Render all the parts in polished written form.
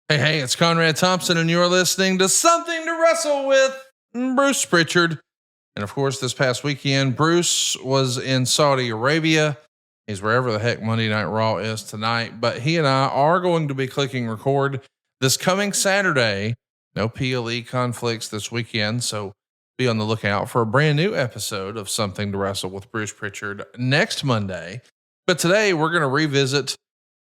Hey, it's Conrad Thompson, and you're listening to Something to Wrestle with Bruce Prichard. And of course, this past weekend, Bruce was in Saudi Arabia. He's wherever the heck Monday Night Raw is tonight. But he and I are going to be clicking record this coming Saturday. No PLE conflicts this weekend, so be on the lookout for a brand new episode of Something to Wrestle with Bruce Prichard next Monday. But today, we're going to revisit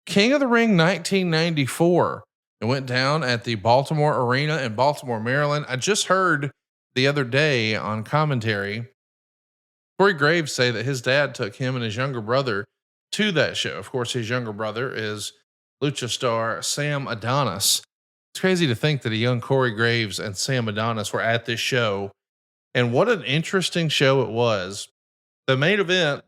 King of the Ring 1994. It went down at the Baltimore Arena in Baltimore, Maryland. I just heard the other day on commentary, Corey Graves say that his dad took him and his younger brother to that show. Of course, his younger brother is lucha star Sam Adonis. It's crazy to think that a young Corey Graves and Sam Adonis were at this show. And what an interesting show it was. The main event,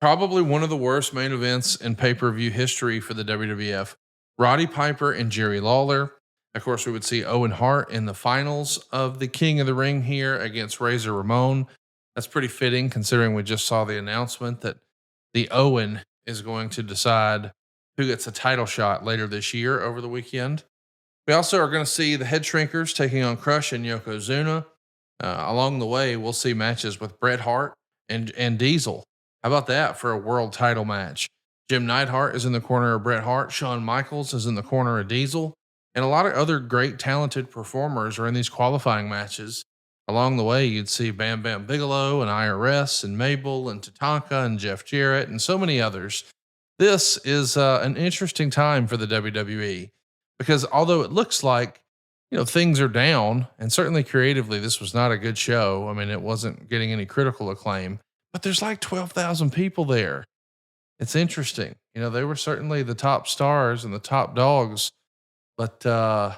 probably one of the worst main events in pay-per-view history for the WWF. Roddy Piper and Jerry Lawler. Of course, we would see Owen Hart in the finals of the King of the Ring here against Razor Ramon. That's pretty fitting considering we just saw the announcement that the Owen is going to decide who gets a title shot later this year over the weekend. We also are going to see the Head Shrinkers taking on Crush and Yokozuna. Along the way, we'll see matches with Bret Hart and Diesel. How about that for a world title match? Jim Neidhart is in the corner of Bret Hart. Shawn Michaels is in the corner of Diesel. And a lot of other great talented performers are in these qualifying matches. Along the way, you'd see Bam Bam Bigelow and IRS and Mabel and Tatanka and Jeff Jarrett and so many others. This is an interesting time for the WWE because although it looks like, things are down and certainly creatively, this was not a good show. I mean, it wasn't getting any critical acclaim, but there's like 12,000 people there. It's interesting. They were certainly the top stars and the top dogs, but not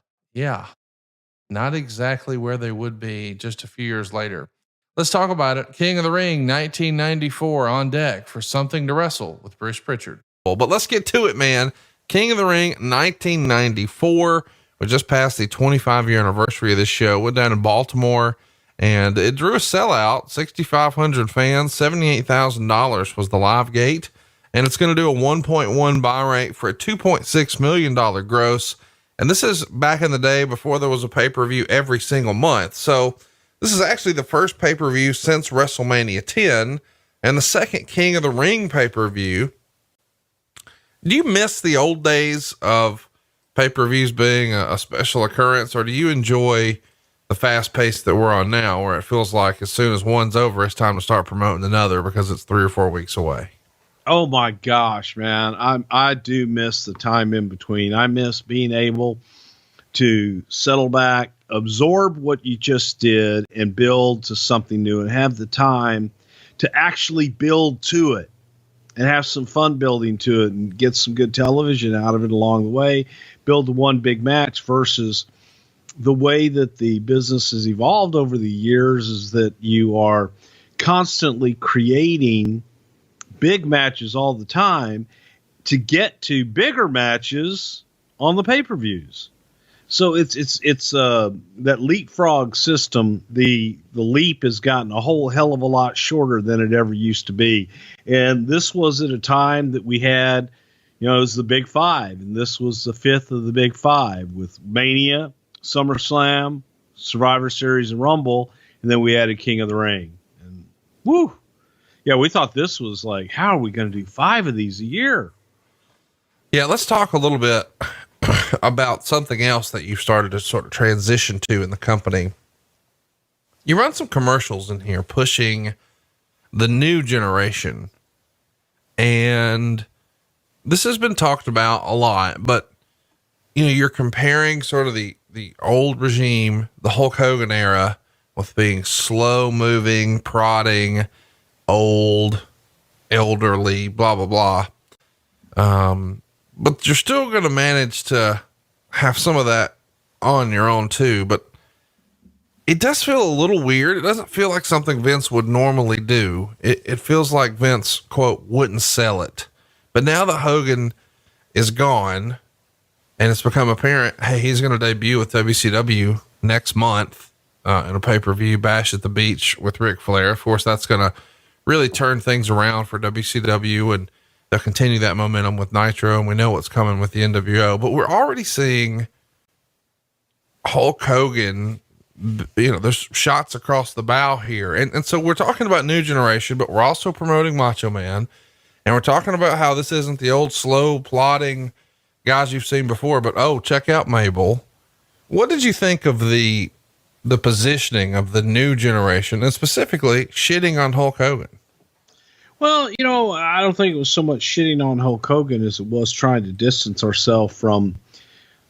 exactly where they would be just a few years later. Let's talk about it. King of the Ring 1994 on deck for Something to Wrestle with Bruce Prichard. But let's get to it, man. King of the Ring 1994. We just passed the 25-year anniversary of this show. Went down in Baltimore, and it drew a sellout. 6,500 fans. $78,000 was the live gate. And it's going to do a 1.1 buy rate for a $2.6 million gross. And this is back in the day before there was a pay-per-view every single month. So this is actually the first pay-per-view since WrestleMania 10 and the second King of the Ring pay-per-view. Do you miss the old days of pay-per-views being a special occurrence, or do you enjoy the fast pace that we're on now, where it feels like as soon as one's over, it's time to start promoting another because it's 3 or 4 weeks away? Oh my gosh, man. I do miss the time in between. I miss being able to settle back, absorb what you just did and build to something new and have the time to actually build to it and have some fun building to it and get some good television out of it along the way, build the one big match versus the way that the business has evolved over the years is that you are constantly creating big matches all the time to get to bigger matches on the pay-per-views. So it's that leapfrog system. The leap has gotten a whole hell of a lot shorter than it ever used to be. And this was at a time that we had, it was the Big Five, and this was the fifth of the Big Five with Mania, SummerSlam, Survivor Series, and Rumble. And then we added King of the Ring. And woo! Yeah, we thought this was like, how are we going to do 5 of these a year? Yeah, let's talk a little bit about something else that you've started to sort of transition to in the company. You run some commercials in here pushing the new generation. And this has been talked about a lot, but you're comparing sort of the old regime, the Hulk Hogan era, with being slow moving, prodding, old, elderly, blah, blah, blah. But you're still going to manage to have some of that on your own too. But it does feel a little weird. It doesn't feel like something Vince would normally do. It feels like Vince, quote, wouldn't sell it. But now that Hogan is gone and it's become apparent, hey, he's going to debut with WCW next month in a pay-per-view Bash at the Beach with Ric Flair. Of course, that's going to really turn things around for WCW, and they'll continue that momentum with Nitro, and we know what's coming with the NWO, but we're already seeing Hulk Hogan, there's shots across the bow here. And so we're talking about new generation, but we're also promoting Macho Man. And we're talking about how this isn't the old slow plodding guys you've seen before, but check out Mabel. What did you think of the positioning of the new generation, and specifically shitting on Hulk Hogan? Well, I don't think it was so much shitting on Hulk Hogan as it was trying to distance ourselves from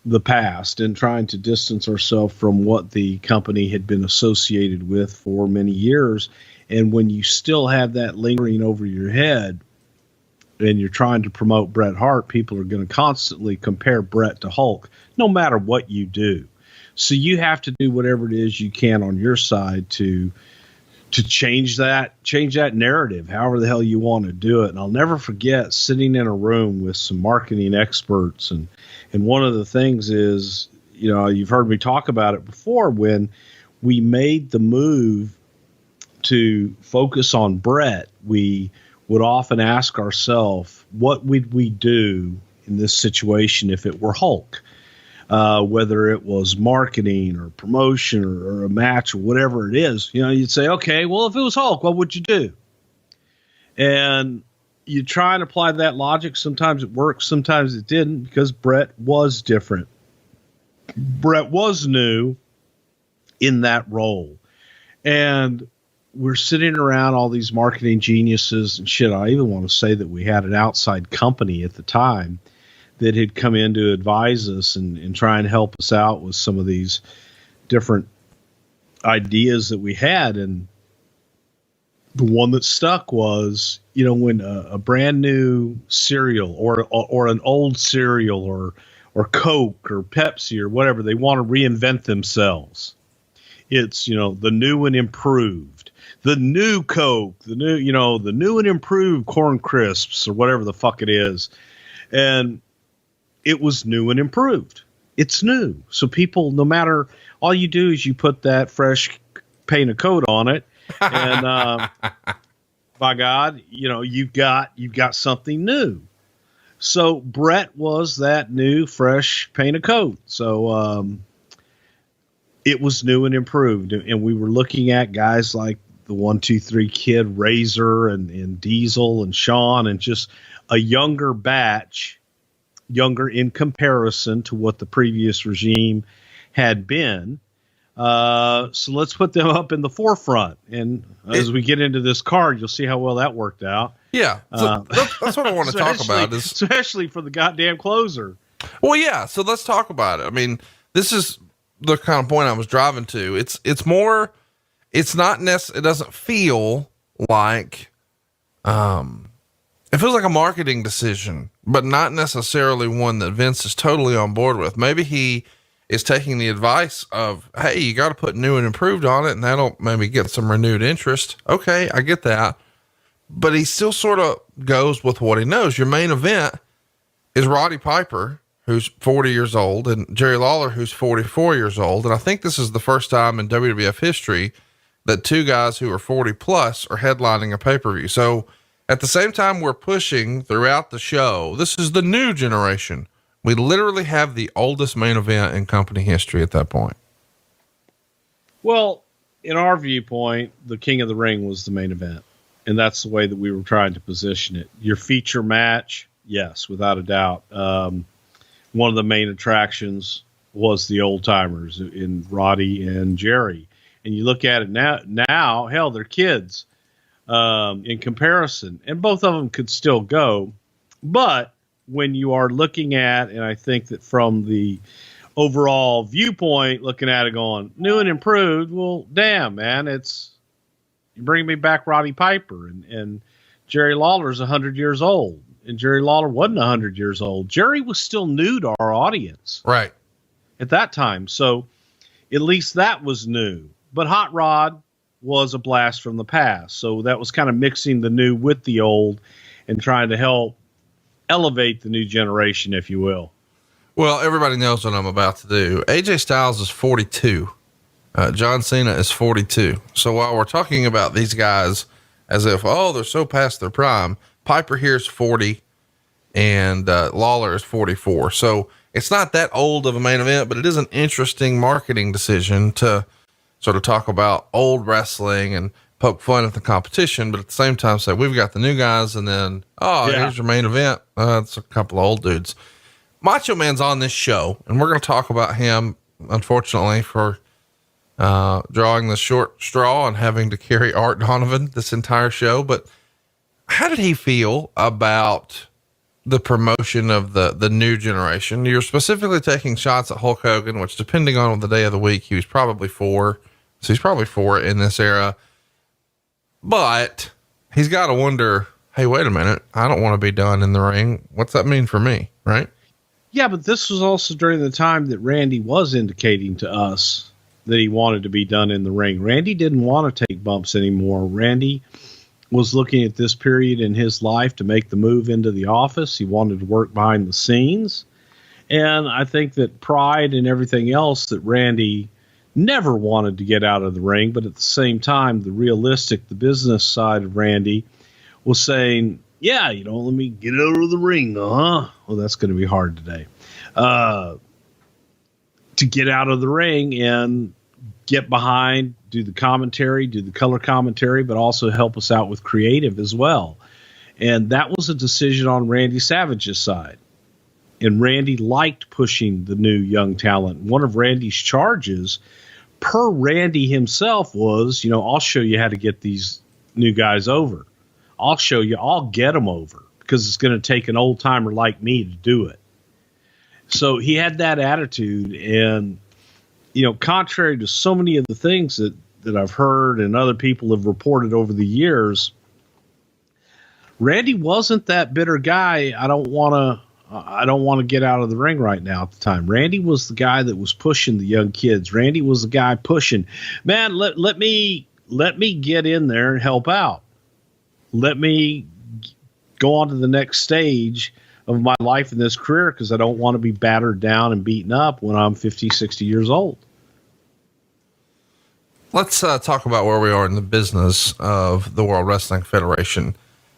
the past and trying to distance ourselves from what the company had been associated with for many years. And when you still have that lingering over your head and you're trying to promote Bret Hart, people are going to constantly compare Bret to Hulk, no matter what you do. So you have to do whatever it is you can on your side to change that narrative, however the hell you want to do it. And I'll never forget sitting in a room with some marketing experts. And one of the things is, you've heard me talk about it before, when we made the move to focus on Bret, we would often ask ourselves, what would we do in this situation if it were Hulk? Whether it was marketing or promotion or a match or whatever it is, you'd say, okay, well, if it was Hulk, what would you do? And you try and apply that logic. Sometimes it works, sometimes it didn't, because Bret was different. Bret was new in that role. And we're sitting around all these marketing geniuses and shit. I even want to say that we had an outside company at the time that had come in to advise us and try and help us out with some of these different ideas that we had. And the one that stuck was, when a brand new cereal or an old cereal or Coke or Pepsi or whatever, they want to reinvent themselves. It's, the new and improved, the new Coke, the new and improved corn crisps or whatever the fuck it is. And it was new and improved. It's new. So people, no matter, all you do is you put that fresh paint of coat on it. And, by God, you've got something new. So Bret was that new, fresh paint of coat. So, it was new and improved. And we were looking at guys like the 1, 2, 3 Kid, Razor and Diesel and Shawn, and just a younger batch, younger in comparison to what the previous regime had been. So let's put them up in the forefront. And as we get into this card, you'll see how well that worked out. Yeah. So that's what I want to talk about, especially for the goddamn closer. Well, yeah. So let's talk about it. I mean, this is the kind of point I was driving to. It doesn't feel like, it feels like a marketing decision, but not necessarily one that Vince is totally on board with. Maybe he is taking the advice of, hey, you got to put new and improved on it, and that'll maybe get some renewed interest. Okay, I get that. But he still sort of goes with what he knows. Your main event is Roddy Piper, who's 40 years old, and Jerry Lawler, who's 44 years old. And I think this is the first time in WWF history that two guys who are 40 plus are headlining a pay-per-view. So at the same time we're pushing throughout the show, this is the new generation. We literally have the oldest main event in company history at that point. Well, in our viewpoint, the King of the Ring was the main event. And that's the way that we were trying to position it. Your feature match, yes, without a doubt. One of the main attractions was the old timers in Roddy and Jerry. And you look at it now, hell, they're kids in comparison. And both of them could still go. But when you are looking at, and I think that from the overall viewpoint, looking at it going, new and improved, well, damn, man, you bring me back Roddy Piper and Jerry Lawler's 100 years old, and Jerry Lawler wasn't 100 years old. Jerry was still new to our audience. Right. At that time. So at least that was new, but Hot Rod was a blast from the past. So that was kind of mixing the new with the old and trying to help elevate the new generation, if you will. Well, everybody knows what I'm about to do. AJ Styles is 42. John Cena is 42. So while we're talking about these guys as if, they're so past their prime, Piper here's 40. and Lawler is 44. So it's not that old of a main event, but it is an interesting marketing decision to sort of talk about old wrestling and poke fun at the competition, but at the same time say, we've got the new guys. And then, here's your main event. It's a couple of old dudes. Macho Man's on this show, and we're going to talk about him, unfortunately, for drawing the short straw and having to carry Art Donovan this entire show. But how did he feel about the promotion of the new generation? You're specifically taking shots at Hulk Hogan, which, depending on the day of the week, he was probably 4. So he's probably 4 in this era, but he's got to wonder, hey, wait a minute. I don't want to be done in the ring. What's that mean for me? Right? Yeah. But this was also during the time that Randy was indicating to us that he wanted to be done in the ring. Randy didn't want to take bumps anymore. Randy was looking at this period in his life to make the move into the office. He wanted to work behind the scenes. And I think that pride and everything else, that Randy never wanted to get out of the ring, but at the same time, the business side of Randy was saying, yeah, let me get out of the ring. Well, that's going to be hard today. To get out of the ring and get behind, do the commentary, do the color commentary, but also help us out with creative as well. And that was a decision on Randy Savage's side. And Randy liked pushing the new young talent. One of Randy's charges, per Randy himself, was, I'll show you how to get these new guys over. I'll get them over, because it's going to take an old timer like me to do it. So he had that attitude. And, contrary to so many of the things that I've heard and other people have reported over the years, Randy wasn't that bitter guy. I don't want to get out of the ring right now at the time. Randy was the guy that was pushing the young kids. Randy was the guy pushing, man, let me get in there and help out. Let me go on to the next stage of my life in this career, because I don't want to be battered down and beaten up when I'm 50, 60 years old. Let's talk about where we are in the business of the World Wrestling Federation.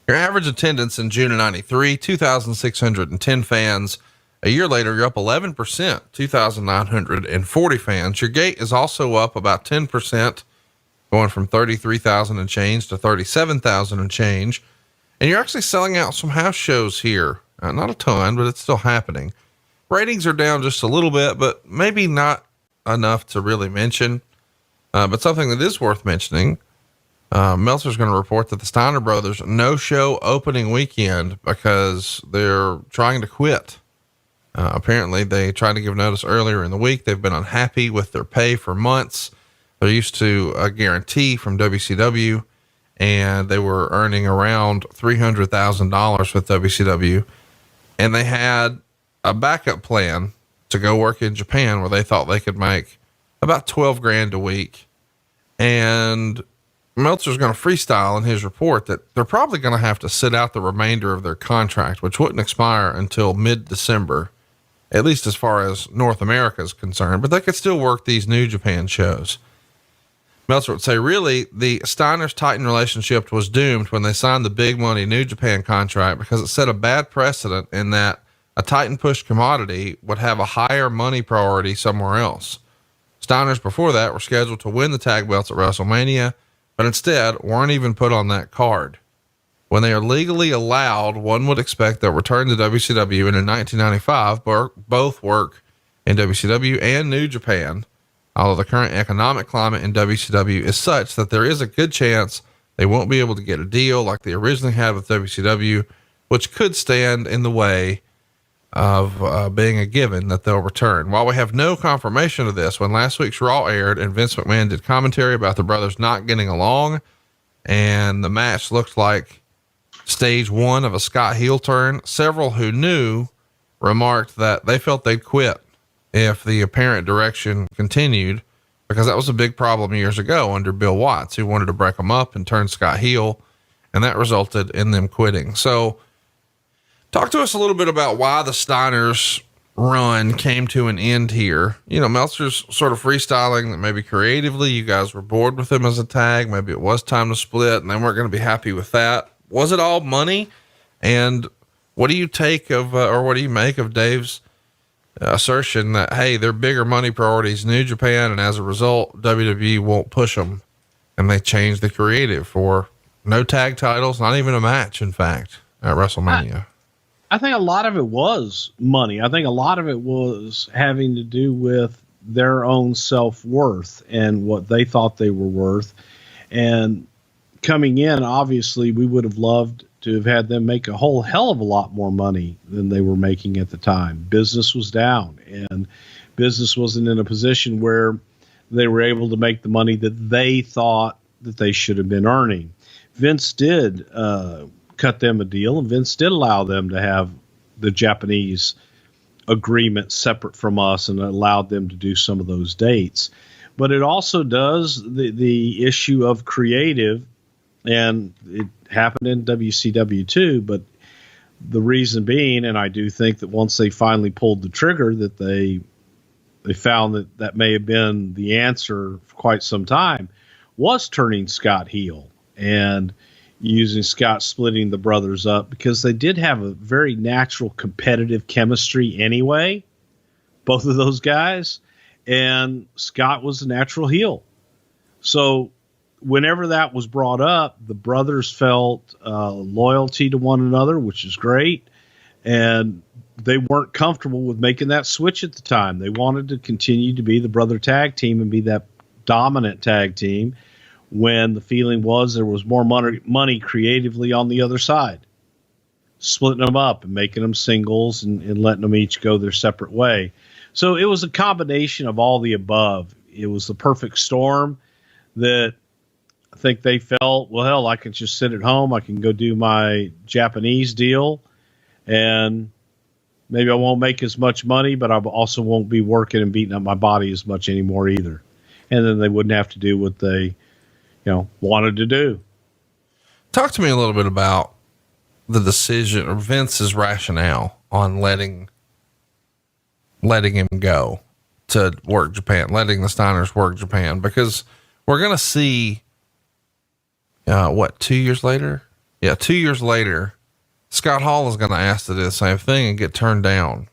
Your average attendance in June of 93, 2,610 fans. A year later, you're up 11%, 2,940 fans. Your gate is also up about 10%, going from 33,000 and change to 37,000 and change. And you're actually selling out some house shows here. Not a ton, but it's still happening. Ratings are down just a little bit, but maybe not enough to really mention. But something that is worth mentioning, Meltzer's going to report that the Steiner Brothers no-show opening weekend because they're trying to quit. Apparently they tried to give notice earlier in the week. They've been unhappy with their pay for months. They're used to a guarantee from WCW, and they were earning around $300,000 with WCW. And they had a backup plan to go work in Japan, where they thought they could make about 12 grand a week. And Meltzer's going to freestyle in his report that they're probably going to have to sit out the remainder of their contract, which wouldn't expire until mid-December, at least as far as North America is concerned, but they could still work these New Japan shows. Meltzer would say, really, the Steiners-Titan relationship was doomed when they signed the big money New Japan contract, because it set a bad precedent in that a Titan push commodity would have a higher money priority somewhere else. Steiners before that were scheduled to win the tag belts at WrestleMania, but instead weren't even put on that card. When they are legally allowed, one would expect they'll return to WCW, and in 1995, both work in WCW and New Japan. Although the current economic climate in WCW is such that there is a good chance they won't be able to get a deal like they originally had with WCW, which could stand in the way of being a given that they'll return. While we have no confirmation of this, when last week's Raw aired and Vince McMahon did commentary about the brothers not getting along, and the match looked like stage one of a Scott heel turn, several who knew remarked that they felt they'd quit if the apparent direction continued, because that was a big problem years ago under Bill Watts, who wanted to break them up and turn Scott heel, and that resulted in them quitting. So talk to us a little bit about why the Steiners run came to an end here. Meltzer's sort of freestyling that maybe creatively you guys were bored with him as a tag. Maybe it was time to split and they weren't going to be happy with that. Was it all money? And What do you take of, or what do you make of Dave's assertion that, hey, they're bigger money priorities, New Japan, and as a result, WWE won't push them, and they changed the creative for no tag titles, not even a match, in fact, at WrestleMania? I think a lot of it was money. I think a lot of it was having to do with their own self-worth and what they thought they were worth. And coming in, obviously, we would have loved to have had them make a whole hell of a lot more money than they were making at the time. Business was down, and business wasn't in a position where they were able to make the money that they thought that they should have been earning. Vince did cut them a deal, and Vince did allow them to have the Japanese agreement separate from us and allowed them to do some of those dates. But it also does the issue of creative, and it happened in WCW too, but the reason being, and I do think that once they finally pulled the trigger, that they found that may have been the answer for quite some time, was turning Scott heel and using Scott splitting the brothers up, because they did have a very natural competitive chemistry anyway, both of those guys, and Scott was a natural heel. So whenever that was brought up, the brothers felt loyalty to one another, which is great. And they weren't comfortable with making that switch at the time. They wanted to continue to be the brother tag team and be that dominant tag team, when the feeling was there was more money creatively on the other side, splitting them up and making them singles and letting them each go their separate way. So it was a combination of all the above. It was the perfect storm that I think they felt, well, hell, I can just sit at home. I can go do my Japanese deal, and maybe I won't make as much money, but I also won't be working and beating up my body as much anymore either. And then they wouldn't have to do what they, wanted to do. Talk to me a little bit about the decision, or Vince's rationale on letting him go to work Japan, letting the Steiners work Japan, because we're going to see, 2 years later? Yeah. 2 years later, Scott Hall is going to ask to do the same thing and get turned down.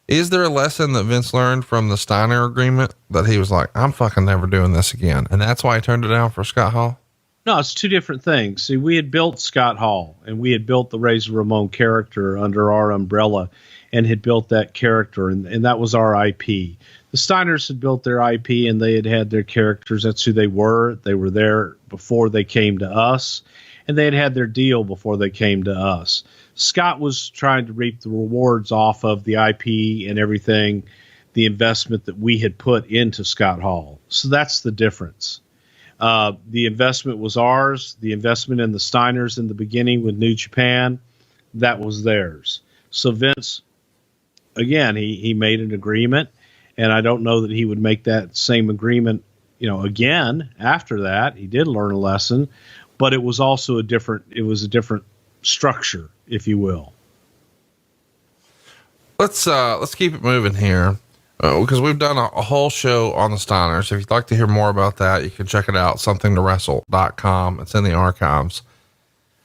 Is there a lesson that Vince learned from the Steiner agreement that he was like, I'm fucking never doing this again, and that's why he turned it down for Scott Hall? No, it's two different things. See, we had built Scott Hall, and we had built the Razor Ramon character under our umbrella and had built that character, and that was our IP. The Steiners had built their IP, and they had their characters. That's who they were. They were there before they came to us, and they had their deal before they came to us. Scott was trying to reap the rewards off of the IP and everything, the investment that we had put into Scott Hall. So that's the difference. The investment was ours. The investment in the Steiners in the beginning with New Japan, that was theirs. So Vince, again, he made an agreement, and I don't know that he would make that same agreement, again after that. He did learn a lesson, but it was also a different structure, if you will. Let's keep it moving here, because we've done a whole show on the Steiners. If you'd like to hear more about that, you can check it out, somethingtowrestle.com. It's in the archives.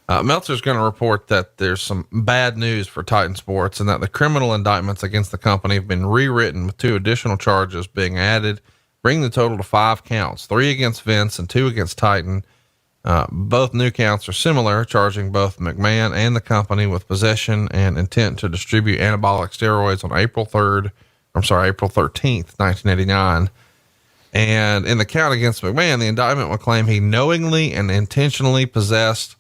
Meltzer's going to report that there's some bad news for Titan Sports, and that the criminal indictments against the company have been rewritten with 2 additional charges being added, bringing the total to 5 counts, 3 against Vince and 2 against Titan. Both new counts are similar, charging both McMahon and the company with possession and intent to distribute anabolic steroids on April 13th, 1989. And in the count against McMahon, the indictment will claim he knowingly and intentionally possessed,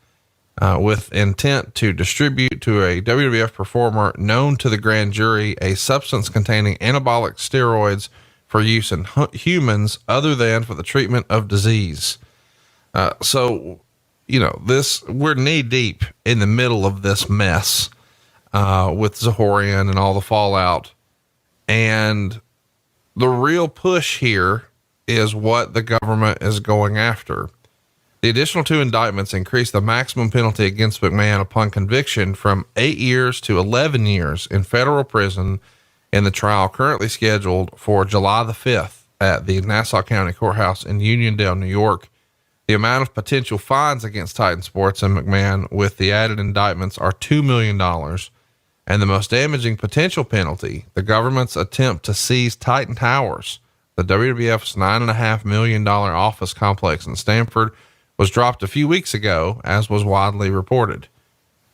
with intent to distribute to a WWF performer known to the grand jury, a substance containing anabolic steroids for use in humans other than for the treatment of disease. So, we're knee deep in the middle of this mess, with Zahorian and all the fallout. And the real push here is what the government is going after. The additional 2 indictments increase the maximum penalty against McMahon upon conviction from 8 years to 11 years in federal prison, in the trial currently scheduled for July the 5th at the Nassau County Courthouse in Uniondale, New York. The amount of potential fines against Titan Sports and McMahon with the added indictments are $2 million. And the most damaging potential penalty, the government's attempt to seize Titan Towers, the WWF's $9.5 million office complex in Stamford, was dropped a few weeks ago, as was widely reported.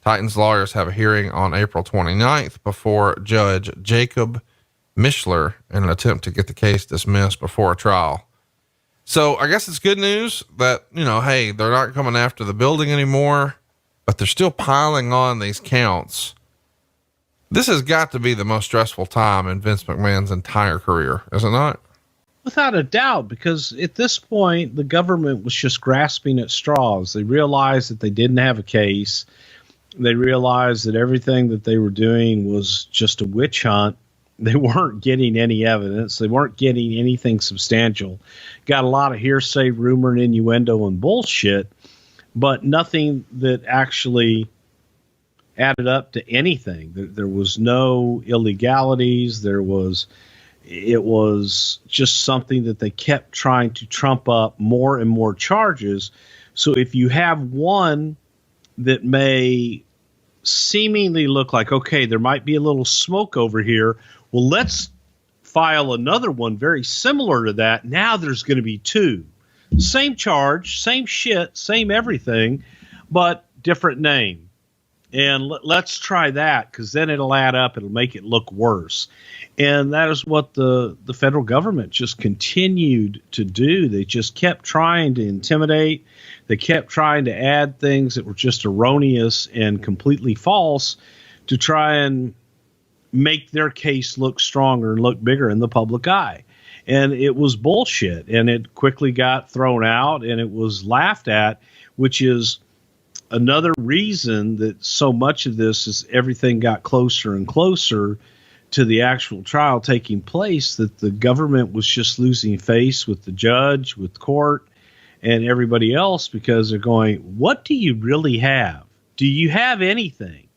Titan's lawyers have a hearing on April 29th before Judge Jacob Mishler in an attempt to get the case dismissed before a trial. So I guess it's good news that, hey, they're not coming after the building anymore, but they're still piling on these counts. This has got to be the most stressful time in Vince McMahon's entire career, is it not? Without a doubt, because at this point, the government was just grasping at straws. They realized that they didn't have a case. They realized that everything that they were doing was just a witch hunt. They weren't getting any evidence. They weren't getting anything substantial. Got a lot of hearsay, rumor, and innuendo and bullshit, but nothing that actually added up to anything. There was no illegalities. It was just something that they kept trying to trump up more and more charges. So if you have one that may seemingly look like, okay, there might be a little smoke over here, well, let's file another one very similar to that. Now there's going to be two. Same charge, same shit, same everything, but different name. And let's try that, because then it'll add up. It'll make it look worse. And that is what the federal government just continued to do. They just kept trying to intimidate. They kept trying to add things that were just erroneous and completely false to try and make their case look stronger and look bigger in the public eye. And it was bullshit. And it quickly got thrown out and it was laughed at, which is another reason that so much of this is everything got closer and closer to the actual trial taking place, that the government was just losing face with the judge, with court, and everybody else, because they're going, what do you really have? Do you have anything?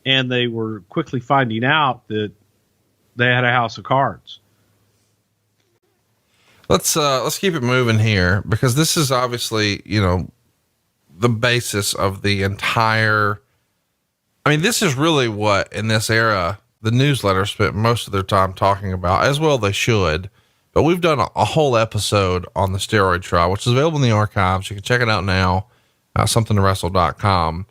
And they were quickly finding out that they had a house of cards. Let's keep it moving here, because this is obviously, the basis of the entire, this is really what in this era, the newsletter spent most of their time talking about, as well they should, but we've done a whole episode on the steroid trial, which is available in the archives. You can check it out now, somethingtowrestle.com.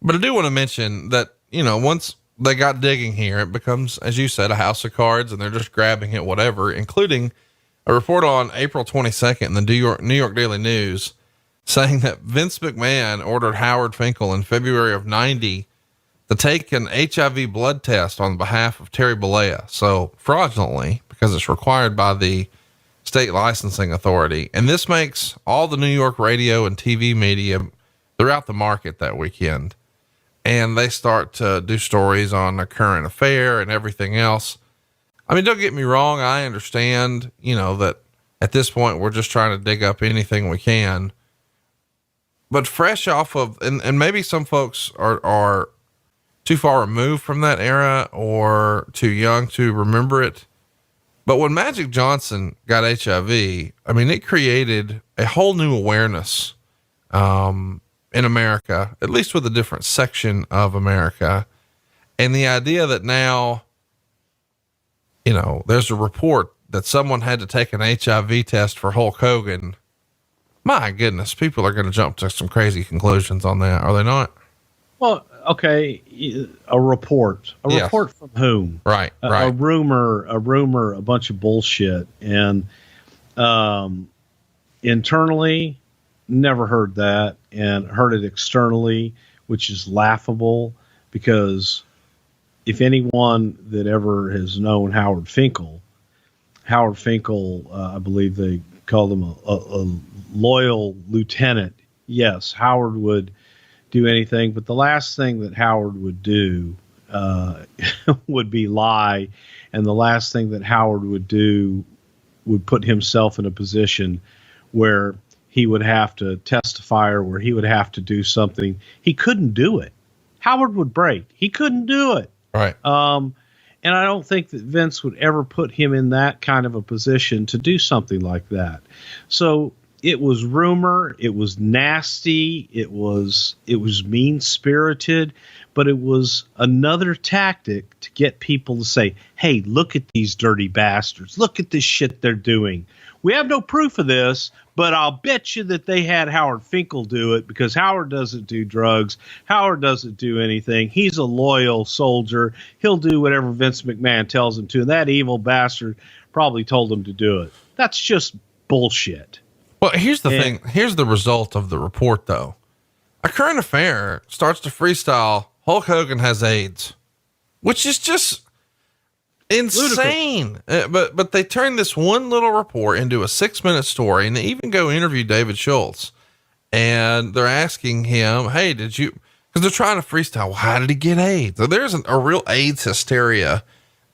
But I do want to mention that, once they got digging here, it becomes, as you said, a house of cards, and they're just grabbing it, whatever, including a report on April 22nd in the New York Daily News saying that Vince McMahon ordered Howard Finkel in February of 90 to take an HIV blood test on behalf of Terry Bollea. So fraudulently, because it's required by the state licensing authority. And this makes all the New York radio and TV media throughout the market that weekend. And they start to do stories on a current affair and everything else. Don't get me wrong. I understand, that at this point we're just trying to dig up anything we can, but fresh off of, and maybe some folks are too far removed from that era or too young to remember it. But when Magic Johnson got HIV, it created a whole new awareness, in America, at least with a different section of America. And the idea that now, there's a report that someone had to take an HIV test for Hulk Hogan. My goodness, people are going to jump to some crazy conclusions on that. Are they not? Well, okay. A report from whom? Right. A rumor, a bunch of bullshit. And, internally, never heard that, and heard it externally, which is laughable, because if anyone that ever has known Howard Finkel, I believe they called him a loyal lieutenant. Yes, Howard would do anything, but the last thing that Howard would do would be lie, and the last thing that Howard would do would put himself in a position where he would have to testify or where he would have to do something. He couldn't do it. Howard would break. He couldn't do it. Right. And I don't think that Vince would ever put him in that kind of a position to do something like that. So it was rumor. It was nasty. It was mean spirited, but it was another tactic to get people to say, hey, look at these dirty bastards. Look at this shit they're doing. We have no proof of this, but I'll bet you that they had Howard Finkel do it, because Howard doesn't do drugs. Howard doesn't do anything. He's a loyal soldier. He'll do whatever Vince McMahon tells him to. And that evil bastard probably told him to do it. That's just bullshit. Well, here's the thing. Here's the result of the report, though. A current affair starts to freestyle, Hulk Hogan has AIDS, which is just insane. But they turned this one little report into a 6-minute story, and they even go interview David Schultz, and they're asking him, hey, did you, because they're trying to freestyle, well, how did he get AIDS? So there's a real AIDS hysteria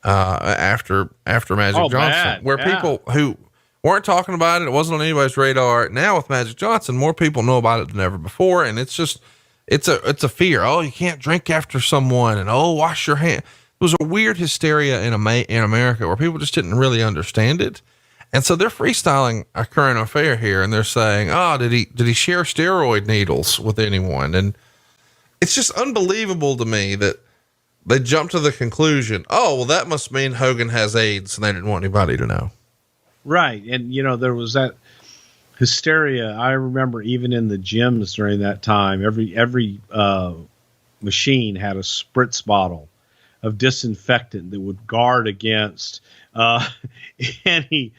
after Magic Johnson, where people who weren't talking about it wasn't on anybody's radar. Now with Magic Johnson, more people know about it than ever before, and it's just it's a fear. Oh, you can't drink after someone, and oh, wash your hand. It was a weird hysteria in America where people just didn't really understand it. And so they're freestyling a current affair here, and they're saying, oh, did he share steroid needles with anyone? And it's just unbelievable to me that they jumped to the conclusion, oh, well, that must mean Hogan has AIDS, and they didn't want anybody to know. Right. And, there was that hysteria. I remember even in the gyms during that time, every machine had a spritz bottle of disinfectant that would guard against any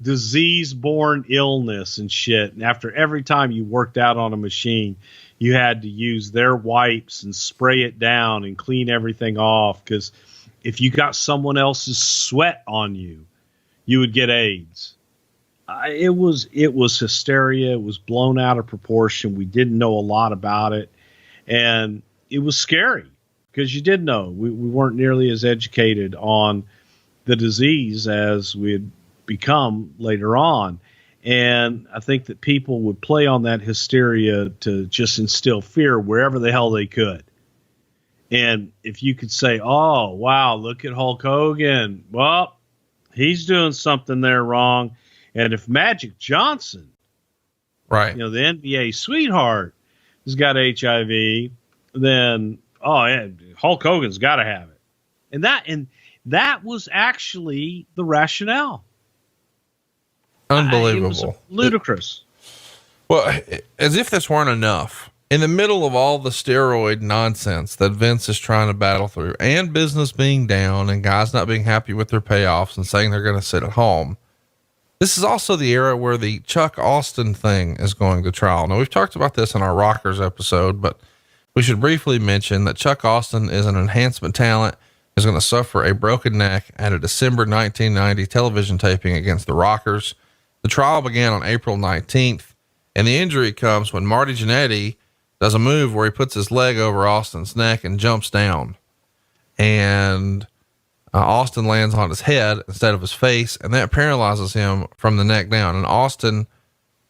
disease-borne illness and shit. And after every time you worked out on a machine, you had to use their wipes and spray it down and clean everything off, because if you got someone else's sweat on you, you would get AIDS. It was hysteria. It was blown out of proportion. We didn't know a lot about it, and it was scary, because you did know. We weren't nearly as educated on the disease as we had become later on. And I think that people would play on that hysteria to just instill fear wherever the hell they could. And if you could say, oh, wow, look at Hulk Hogan. Well, he's doing something there wrong. And if Magic Johnson, right, the NBA sweetheart, has got HIV, then, oh, yeah, Hulk Hogan's got to have it. And that was actually the rationale. Unbelievable. It was ludicrous. Well, as if this weren't enough, in the middle of all the steroid nonsense that Vince is trying to battle through, and business being down and guys not being happy with their payoffs and saying they're going to sit at home, this is also the era where the Chuck Austin thing is going to trial. Now, we've talked about this in our Rockers episode, but we should briefly mention that Chuck Austin is an enhancement talent, is going to suffer a broken neck at a December 1990 television taping against the Rockers. The trial began on April 19th, and the injury comes when Marty Jannetty does a move where he puts his leg over Austin's neck and jumps down. And Austin lands on his head instead of his face, and that paralyzes him from the neck down. And Austin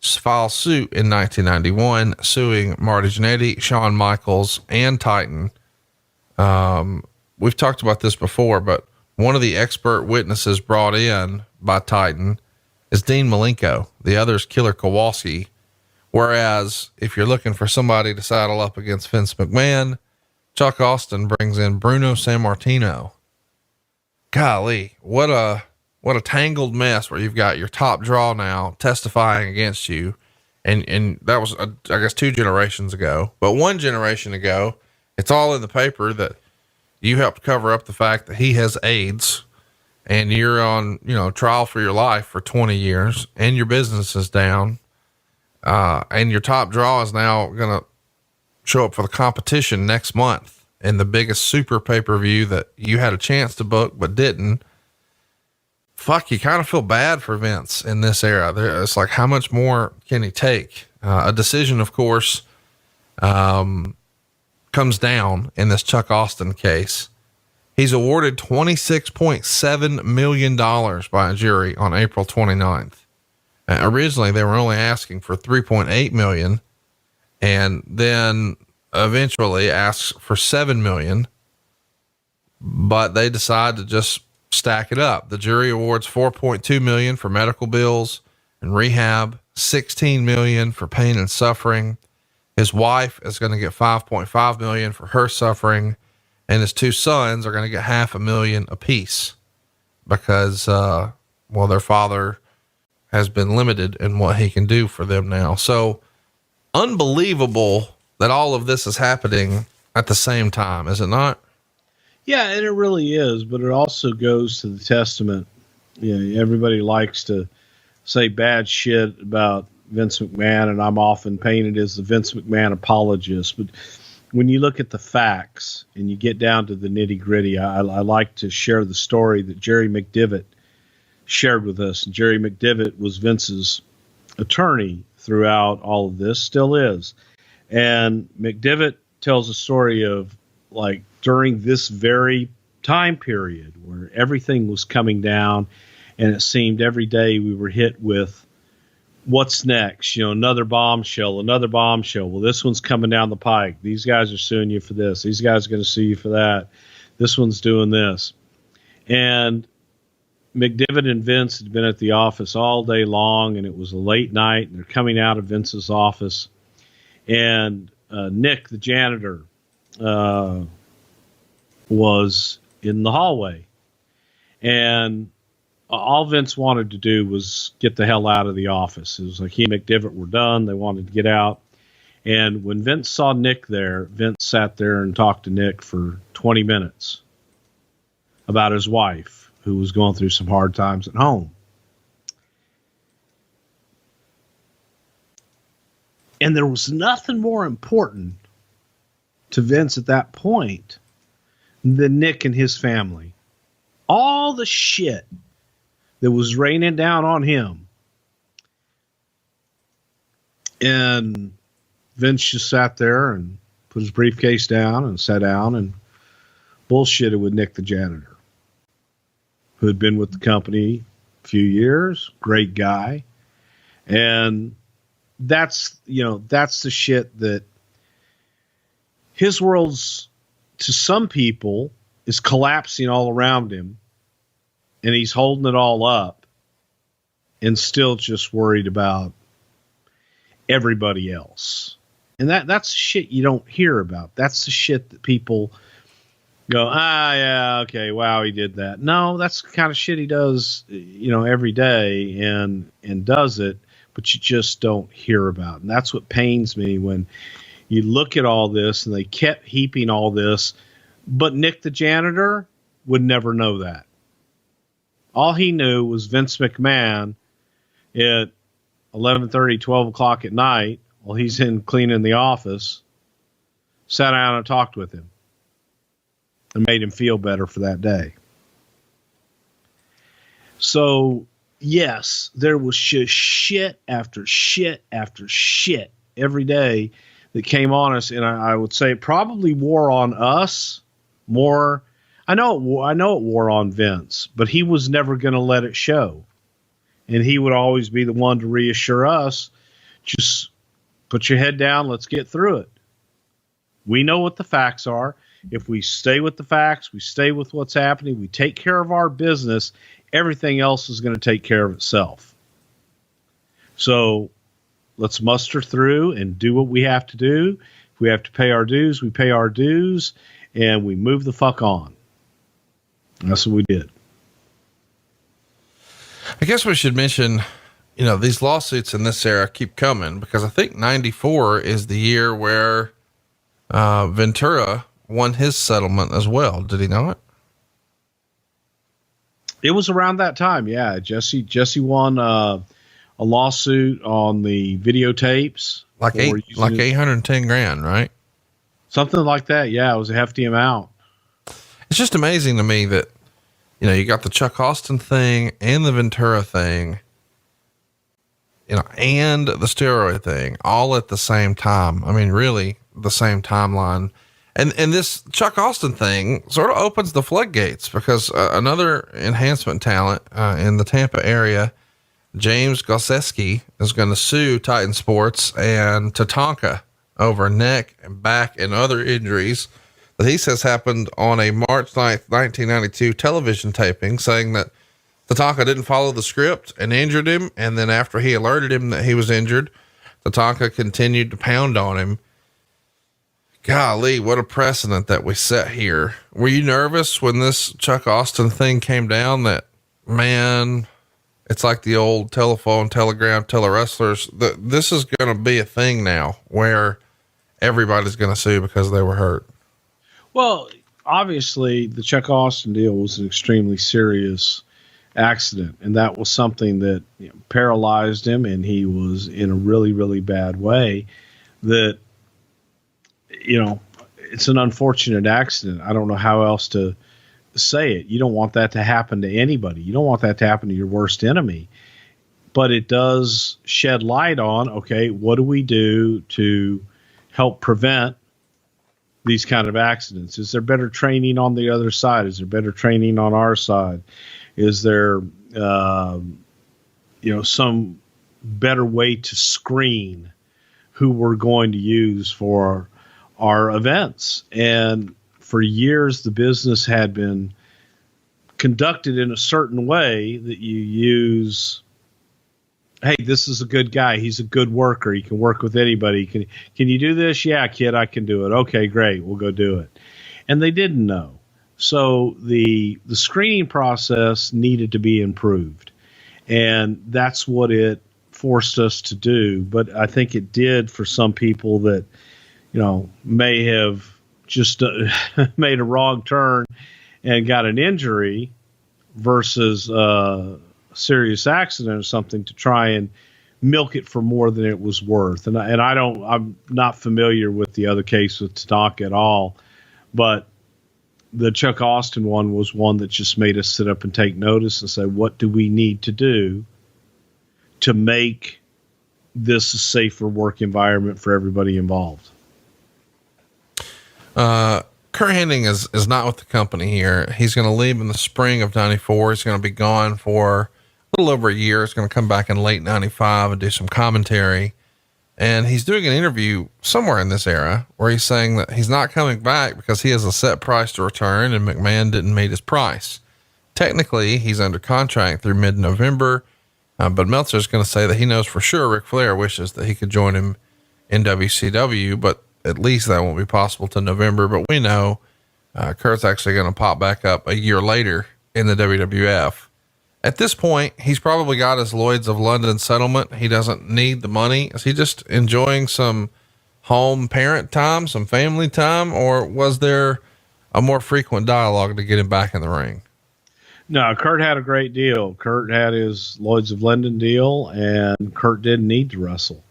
files suit in 1991, suing Marty Jannetty, Shawn Michaels, and Titan. We've talked about this before, but one of the expert witnesses brought in by Titan is Dean Malenko. The other is Killer Kowalski. Whereas if you're looking for somebody to saddle up against Vince McMahon, Chuck Austin brings in Bruno Sammartino. Golly, what a tangled mess where you've got your top draw now testifying against you. And that was, I guess 2 generations ago, but 1 generation ago, it's all in the paper that you helped cover up the fact that he has AIDS, and you're on, trial for your life for 20 years, and your business is down. And your top draw is now going to show up for the competition next month in the biggest super pay-per-view that you had a chance to book, but didn't. Fuck, you kind of feel bad for Vince in this era. It's like, how much more can he take? A decision, of course, comes down in this Chuck Austin case. He's awarded $26.7 million by a jury on April 29th. Originally they were only asking for 3.8 million, and then eventually asks for 7 million, but they decide to just stack it up. The jury awards 4.2 million for medical bills and rehab, $16 million for pain and suffering. His wife is going to get $5.5 million for her suffering, and his two sons are going to get $500,000 apiece because, their father has been limited in what he can do for them now. So unbelievable that all of this is happening at the same time, is it not? Yeah, and it really is, but it also goes to the testament. You know, everybody likes to say bad shit about Vince McMahon, and I'm often painted as the Vince McMahon apologist. But when you look at the facts and you get down to the nitty gritty, I like to share the story that Jerry McDevitt shared with us. Jerry McDevitt was Vince's attorney throughout all of this, still is. And McDevitt tells a story of, like, during this very time period where everything was coming down, and it seemed every day we were hit with what's next, another bombshell. Well, this one's coming down the pike. These guys are suing you for this. These guys are going to sue you for that. This one's doing this. And McDevitt and Vince had been at the office all day long, and it was a late night, and they're coming out of Vince's office, and Nick, the janitor, was in the hallway, and all Vince wanted to do was get the hell out of the office. It was like he and McDevitt were done. They wanted to get out. And when Vince saw Nick there, Vince sat there and talked to Nick for 20 minutes about his wife, who was going through some hard times at home. And there was nothing more important to Vince at that point than Nick and his family. All the shit that was raining down on him. And Vince just sat there and put his briefcase down and sat down and bullshitted with Nick the janitor, who had been with the company a few years, great guy. And that's the shit that his world's, to some people, is collapsing all around him, and he's holding it all up and still just worried about everybody else. And that's shit you don't hear about. That's the shit that people go, yeah, okay, wow, he did that. No, that's the kind of shit he does, every day and does it, but you just don't hear about. And that's what pains me when you look at all this, and they kept heaping all this, but Nick the janitor would never know that. All he knew was Vince McMahon at 11:30, 12 o'clock at night, while he's in cleaning the office, sat down and talked with him and made him feel better for that day. So, yes, there was just shit after shit after shit every day that came on us, and I would say it probably wore on us more. I know it wore on Vince, but he was never going to let it show. And he would always be the one to reassure us, just put your head down, let's get through it. We know what the facts are. If we stay with the facts, we stay with what's happening, we take care of our business, everything else is going to take care of itself. So let's muster through and do what we have to do. If we have to pay our dues, we pay our dues, and we move the fuck on. That's what we did. I guess we should mention, these lawsuits in this era keep coming, because I think 94 is the year where Ventura won his settlement as well. Did he not? It was around that time. Yeah. Jesse won a lawsuit on the videotapes. Like 810 grand, right? Something like that. Yeah. It was a hefty amount. It's just amazing to me that, you got the Chuck Austin thing and the Ventura thing, and the steroid thing all at the same time. I mean, really the same timeline. And this Chuck Austin thing sort of opens the floodgates, because another enhancement talent in the Tampa area, James Gosseski, is going to sue Titan Sports and Tatanka over neck and back and other injuries that he says happened on a March 9th, 1992 television taping, saying that Tatanka didn't follow the script and injured him. And then after he alerted him that he was injured, Tatanka continued to pound on him. Golly, what a precedent that we set here. Were you nervous when this Chuck Austin thing came down that, man, it's like the old telephone, telegram, tele-wrestlers, this is going to be a thing now where everybody's going to sue because they were hurt? Well, obviously the Chuck Austin deal was an extremely serious accident, and that was something that paralyzed him, and he was in a really, really bad way. That, it's an unfortunate accident. I don't know how else to say it. You don't want that to happen to anybody. You don't want that to happen to your worst enemy. But it does shed light on, okay, what do we do to help prevent these kind of accidents? Is there better training on the other side? Is there better training on our side? Is there, some better way to screen who we're going to use for our events? And for years, the business had been conducted in a certain way that you use, hey, this is a good guy. He's a good worker. He can work with anybody. Can you do this? Yeah, kid, I can do it. Okay, great. We'll go do it. And they didn't know. So the screening process needed to be improved. And that's what it forced us to do. But I think it did for some people that, may have just made a wrong turn and got an injury versus a serious accident or something, to try and milk it for more than it was worth. And I'm not familiar with the other case with Tatanka at all, but the Chuck Austin one was one that just made us sit up and take notice and say, what do we need to do to make this a safer work environment for everybody involved? Curt Hennig is not with the company here. He's going to leave in the spring of 94. He's going to be gone for a little over a year. He's going to come back in late 95 and do some commentary. And he's doing an interview somewhere in this era where he's saying that he's not coming back because he has a set price to return and McMahon didn't meet his price. Technically, he's under contract through mid-November, but Meltzer's going to say that he knows for sure Ric Flair wishes that he could join him in WCW, but at least that won't be possible till November. But we know Kurt's actually going to pop back up a year later in the WWF. At this point, he's probably got his Lloyd's of London settlement. He doesn't need the money. Is he just enjoying some home parent time, some family time, or was there a more frequent dialogue to get him back in the ring? No, Curt had a great deal. Curt had his Lloyd's of London deal, and Curt didn't need to wrestle.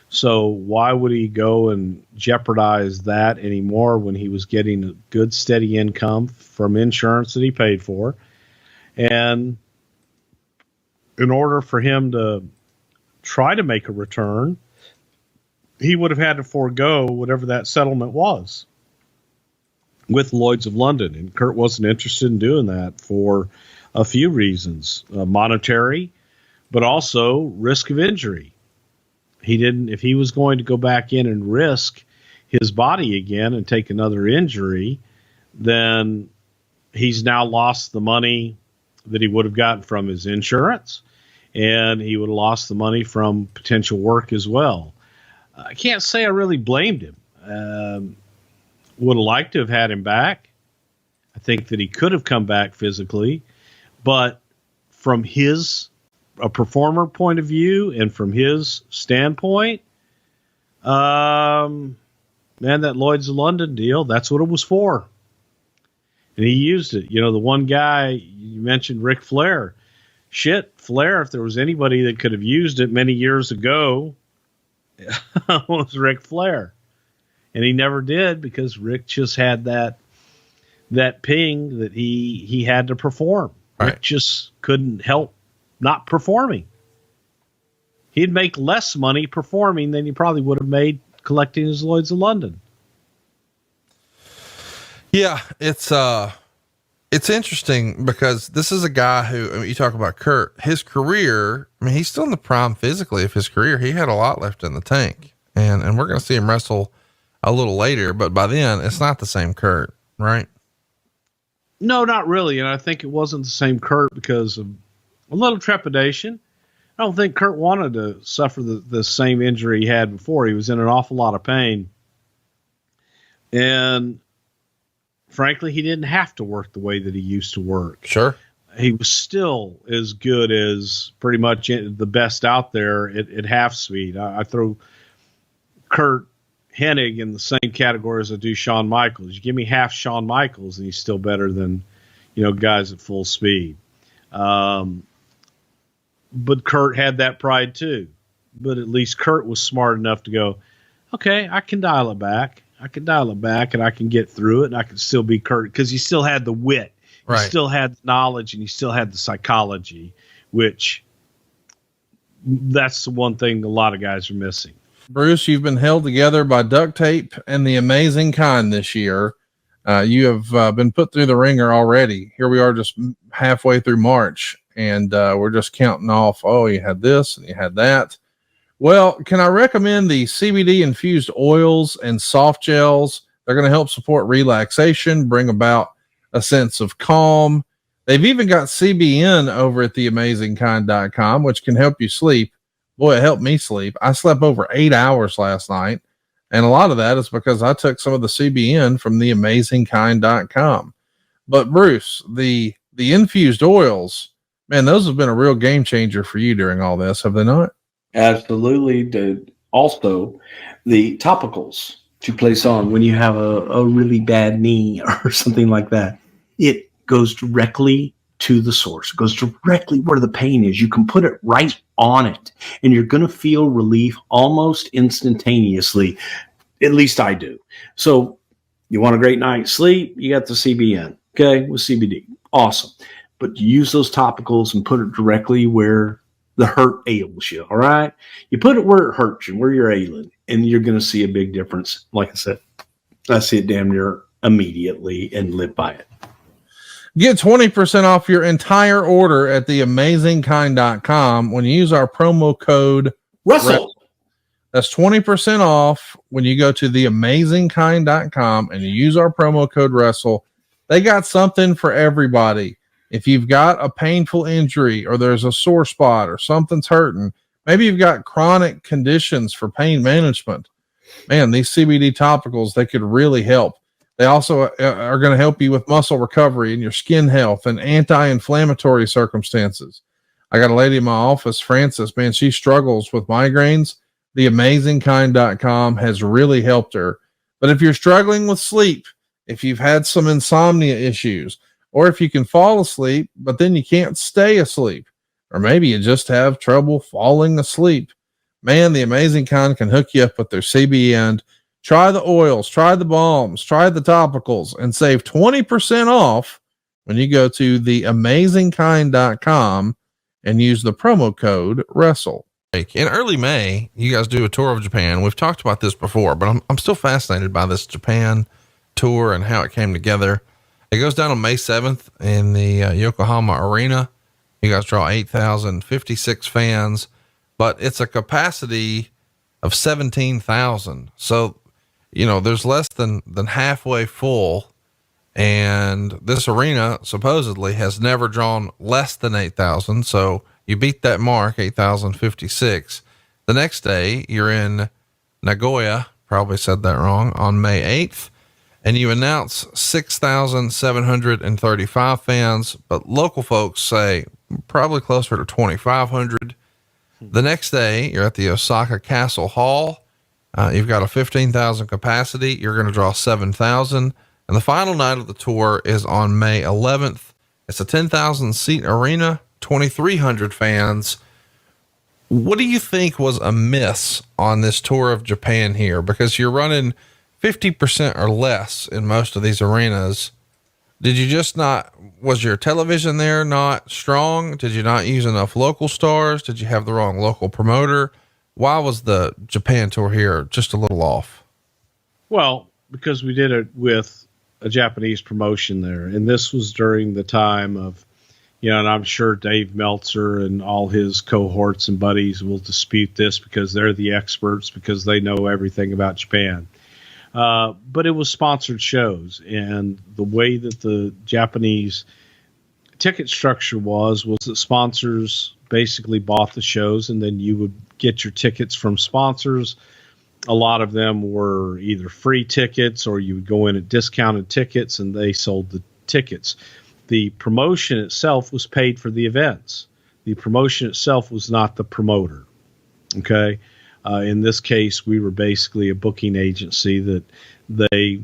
So why would he go and jeopardize that anymore when he was getting a good, steady income from insurance that he paid for? And in order for him to try to make a return, he would have had to forego whatever that settlement was with Lloyd's of London. And Curt wasn't interested in doing that for a few reasons, monetary, but also risk of injury. He didn't, if he was going to go back in and risk his body again and take another injury, then he's now lost the money that he would have gotten from his insurance, and he would have lost the money from potential work as well. I can't say I really blamed him. Would have liked to have had him back. I think that he could have come back physically, but from a performer point of view and from his standpoint, man, that Lloyd's of London deal, that's what it was for. And he used it. The one guy you mentioned, Ric Flair. Shit, Flair, if there was anybody that could have used it many years ago, was Ric Flair. And he never did because Rick just had that ping that he had to perform. Right. Rick just couldn't help not performing. He'd make less money performing than he probably would have made collecting his Lloyd's of London. Yeah, it's interesting because this is a guy who, you talk about Curt, his career, he's still in the prime physically of his career. He had a lot left in the tank, and we're going to see him wrestle a little later, but by then it's not the same Curt, right? No, not really. And I think it wasn't the same Curt because of a little trepidation. I don't think Curt wanted to suffer the same injury he had before. He was in an awful lot of pain. And frankly, he didn't have to work the way that he used to work. Sure. He was still as good as pretty much the best out there at half speed. I throw Curt Hennig in the same category as I do Shawn Michaels. You give me half Shawn Michaels, and he's still better than, guys at full speed. But Curt had that pride too. But at least Curt was smart enough to go, okay, I can dial it back. And I can get through it, and I can still be Curt, because he still had the wit. Right. He still had the knowledge, and he still had the psychology, which that's the one thing a lot of guys are missing. Bruce, you've been held together by duct tape and the amazing kind this year. You have been put through the ringer already. Here we are just halfway through March, and we're just counting off, oh, you had this and you had that. Well, can I recommend the CBD infused oils and soft gels? They're going to help support relaxation, bring about a sense of calm. They've even got CBN over at theamazingkind.com, which can help you sleep. Boy, it helped me sleep. I slept over 8 hours last night. And a lot of that is because I took some of the CBN from theamazingkind.com. But Bruce, the infused oils, man, those have been a real game changer for you during all this, have they not? Absolutely. Also, the topicals to place on when you have a really bad knee or something like that. It goes directly to the source. It goes directly where the pain is. You can put it right on it, and you're going to feel relief almost instantaneously. At least I do. So you want a great night's sleep, you got the CBN, okay, with CBD. Awesome. But you use those topicals and put it directly where the hurt ails you, all right? You put it where it hurts you, where you're ailing, and you're going to see a big difference. Like I said, I see it damn near immediately and live by it. Get 20% off your entire order at theamazingkind.com when you use our promo code Russell. That's 20% off when you go to theamazingkind.com and you use our promo code Wrestle. They got something for everybody. If you've got a painful injury or there's a sore spot or something's hurting, maybe you've got chronic conditions for pain management. Man, these CBD topicals, they could really help. They also are going to help you with muscle recovery and your skin health and anti-inflammatory circumstances. I got a lady in my office, Frances, man, she struggles with migraines. Theamazingkind.com has really helped her. But if you're struggling with sleep, if you've had some insomnia issues, or if you can fall asleep, but then you can't stay asleep, or maybe you just have trouble falling asleep, man, the Amazing Kind can hook you up with their CBN. Try the oils, try the balms, try the topicals, and save 20% off when you go to theamazingkind.com and use the promo code Wrestle. In early May, you guys do a tour of Japan. We've talked about this before, but I'm still fascinated by this Japan tour and how it came together. It goes down on May 7th in the Yokohama Arena. You guys draw 8,056 fans, but it's a capacity of 17,000. So, there's less than halfway full. And this arena supposedly has never drawn less than 8,000. So you beat that mark, 8,056. The next day you're in Nagoya, probably said that wrong, on May 8th. And you announce 6,735 fans, but local folks say probably closer to 2,500. The next day you're at the Osaka Castle Hall. You've got a 15,000 capacity. You're going to draw 7,000. And the final night of the tour is on May 11th. It's a 10,000 seat arena, 2,300 fans. What do you think was amiss on this tour of Japan here? Because you're running 50% or less in most of these arenas. Did you just was your television there not strong? Did you not use enough local stars? Did you have the wrong local promoter? Why was the Japan tour here just a little off? Well, because we did it with a Japanese promotion there. And this was during the time of, and I'm sure Dave Meltzer and all his cohorts and buddies will dispute this because they're the experts, because they know everything about Japan. But it was sponsored shows, and the way that the Japanese ticket structure was that sponsors basically bought the shows, and then you would get your tickets from sponsors. A lot of them were either free tickets, or you would go in at discounted tickets and they sold the tickets. The promotion itself was paid for the events. The promotion itself was not the promoter. Okay. In this case, we were basically a booking agency that they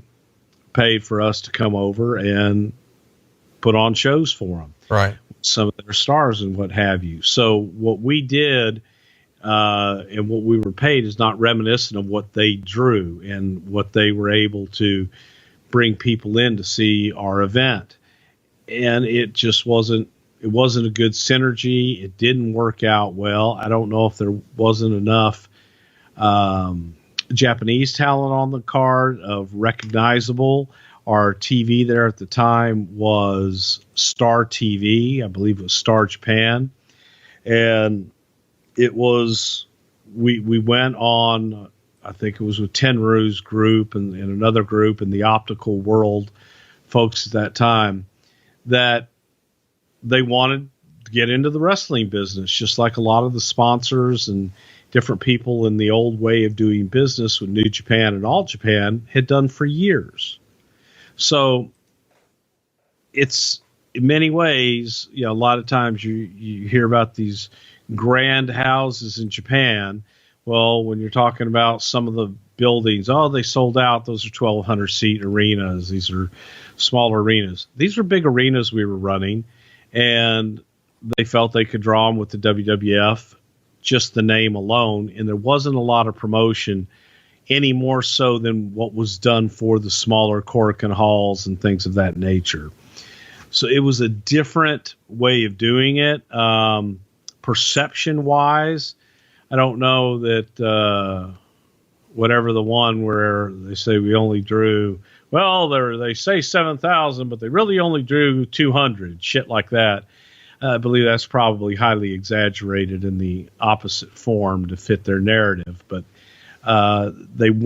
paid for us to come over and put on shows for them. Right. Some of their stars and what have you. So what we did and what we were paid is not reminiscent of what they drew and what they were able to bring people in to see our event. And it just wasn't a good synergy. It didn't work out well. I don't know if there wasn't enough Japanese talent on the card of recognizable. Our TV there at the time was Star TV. I believe it was Star Japan. And it was, we went on, I think it was with Tenru's group and another group in the optical world folks at that time, that they wanted to get into the wrestling business, just like a lot of the sponsors and different people in the old way of doing business with New Japan and All Japan had done for years. So it's, in many ways, a lot of times you hear about these grand houses in Japan. Well, when you're talking about some of the buildings, they sold out. Those are 1,200 seat arenas. These are smaller arenas. These were big arenas we were running, and they felt they could draw them with the WWF, just the name alone. And there wasn't a lot of promotion any more so than what was done for the smaller Korakuen halls and things of that nature. So it was a different way of doing it. Perception wise, I don't know that whatever the one where they say we only drew, they say 7,000, but they really only drew 200, shit like that. I believe that's probably highly exaggerated in the opposite form to fit their narrative. But it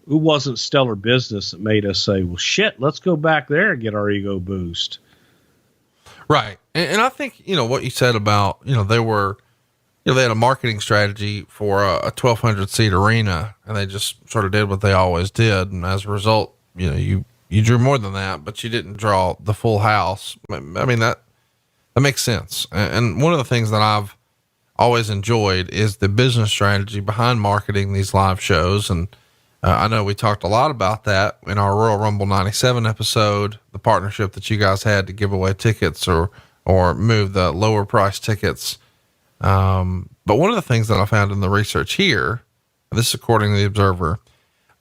wasn't stellar business that made us say, well, shit, let's go back there and get our ego boost. Right. And I think, what you said about, they had a marketing strategy for a 1,200 seat arena, and they just sort of did what they always did. And as a result, you drew more than that, but you didn't draw the full house. I mean, that makes sense. And one of the things that I've always enjoyed is the business strategy behind marketing these live shows. And I know we talked a lot about that in our Royal Rumble 97 episode, the partnership that you guys had to give away tickets or move the lower price tickets. But one of the things that I found in the research here, this is according to the Observer,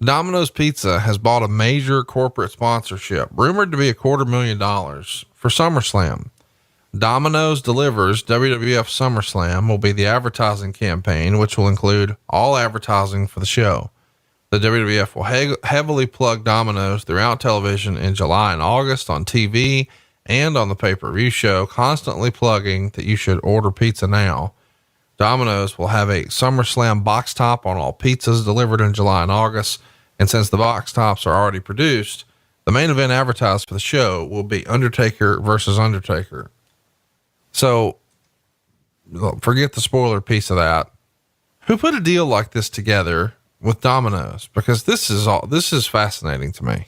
Domino's Pizza has bought a major corporate sponsorship, rumored to be $250,000 for SummerSlam. Domino's delivers WWF SummerSlam will be the advertising campaign, which will include all advertising for the show. The WWF will heavily plug Domino's throughout television in July and August on TV and on the pay-per-view show, constantly plugging that you should order pizza now. Domino's will have a SummerSlam box top on all pizzas delivered in July and August. And since the box tops are already produced, the main event advertised for the show will be Undertaker versus Undertaker. So forget the spoiler piece of that. Who put a deal like this together with Domino's? Because this is fascinating to me.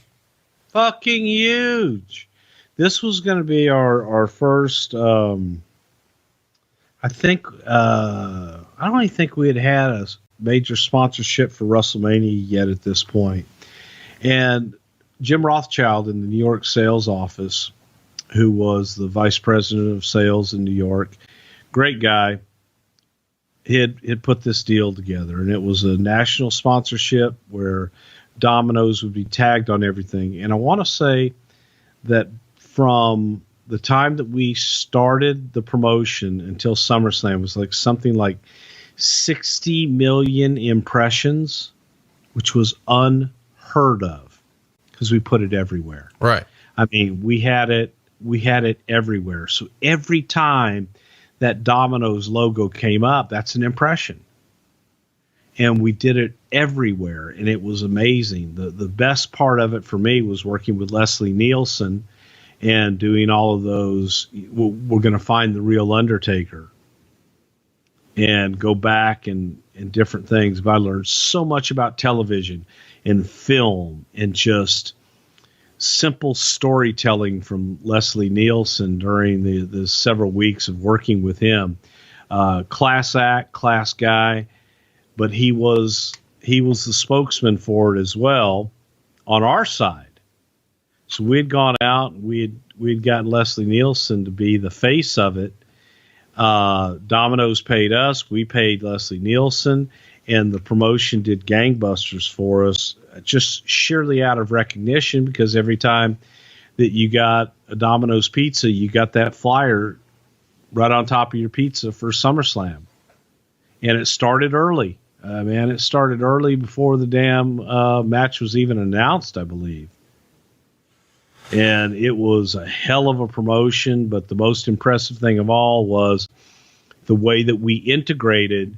Fucking huge. This was going to be our first, I think, I don't even think we had a major sponsorship for WrestleMania yet at this point. And Jim Rothschild in the New York sales office, who was the vice president of sales in New York, great guy, had put this deal together. And it was a national sponsorship where Domino's would be tagged on everything. And I want to say that from the time that we started the promotion until SummerSlam was like something like 60 million impressions, which was unheard of because we put it everywhere. Right. I mean, we had it everywhere. So every time that Domino's logo came up, that's an impression. And we did it everywhere, and it was amazing. The best part of it for me was working with Leslie Nielsen and doing all of those. We're going to find the real Undertaker and go back and different things. But I learned so much about television and film and just simple storytelling from Leslie Nielsen during the several weeks of working with him. Class act, class guy, but he was the spokesman for it as well on our side. So we had gone out and we'd gotten Leslie Nielsen to be the face of it. Domino's paid us, we paid Leslie Nielsen, and the promotion did gangbusters for us, just sheerly out of recognition, because every time that you got a Domino's pizza, you got that flyer right on top of your pizza for SummerSlam. And it started early. It started early before the damn match was even announced, I believe. And it was a hell of a promotion, but the most impressive thing of all was the way that we integrated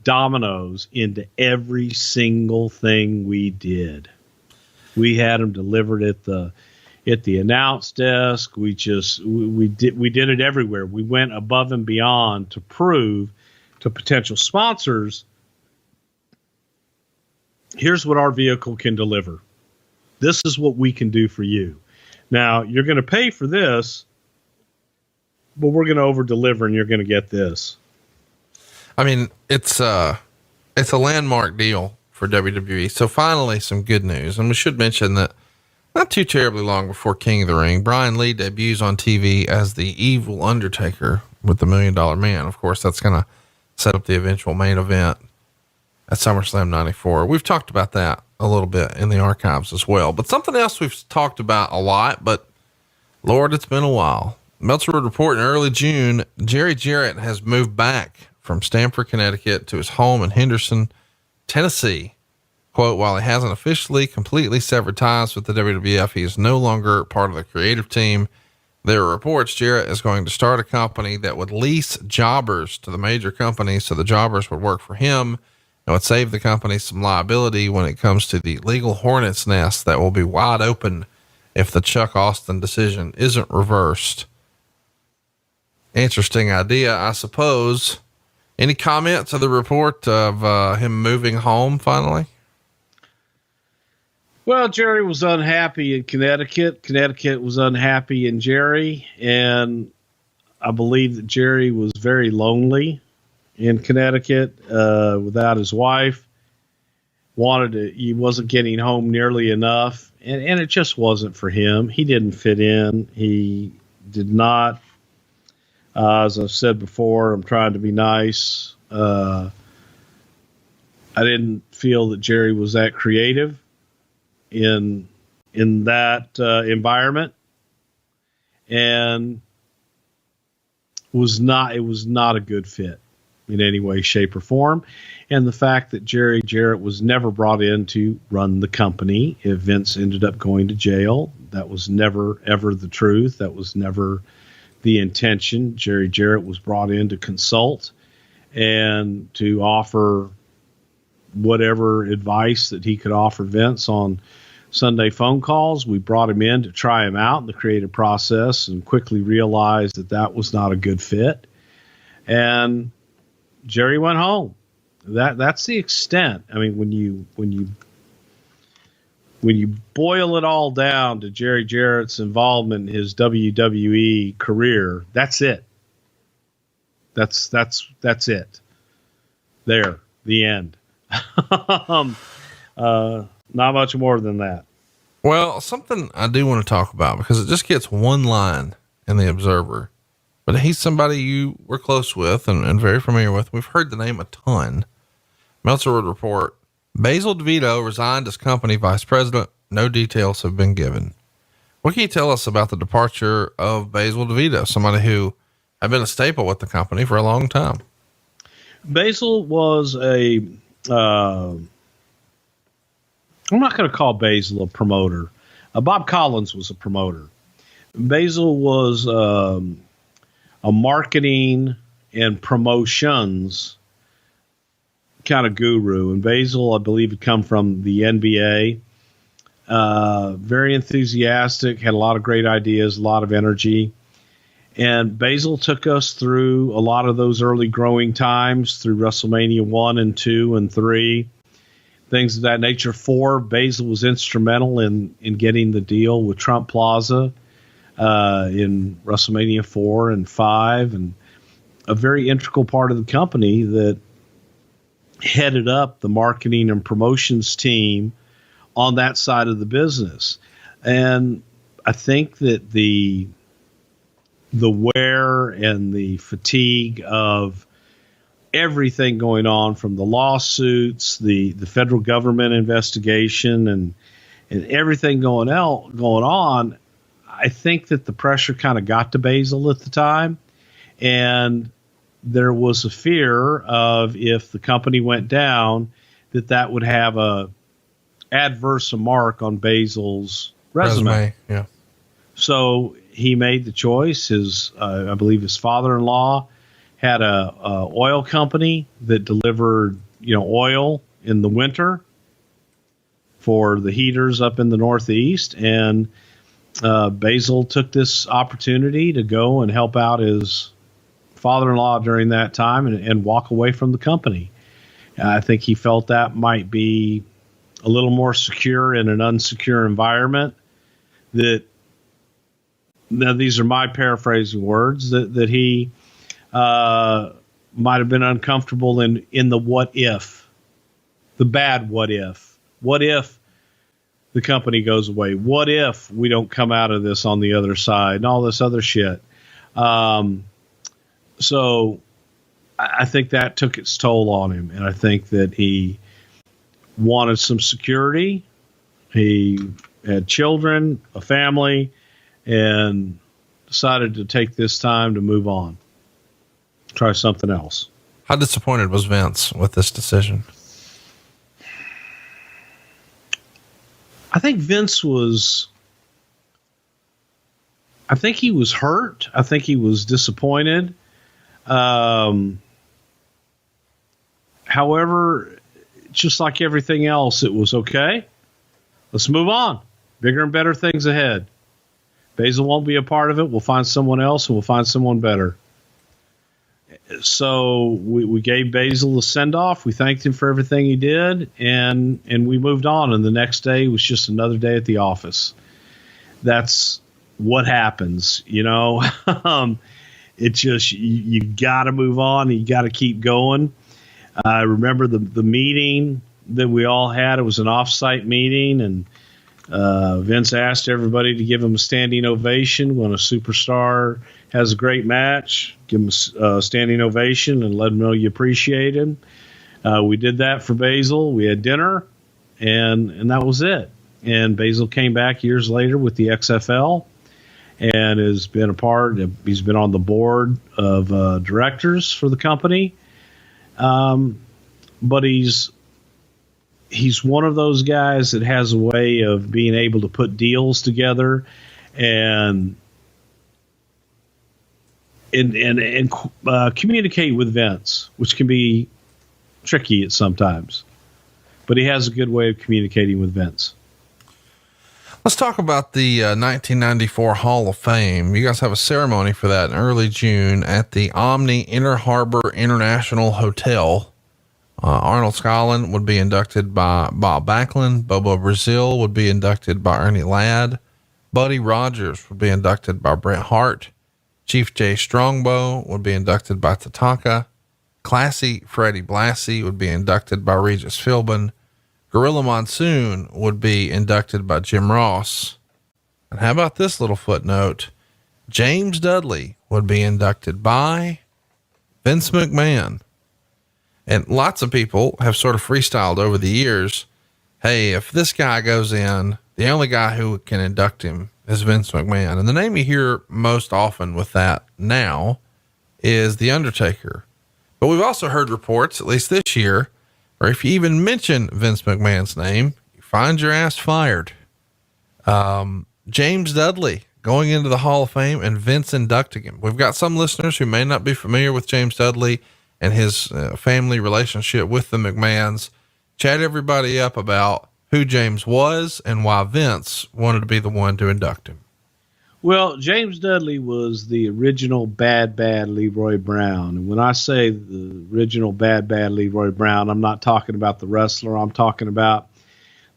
Domino's into every single thing we did. We had them delivered at the announce desk. We did it everywhere. We went above and beyond to prove to potential sponsors, here's what our vehicle can deliver. This is what we can do for you. Now, you're going to pay for this, but we're going to over deliver and you're going to get this. I mean, it's a landmark deal for WWE. So finally some good news. And we should mention that not too terribly long before King of the Ring, Brian Lee debuts on TV as the evil Undertaker with the $1 Million Man. Of course, that's going to set up the eventual main event at SummerSlam 94. We've talked about that a little bit in the archives as well, but something else we've talked about a lot, but Lord, it's been a while. Meltzer would report in early June, Jerry Jarrett has moved back from Stamford, Connecticut to his home in Henderson, Tennessee. Quote, while he hasn't officially completely severed ties with the WWF, he is no longer part of the creative team. There are reports Jarrett is going to start a company that would lease jobbers to the major companies, so the jobbers would work for him and would save the company some liability when it comes to the legal hornet's nest that will be wide open if the Chuck Austin decision isn't reversed. Interesting idea, I suppose. Any comments of the report of him moving home finally? Well, Jerry was unhappy in Connecticut. Connecticut was unhappy in Jerry. And I believe that Jerry was very lonely in Connecticut without his wife. He wasn't getting home nearly enough. And it just wasn't for him. He didn't fit in. He did not. As I've said before, I'm trying to be nice. I didn't feel that Jerry was that creative in that environment, and it was not a good fit in any way, shape, or form. And the fact that Jerry Jarrett was never brought in to run the company, if Vince ended up going to jail, that was never ever the truth. That was never the intention. Jerry Jarrett was brought in to consult and to offer whatever advice that he could offer Vince on Sunday phone calls. We brought him in to try him out in the creative process and quickly realized that was not a good fit. And Jerry went home. That's the extent. I mean, when you boil it all down to Jerry Jarrett's involvement in his WWE career, that's it. That's it. There, the end. Not much more than that. Well, something I do want to talk about, because it just gets one line in the Observer, but he's somebody you were close with and very familiar with. We've heard the name a ton. Meltzer would report, Basil DeVita resigned as company vice president. No details have been given. What can you tell us about the departure of Basil DeVita, somebody who had been a staple with the company for a long time? Basil was I'm not going to call Basil a promoter. Bob Collins was a promoter. Basil was a marketing and promotions kind of guru. And Basil, I believe, had come from the NBA. very enthusiastic, had a lot of great ideas, a lot of energy. And Basil took us through a lot of those early growing times through WrestleMania 1 and 2 and 3, things of that nature. 4, Basil was instrumental in getting the deal with Trump Plaza in WrestleMania 4 and 5, and a very integral part of the company that headed up the marketing and promotions team on that side of the business. And I think that the wear and the fatigue of everything going on, from the lawsuits, the federal government investigation, and everything going on, I think that the pressure kind of got to Basil at the time. And there was a fear of, if the company went down, that would have a adverse mark on Basil's resume. Yeah. So he made the choice. I believe his father-in-law had a oil company that delivered, oil in the winter for the heaters up in the Northeast. And Basil took this opportunity to go and help out his father-in-law during that time and walk away from the company. I think he felt that might be a little more secure in an unsecure environment. Now, these are my paraphrasing words, that he might have been uncomfortable in the what if, the bad what if. What if the company goes away? What if we don't come out of this on the other side, and all this other shit? So I think that took its toll on him, and I think that he wanted some security. He had children, a family, and decided to take this time to move on, try something else. How disappointed was Vince with this decision? I think Vince was, he was hurt. I think he was disappointed. However, just like everything else, it was okay. Let's move on. Bigger and better things ahead. Basil won't be a part of it. We'll find someone else, and we'll find someone better. So we gave Basil a send-off. We thanked him for everything he did, and we moved on. And the next day was just another day at the office. That's what happens, It just, you got to move on. You got to keep going. I remember the meeting that we all had. It was an off-site meeting, and Vince asked everybody to give him a standing ovation when a superstar has a great match. Give him a standing ovation and let him know you appreciate him. We did that for Basil. We had dinner, and that was it. And Basil came back years later with the XFL and has been he's been on the board of directors for the company. But he's one of those guys that has a way of being able to put deals together and communicate with Vince, which can be tricky at sometimes. But he has a good way of communicating with Vince. Let's talk about the 1994 Hall of Fame. You guys have a ceremony for that in early June at the Omni Inner Harbor International Hotel. Arnold Skaaland would be inducted by Bob Backlund. Bobo Brazil would be inducted by Ernie Ladd. Buddy Rogers would be inducted by Bret Hart. Chief Jay Strongbow would be inducted by Tatanka. Classy Freddie Blassie would be inducted by Regis Philbin. Gorilla Monsoon would be inducted by Jim Ross. And how about this little footnote? James Dudley would be inducted by Vince McMahon. And lots of people have sort of freestyled over the years. Hey, if this guy goes in, the only guy who can induct him is Vince McMahon. And the name you hear most often with that now is The Undertaker. But we've also heard reports, at least this year, or if you even mention Vince McMahon's name, you find your ass fired. James Dudley going into the Hall of Fame and Vince inducting him. We've got some listeners who may not be familiar with James Dudley and his family relationship with the McMahons. Chat everybody up about who James was and why Vince wanted to be the one to induct him. Well, James Dudley was the original bad Leroy Brown. And when I say the original bad Leroy Brown, I'm not talking about the wrestler. I'm talking about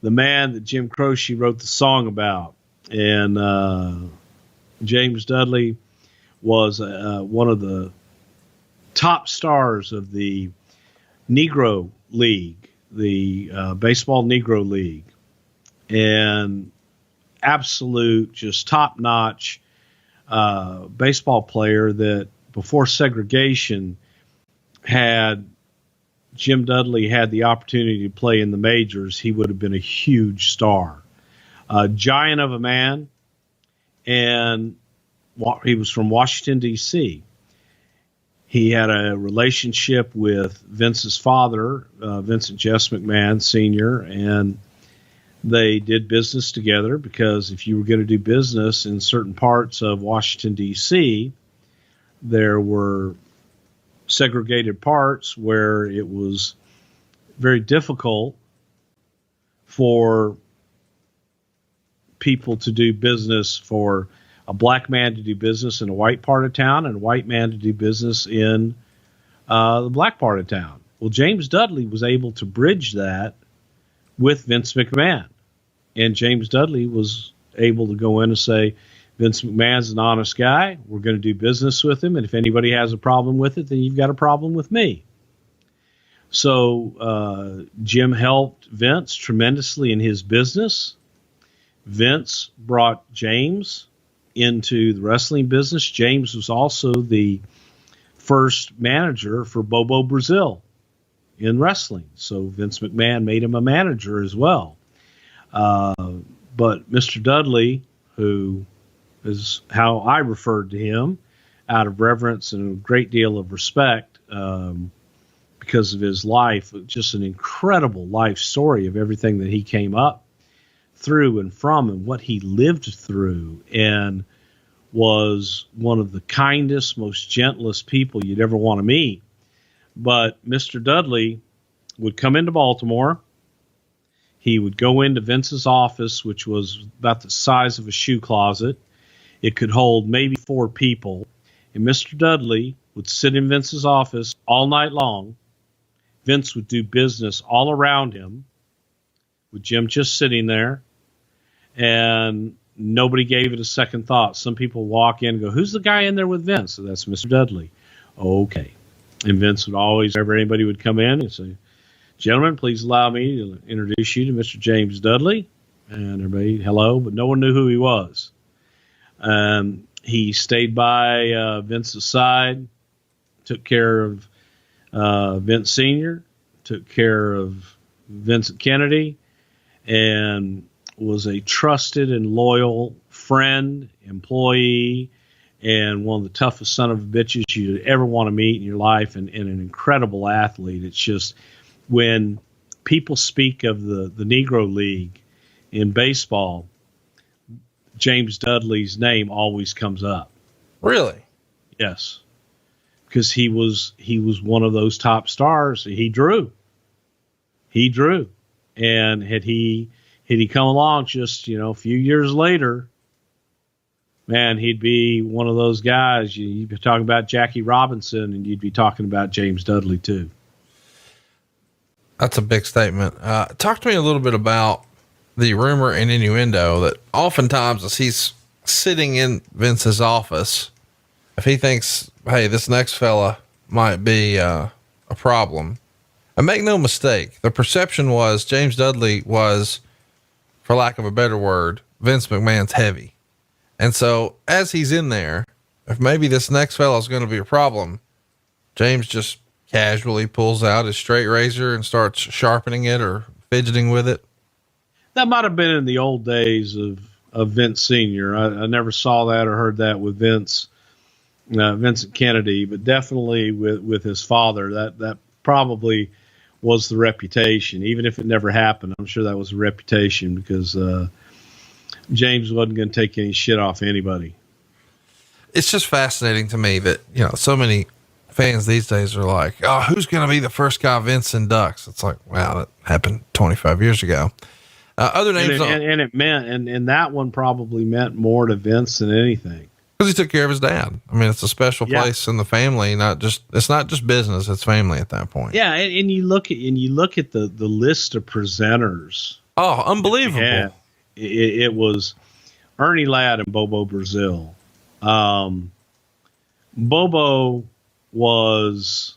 the man that Jim Croce wrote the song about. And James Dudley was one of the top stars of the Negro League, the Baseball Negro League. And absolute, just top-notch baseball player that before segregation Jim Dudley had the opportunity to play in the majors, he would have been a huge star. A giant of a man, and he was from Washington, D.C. He had a relationship with Vince's father, Vincent Jess McMahon Sr., and they did business together because if you were going to do business in certain parts of Washington, D.C., there were segregated parts where it was very difficult for people to do business, for a black man to do business in a white part of town and a white man to do business in the black part of town. Well, James Dudley was able to bridge that with Vince McMahon. And James Dudley was able to go in and say, Vince McMahon's an honest guy. We're going to do business with him. And if anybody has a problem with it, then you've got a problem with me. So Jim helped Vince tremendously in his business. Vince brought James into the wrestling business. James was also the first manager for Bobo Brazil in wrestling. So Vince McMahon made him a manager as well. But Mr. Dudley, who is how I referred to him out of reverence and a great deal of respect, because of his life, just an incredible life story of everything that he came up through and from and what he lived through, and was one of the kindest, most gentlest people you'd ever want to meet. But Mr. Dudley would come into Baltimore. He would go into Vince's office, which was about the size of a shoe closet. It could hold maybe 4 people. And Mr. Dudley would sit in Vince's office all night long. Vince would do business all around him, with Jim just sitting there. And nobody gave it a second thought. Some people walk in and go, who's the guy in there with Vince? So that's Mr. Dudley. Okay. And Vince would always, whenever anybody would come in and say, gentlemen, please allow me to introduce you to Mr. James Dudley. And everybody, hello, but no one knew who he was. He stayed by Vince's side, took care of Vince Sr., took care of Vincent Kennedy, and was a trusted and loyal friend, employee, and one of the toughest son of bitches you'd ever want to meet in your life, and an incredible athlete. It's just, when people speak of the Negro League in baseball, James Dudley's name always comes up. Really? Yes. Because he was one of those top stars. He drew. And had he come along just, a few years later, man, he'd be one of those guys. You'd be talking about Jackie Robinson, and you'd be talking about James Dudley too. That's a big statement. Talk to me a little bit about the rumor and innuendo that oftentimes as he's sitting in Vince's office, if he thinks, hey, this next fella might be a problem, and make no mistake, the perception was James Dudley was, for lack of a better word, Vince McMahon's heavy. And so as he's in there, if maybe this next fella is going to be a problem, James just casually pulls out his straight razor and starts sharpening it or fidgeting with it. That might have been in the old days of Vince Sr. I never saw that or heard that with Vincent Kennedy, but definitely with his father, that probably was the reputation. Even if it never happened, I'm sure that was a reputation, because James wasn't going to take any shit off anybody. It's just fascinating to me that, so many fans these days are like, oh, who's going to be the first guy Vince inducts? It's like, wow, that happened 25 years ago. Other names, and it meant, and that one probably meant more to Vince than anything. because he took care of his dad. I mean, it's a special place in the family. It's not just business; it's family at that point. Yeah, and you look at the list of presenters. Oh, unbelievable! Yeah, it was Ernie Ladd and Bobo Brazil. Bobo was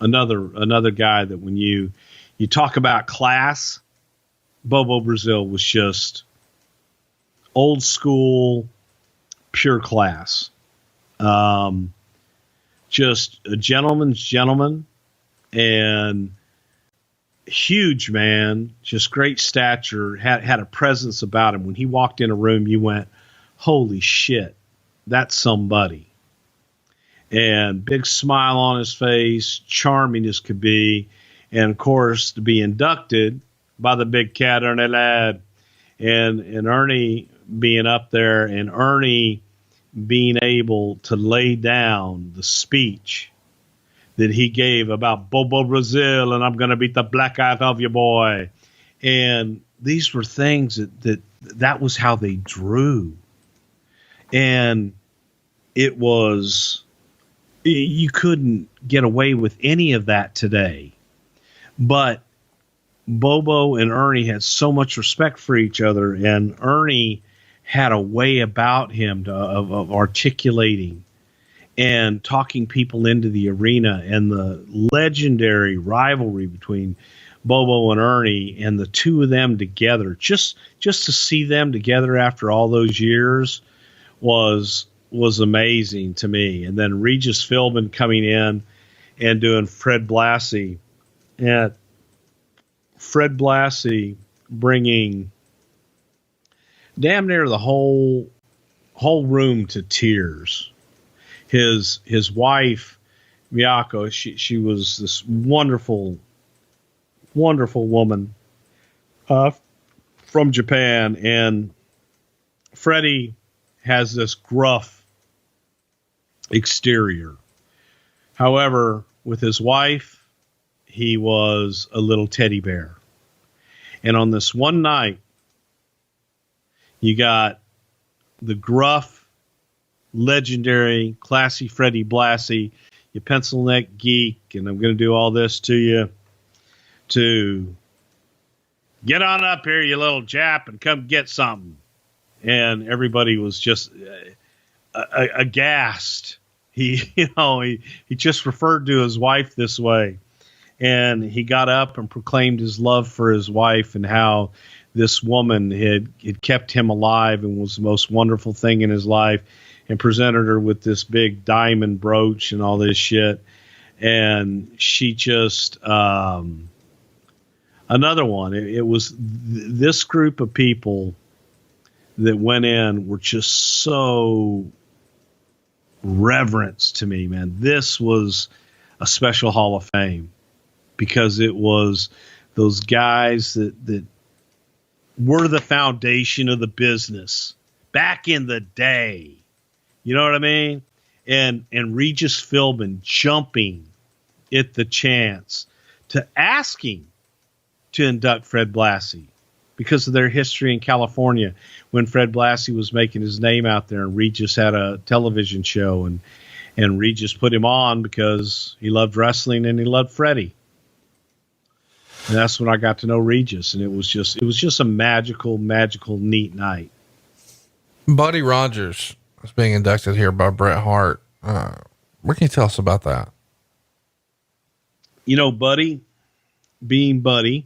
another guy that when you talk about class, Bobo Brazil was just old school, pure class. Just a gentleman's gentleman and huge man, just great stature, had a presence about him. When he walked in a room, you went, holy shit, that's somebody. And big smile on his face, charming as could be. And of course, to be inducted by the big cat, Ernie Ladd, and Ernie being up there, and Ernie being able to lay down the speech that he gave about Bobo Brazil and I'm going to beat the black out of you, boy. And these were things that was how they drew. And it was, you couldn't get away with any of that today. But Bobo and Ernie had so much respect for each other, and Ernie had a way about him of articulating and talking people into the arena, and the legendary rivalry between Bobo and Ernie and the two of them together, just to see them together after all those years was amazing to me. And then Regis Philbin coming in and doing Fred Blassie, and Fred Blassie bringing damn near the whole room to tears. His wife, Miyako, she was this wonderful, wonderful woman from Japan. And Freddie has this gruff exterior. However, with his wife, he was a little teddy bear. And on this one night, you got the gruff, legendary, classy Freddie Blassie, you pencil neck geek, and I'm going to do all this to you, to get on up here, you little Jap, and come get something. And everybody was just aghast. He just referred to his wife this way. And he got up and proclaimed his love for his wife and how this woman had kept him alive and was the most wonderful thing in his life, and presented her with this big diamond brooch and all this shit. And she just, another one. It was this group of people that went in were just so reverence to me, man. This was a special Hall of Fame, because it was those guys that were the foundation of the business back in the day. You know what I mean? And Regis Philbin jumping at the chance to asking to induct Fred Blassie because of their history in California when Fred Blassie was making his name out there, and Regis had a television show, and Regis put him on because he loved wrestling and he loved Freddie. And that's when I got to know Regis, and it was just a magical, neat night. Buddy Rogers is being inducted here by Bret Hart. What can you tell us about that? You know, Buddy, being Buddy,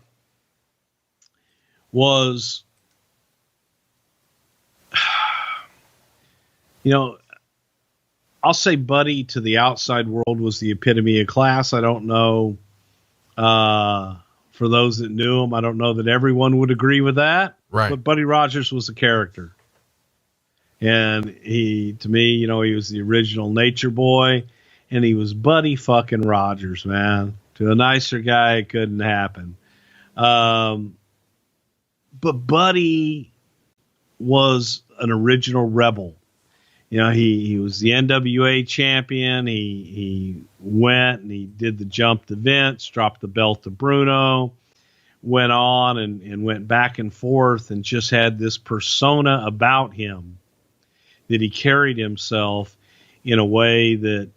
was, I'll say Buddy to the outside world was the epitome of class. I don't know. For those that knew him, I don't know that everyone would agree with that. Right. But Buddy Rogers was a character. And to me, he was the original Nature Boy, and he was Buddy fucking Rogers, man. To a nicer guy, it couldn't happen. But Buddy was an original rebel. He was the NWA champion. He went and he did the jump to Vince, dropped the belt to Bruno, went on and went back and forth and just had this persona about him that he carried himself in a way that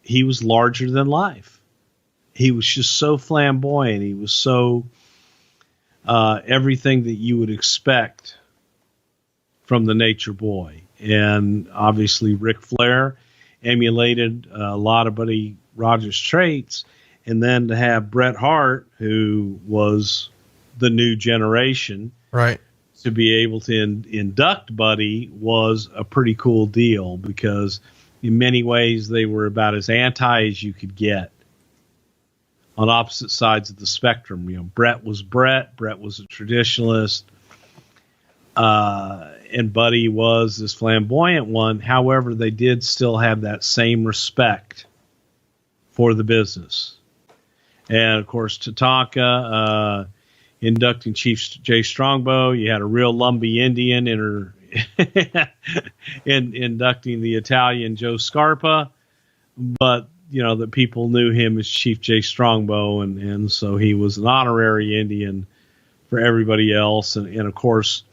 he was larger than life. He was just so flamboyant. He was so everything that you would expect from the Nature Boy. And obviously Ric Flair emulated a lot of Buddy Rogers' traits. And then to have Bret Hart, who was the new generation, Right. to be able to induct Buddy was a pretty cool deal, because in many ways they were about as anti as you could get on opposite sides of the spectrum. You know, Bret was Bret. Bret was a traditionalist. And Buddy was this flamboyant one. However, they did still have that same respect for the business. And of course, Tatanka, inducting Chief Jay Strongbow. You had a real Lumbee Indian inducting the Italian Joe Scarpa. But, you know, that people knew him as Chief Jay Strongbow. And so he was an honorary Indian for everybody else. And of course,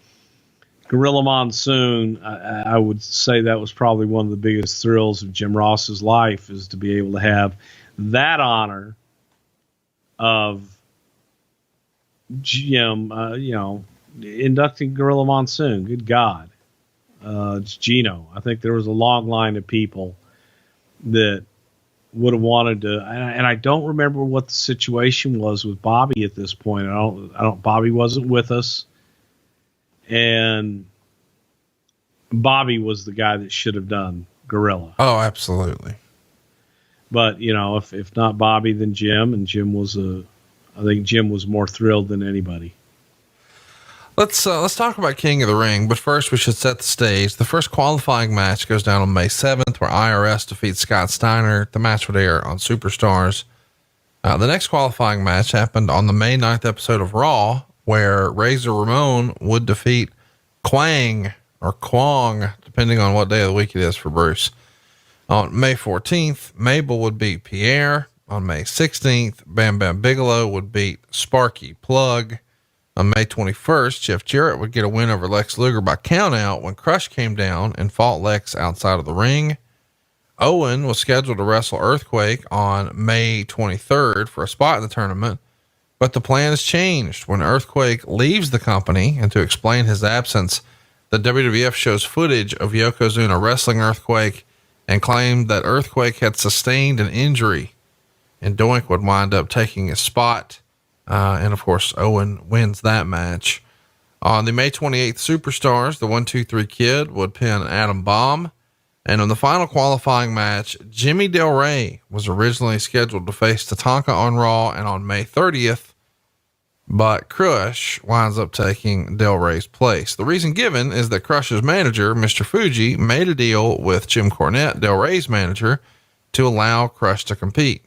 Gorilla Monsoon, I would say that was probably one of the biggest thrills of Jim Ross's life, is to be able to have that honor of Jim, inducting Gorilla Monsoon. Good God. It's Gino. I think there was a long line of people that would have wanted to, and I don't remember what the situation was with Bobby at this point. Bobby wasn't with us. And Bobby was the guy that should have done Gorilla. Oh, absolutely. But, you know, if not Bobby, then Jim. And I think Jim was more thrilled than anybody. Let's talk about King of the Ring, but first we should set the stage. The first qualifying match goes down on May 7th, where IRS defeats Scott Steiner. The match would air on Superstars. The next qualifying match happened on the May 9th episode of Raw, where Razor Ramon would defeat Kwang or Kwong, depending on what day of the week it is for Bruce. On May 14th, Mabel would beat Pierre. On May 16th, Bam Bam Bigelow would beat Sparky Plug. On May 21st, Jeff Jarrett would get a win over Lex Luger by countout when Crush came down and fought Lex outside of the ring. Owen was scheduled to wrestle Earthquake on May 23rd for a spot in the tournament, but the plan has changed when Earthquake leaves the company, and to explain his absence, the WWF shows footage of Yokozuna wrestling Earthquake and claimed that Earthquake had sustained an injury, and Doink would wind up taking his spot. And of course, Owen wins that match. On the May 28th Superstars, the 1-2-3 Kid would pin Adam Bomb. And in the final qualifying match, Jimmy Del Rey was originally scheduled to face Tatanka on Raw and on May 30th, but Crush winds up taking Del Rey's place. The reason given is that Crush's manager, Mr. Fuji, made a deal with Jim Cornette, Del Rey's manager, to allow Crush to compete.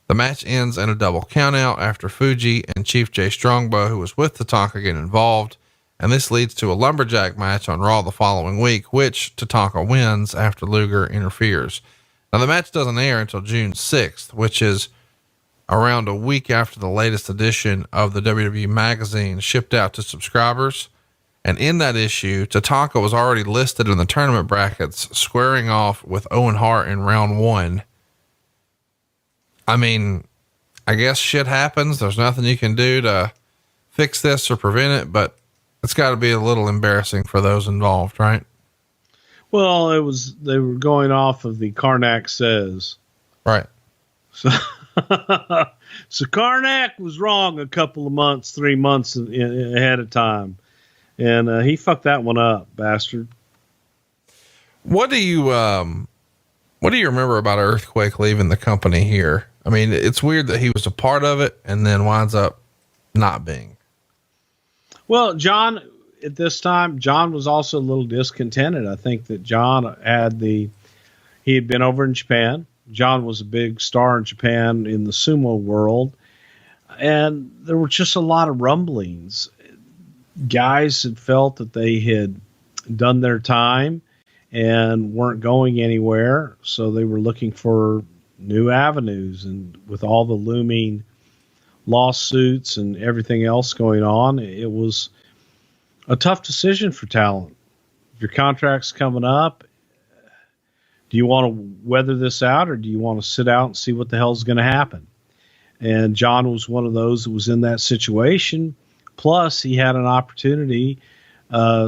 The match ends in a double countout after Fuji and Chief Jay Strongbow, who was with Tatanka, get involved, and this leads to a lumberjack match on Raw the following week, which Tatanka wins after Luger interferes. Now, the match doesn't air until June 6th, which is around a week after the latest edition of the WWE magazine shipped out to subscribers. And in that issue, Tatanka was already listed in the tournament brackets, squaring off with Owen Hart in round 1. I mean, I guess shit happens. There's nothing you can do to fix this or prevent it, but it's got to be a little embarrassing for those involved, right? Well, they were going off of the Karnak says. Right. So, so Karnak was wrong a couple of months, 3 months ahead of time. And he fucked that one up, bastard. What do you remember about Earthquake leaving the company here? I mean, it's weird that he was a part of it and then winds up not being. Well, John, at this time, John was also a little discontented. I think that John he had been over in Japan. John was a big star in Japan in the sumo world. And there were just a lot of rumblings. Guys had felt that they had done their time and weren't going anywhere. So they were looking for new avenues. And with all the looming lawsuits and everything else going on, it was a tough decision for talent. If your contract's coming up, do you want to weather this out, or do you want to sit out and see what the hell's going to happen? And John was one of those that was in that situation. Plus, he had an opportunity,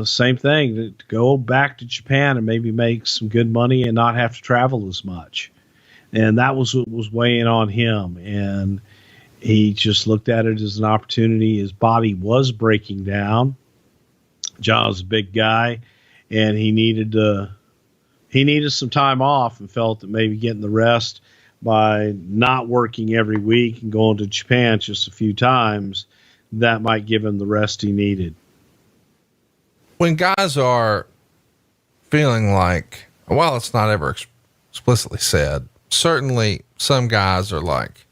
same thing, to go back to Japan and maybe make some good money and not have to travel as much. And that was what was weighing on him. And he just looked at it as an opportunity. His body was breaking down. John was a big guy, and he needed some time off, and felt that maybe getting the rest by not working every week and going to Japan just a few times, that might give him the rest he needed. When guys are feeling like, well, it's not ever explicitly said, certainly some guys are like,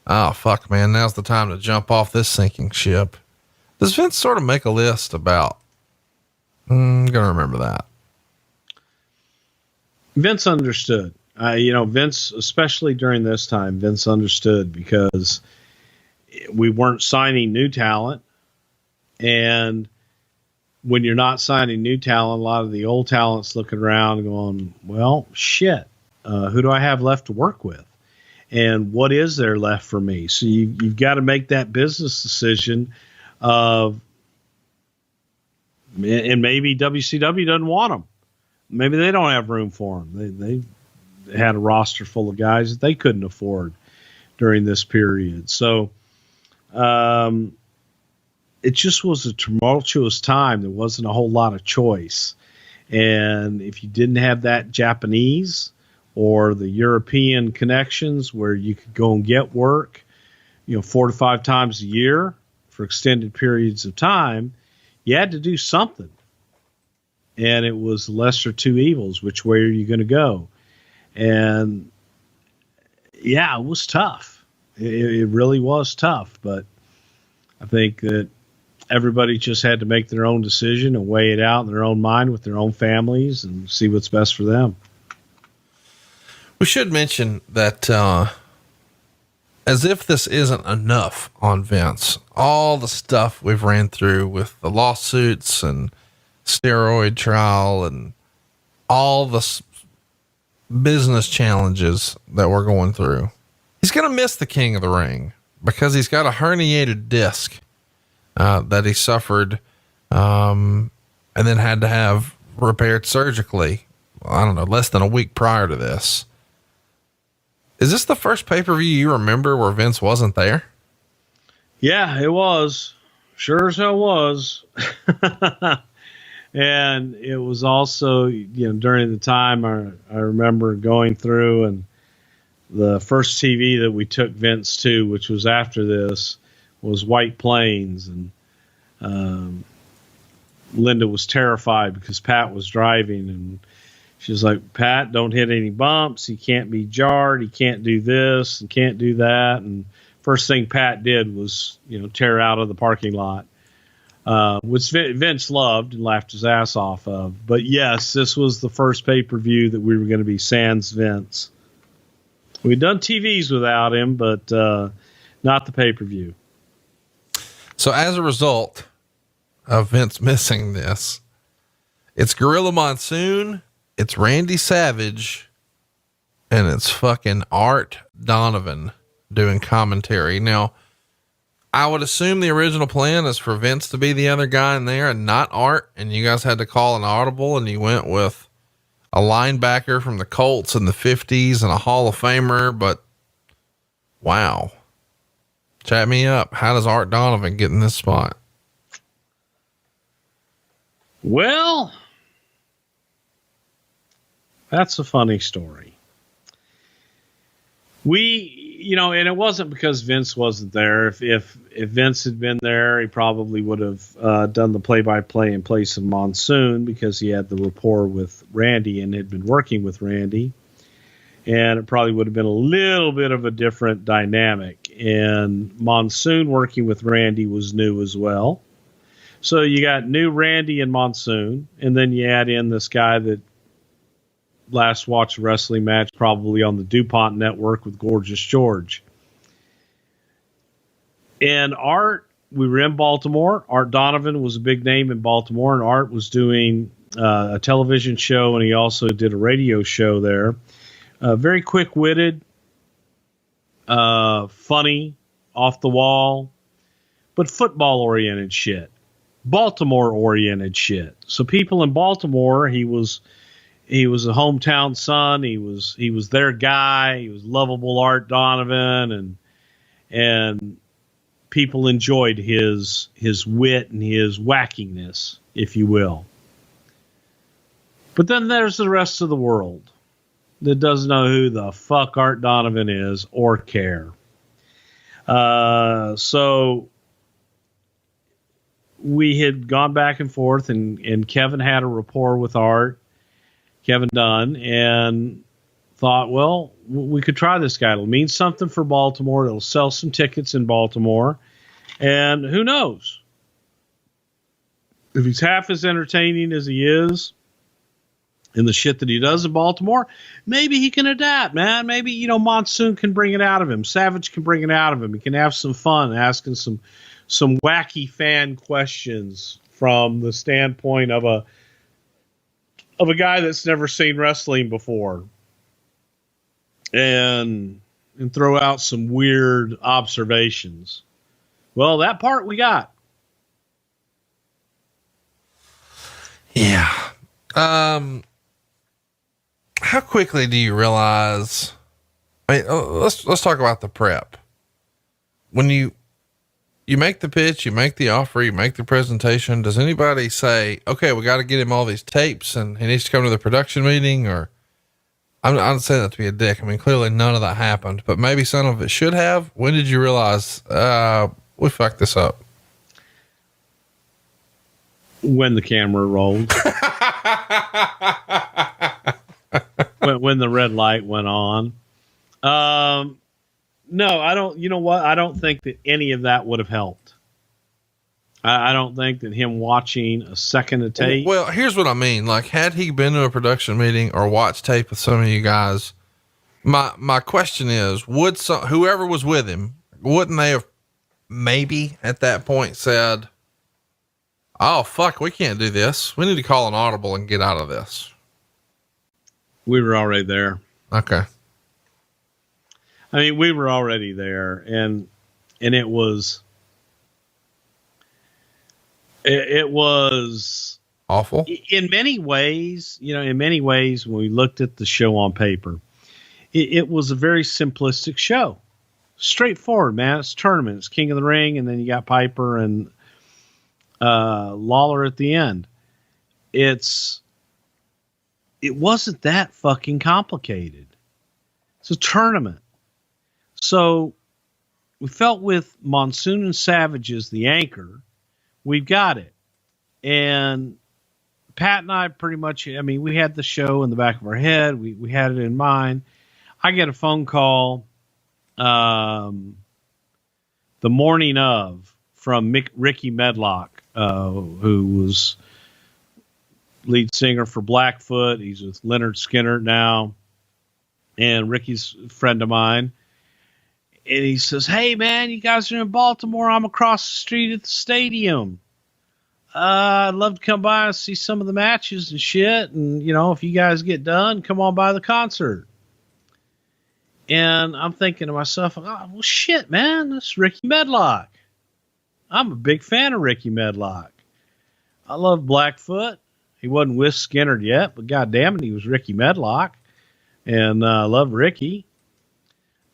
oh, fuck, man, now's the time to jump off this sinking ship. Does Vince sort of make a list about, I'm going to remember that? Vince understood. Vince, especially during this time, Vince understood, because we weren't signing new talent. And when you're not signing new talent, a lot of the old talent's looking around going, well, shit, who do I have left to work with? And what is there left for me? So you've got to make that business decision of, and maybe WCW doesn't want them. Maybe they don't have room for them. They had a roster full of guys that they couldn't afford during this period. So it just was a tumultuous time. There wasn't a whole lot of choice. And if you didn't have that Japanese or the European connections where you could go and get work, 4 to 5 times a year for extended periods of time, you had to do something. And it was lesser two evils. Which way are you going to go? And yeah, it was tough. It really was tough. But I think that everybody just had to make their own decision and weigh it out in their own mind with their own families and see what's best for them. We should mention that, as if this isn't enough on Vince, all the stuff we've ran through with the lawsuits and steroid trial and all the business challenges that we're going through, he's going to miss the King of the Ring, because he's got a herniated disc that he suffered, and then had to have repaired surgically. I don't know, less than a week prior to this. Is this the first pay-per-view you remember where Vince wasn't there? Yeah, it was. Sure as hell was. And it was also, during the time I remember going through, and the first TV that we took Vince to, which was after this, was White Plains. And Linda was terrified because Pat was driving, and she was like, Pat, don't hit any bumps. He can't be jarred. He can't do this and can't do that. And first thing Pat did was, tear out of the parking lot. Which Vince loved and laughed his ass off of. But yes, this was the first pay-per-view that we were going to be sans Vince. We'd done TVs without him, but not the pay-per-view. So as a result of Vince missing this, it's Gorilla Monsoon, it's Randy Savage, and it's fucking Art Donovan doing commentary. Now, I would assume the original plan is for Vince to be the other guy in there and not Art, and you guys had to call an audible, and you went with a linebacker from the Colts in the 50s and a Hall of Famer. But wow, chat me up. How does Art Donovan get in this spot? Well, that's a funny story. And it wasn't because Vince wasn't there. If Vince had been there, he probably would have done the play-by-play in place of Monsoon, because he had the rapport with Randy and had been working with Randy. And it probably would have been a little bit of a different dynamic. And Monsoon working with Randy was new as well. So you got new Randy and Monsoon, and then you add in this guy that last watched a wrestling match probably on the DuPont network with Gorgeous George. And Art, we were in Baltimore. Art Donovan was a big name in Baltimore, and Art was doing a television show, and he also did a radio show there. Very quick-witted, funny, off the wall, but football-oriented shit. Baltimore-oriented shit. So people in Baltimore, he was a hometown son. He was their guy. He was lovable Art Donovan, and people enjoyed his wit and his wackiness, if you will. But then there's the rest of the world that doesn't know who the fuck Art Donovan is or care. So we had gone back and forth, and Kevin had a rapport with Art, Kevin Dunn, and thought, well, we could try this guy. It'll mean something for Baltimore. It'll sell some tickets in Baltimore. And who knows? If he's half as entertaining as he is in the shit that he does in Baltimore, maybe he can adapt, man. Maybe, Monsoon can bring it out of him. Savage can bring it out of him. He can have some fun asking some wacky fan questions from the standpoint of a guy that's never seen wrestling before. And throw out some weird observations. Well, that part we got. Yeah. How quickly do you realize? Let's talk about the prep. When you make the pitch, you make the offer, you make the presentation. Does anybody say, okay, we got to get him all these tapes and he needs to come to the production meeting? Or I'm not saying that to be a dick. I mean, clearly none of that happened, but maybe some of it should have. When did you realize, we fucked this up? When the camera rolled. when the red light went on. No, I don't. You know what? I don't think that any of that would have helped. I don't think that him watching a second of tape. Well, here's what I mean. Like, had he been to a production meeting or watched tape with some of you guys, my question is, would whoever was with him, wouldn't they have maybe at that point said, oh, fuck, we can't do this. We need to call an audible and get out of this. We were already there. Okay. I mean, we were already there, and it was awful in many ways. When we looked at the show on paper, it was a very simplistic show. Straightforward, man. It's a tournament. It's King of the Ring, and then you got Piper and Lawler at the end. It wasn't that fucking complicated. It's a tournament. So we felt with Monsoon and Savage as the anchor, we've got it. And Pat and I pretty much, we had the show in the back of our head. We had it in mind. I get a phone call the morning of from Ricky Medlock, who was lead singer for Blackfoot. He's with Leonard Skinner now. And Ricky's a friend of mine. And he says, hey, man, you guys are in Baltimore. I'm across the street at the stadium. I'd love to come by and see some of the matches and shit. And, if you guys get done, come on by the concert. And I'm thinking to myself, oh, well, shit, man, that's Ricky Medlock. I'm a big fan of Ricky Medlock. I love Blackfoot. He wasn't with Skinner yet, but goddamn it, he was Ricky Medlock. And I love Ricky.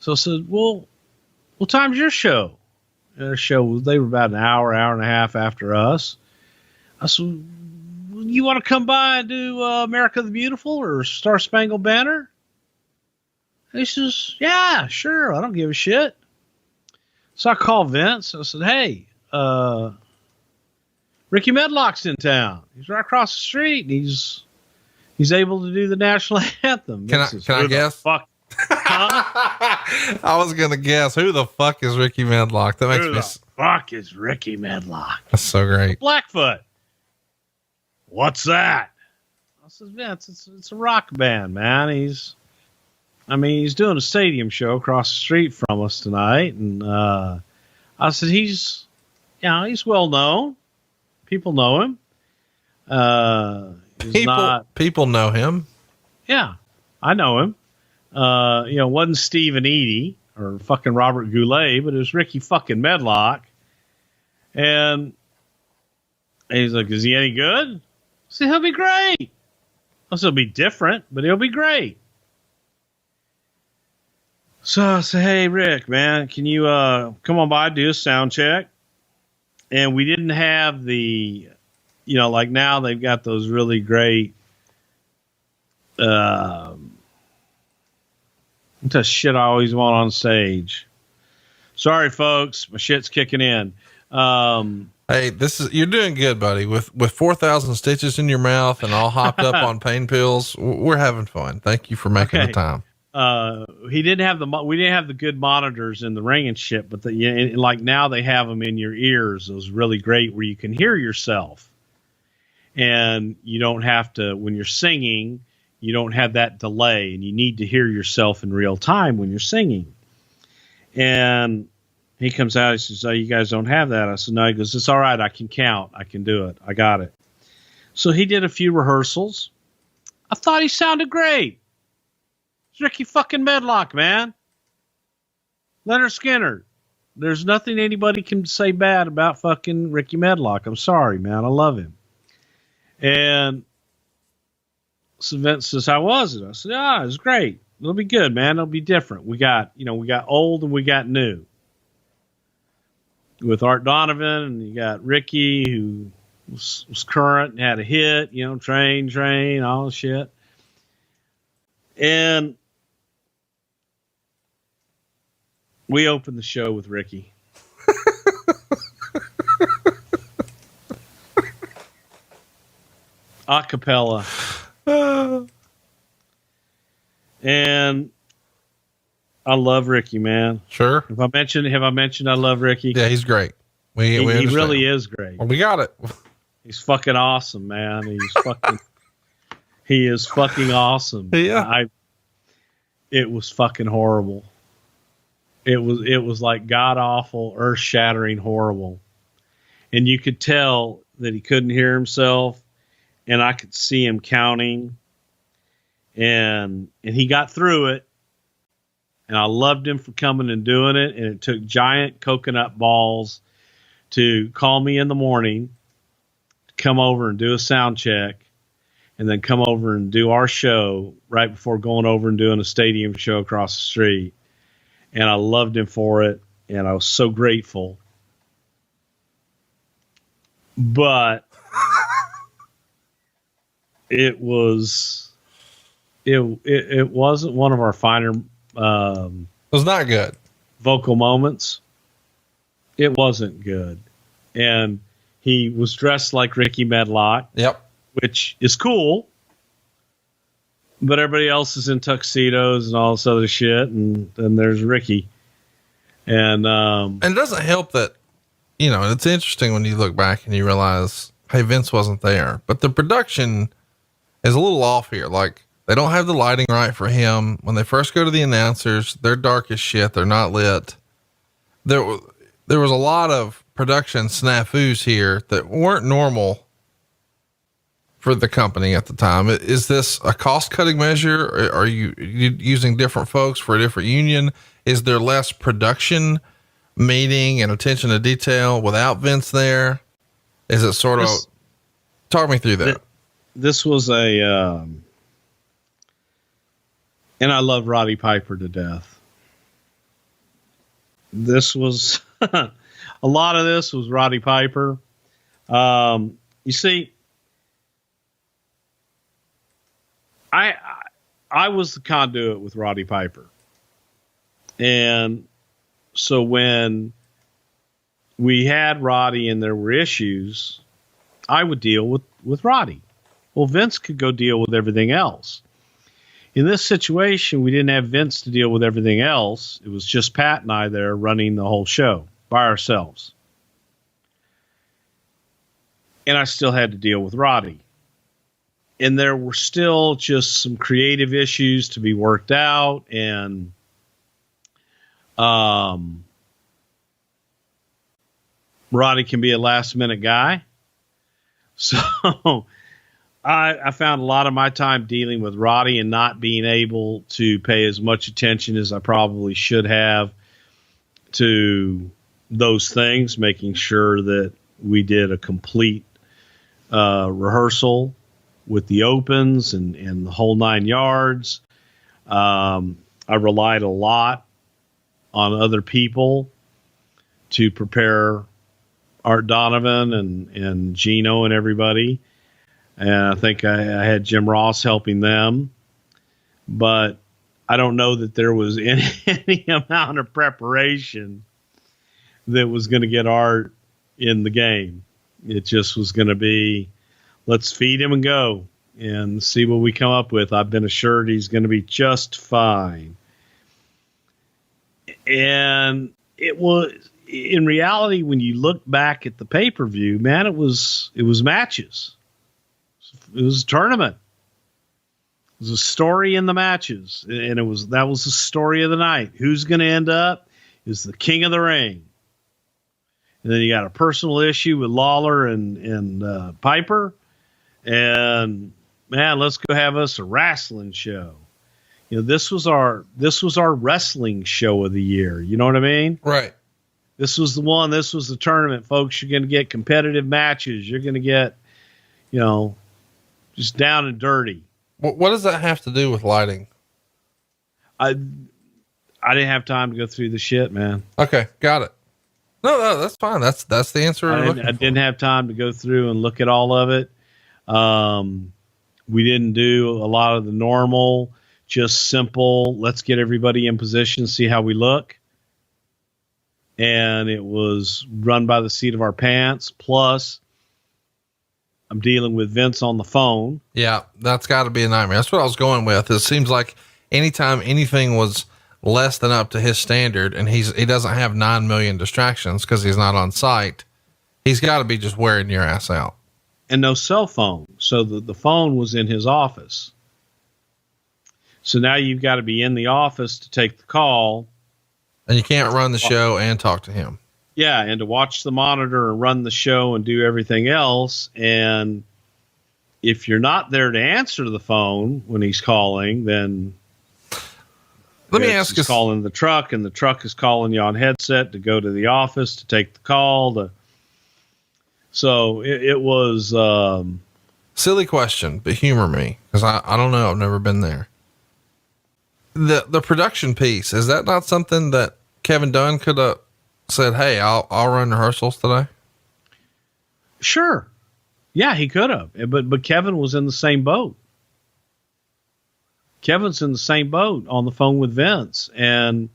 So I said, well, what time's your show? And their show, they were about an hour and a half after us. I said, well, you want to come by and do America the Beautiful or Star Spangled Banner? And he says, yeah, sure. I don't give a shit. So I called Vince. I said, hey, Ricky Medlock's in town. He's right across the street. And he's able to do the national anthem. Can I guess? Fuck. Huh? I was going to guess. Who the fuck is Ricky Medlock? That makes Who me. the fuck is Ricky Medlock? That's so great. Blackfoot. What's that? I said, Vince, it's a rock band, man. He's doing a stadium show across the street from us tonight. And, I said, he's well known. People know him. People know him. Yeah, I know him. It wasn't Steve and Edie or fucking Robert Goulet, but it was Ricky fucking Medlock. And he's like, is he any good? I said, he'll be great. I said, he'll be different, but he'll be great. So I said, hey, Rick, man, can you come on by, do a sound check? And we didn't have the, like now they've got those really great, the shit I always want on stage. Sorry, folks, my shit's kicking in. Hey, you're doing good, buddy. With 4,000 stitches in your mouth and all hopped up on pain pills, we're having fun. Thank you for making the time. We didn't have the good monitors in the ring and shit, but like now they have them in your ears. Those really great where you can hear yourself, and you don't have to when you're singing. You don't have that delay, and you need to hear yourself in real time when you're singing. And he comes out, he says, oh, you guys don't have that. I said, no. He goes, it's all right. I can count. I can do it. I got it. So he did a few rehearsals. I thought he sounded great. It's Ricky fucking Medlock, man. Leonard Skinner. There's nothing anybody can say bad about fucking Ricky Medlock. I'm sorry, man. I love him. And so Vince says, how was it? I said, it was great. It'll be good, man. It'll be different. We got old and we got new. With Art Donovan, and you got Ricky, who was current and had a hit, train, all the shit. And we opened the show with Ricky. A cappella. And I love Ricky, man. Sure. Have I mentioned I love Ricky? Yeah, he's great. He really is great. Well, we got it. He's fucking awesome, man. He is fucking awesome. Yeah. It was fucking horrible. It was like god awful, earth shattering horrible. And you could tell that he couldn't hear himself, and I could see him counting, and he got through it. And I loved him for coming and doing it. And it took giant coconut balls to call me in the morning, to come over and do a sound check, and then come over and do our show right before going over and doing a stadium show across the street. And I loved him for it. And I was so grateful. But it wasn't one of our finer, it was not good vocal moments. It wasn't good. And he was dressed like Ricky Medlock. Yep. Which is cool. But everybody else is in tuxedos and all this other shit. And then there's Ricky. And it doesn't help that, it's interesting when you look back and you realize, hey, Vince wasn't there, but the production is a little off here. Like, they don't have the lighting right for him. When they first go to the announcers, they're dark as shit. They're not lit. There was a lot of production snafus here that weren't normal for the company at the time. Is this a cost cutting measure? Are you using different folks for a different union? Is there less production meeting and attention to detail without Vince there? Is it sort of, talk me through that. This was and I love Roddy Piper to death. This was, a lot of this was Roddy Piper. You see, I was the conduit with Roddy Piper. And so when we had Roddy and there were issues, I would deal with Roddy. Well, Vince could go deal with everything else. In this situation, we didn't have Vince to deal with everything else. It was just Pat and I there running the whole show by ourselves. And I still had to deal with Roddy. And there were still just some creative issues to be worked out. And Roddy can be a last minute guy. So I found a lot of my time dealing with Roddy and not being able to pay as much attention as I probably should have to those things, making sure that we did a complete rehearsal with the opens and the whole 9 yards. I relied a lot on other people to prepare Art Donovan and Gino and everybody. And I think I had Jim Ross helping them, but I don't know that there was any amount of preparation that was going to get Art in the game. It just was going to be, let's feed him and go and see what we come up with. I've been assured he's going to be just fine. And it was, in reality, when you look back at the pay-per-view, man, it was matches. It was a tournament. It was a story in the matches. And that was the story of the night. Who's going to end up is the king of the ring. And then you got a personal issue with Lawler and Piper. And man, let's go have us a wrestling show. You know, this was our wrestling show of the year. You know what I mean? Right. This was the one. This was the tournament, folks. You're going to get competitive matches. You're going to get, you know, just down and dirty. What does that have to do with lighting? I didn't have time to go through the shit, man. Okay, got it. No, that's fine. That's the answer. I didn't have time to go through and look at all of it. We didn't do a lot of the normal, just simple, let's get everybody in position, see how we look. And it was run by the seat of our pants. Plus, I'm dealing with Vince on the phone. Yeah, that's got to be a nightmare. That's what I was going with. It seems like anytime anything was less than up to his standard and he doesn't have 9 million distractions because he's not on site, he's got to be just wearing your ass out. And no cell phone. So the phone was in his office. So now you've got to be in the office to take the call. And you can't run the show and talk to him. Yeah, and to watch the monitor and run the show and do everything else. And if you're not there to answer the phone when he's calling, then let me ask you, he's calling the truck, and the truck is calling you on headset to go to the office to take the call. So it was silly question, but humor me because I don't know. I've never been there. The production piece, is that not something that Kevin Dunn could have said, hey, I'll run rehearsals today? Sure. Yeah, he could have, but Kevin was in the same boat. Kevin's in the same boat on the phone with Vince and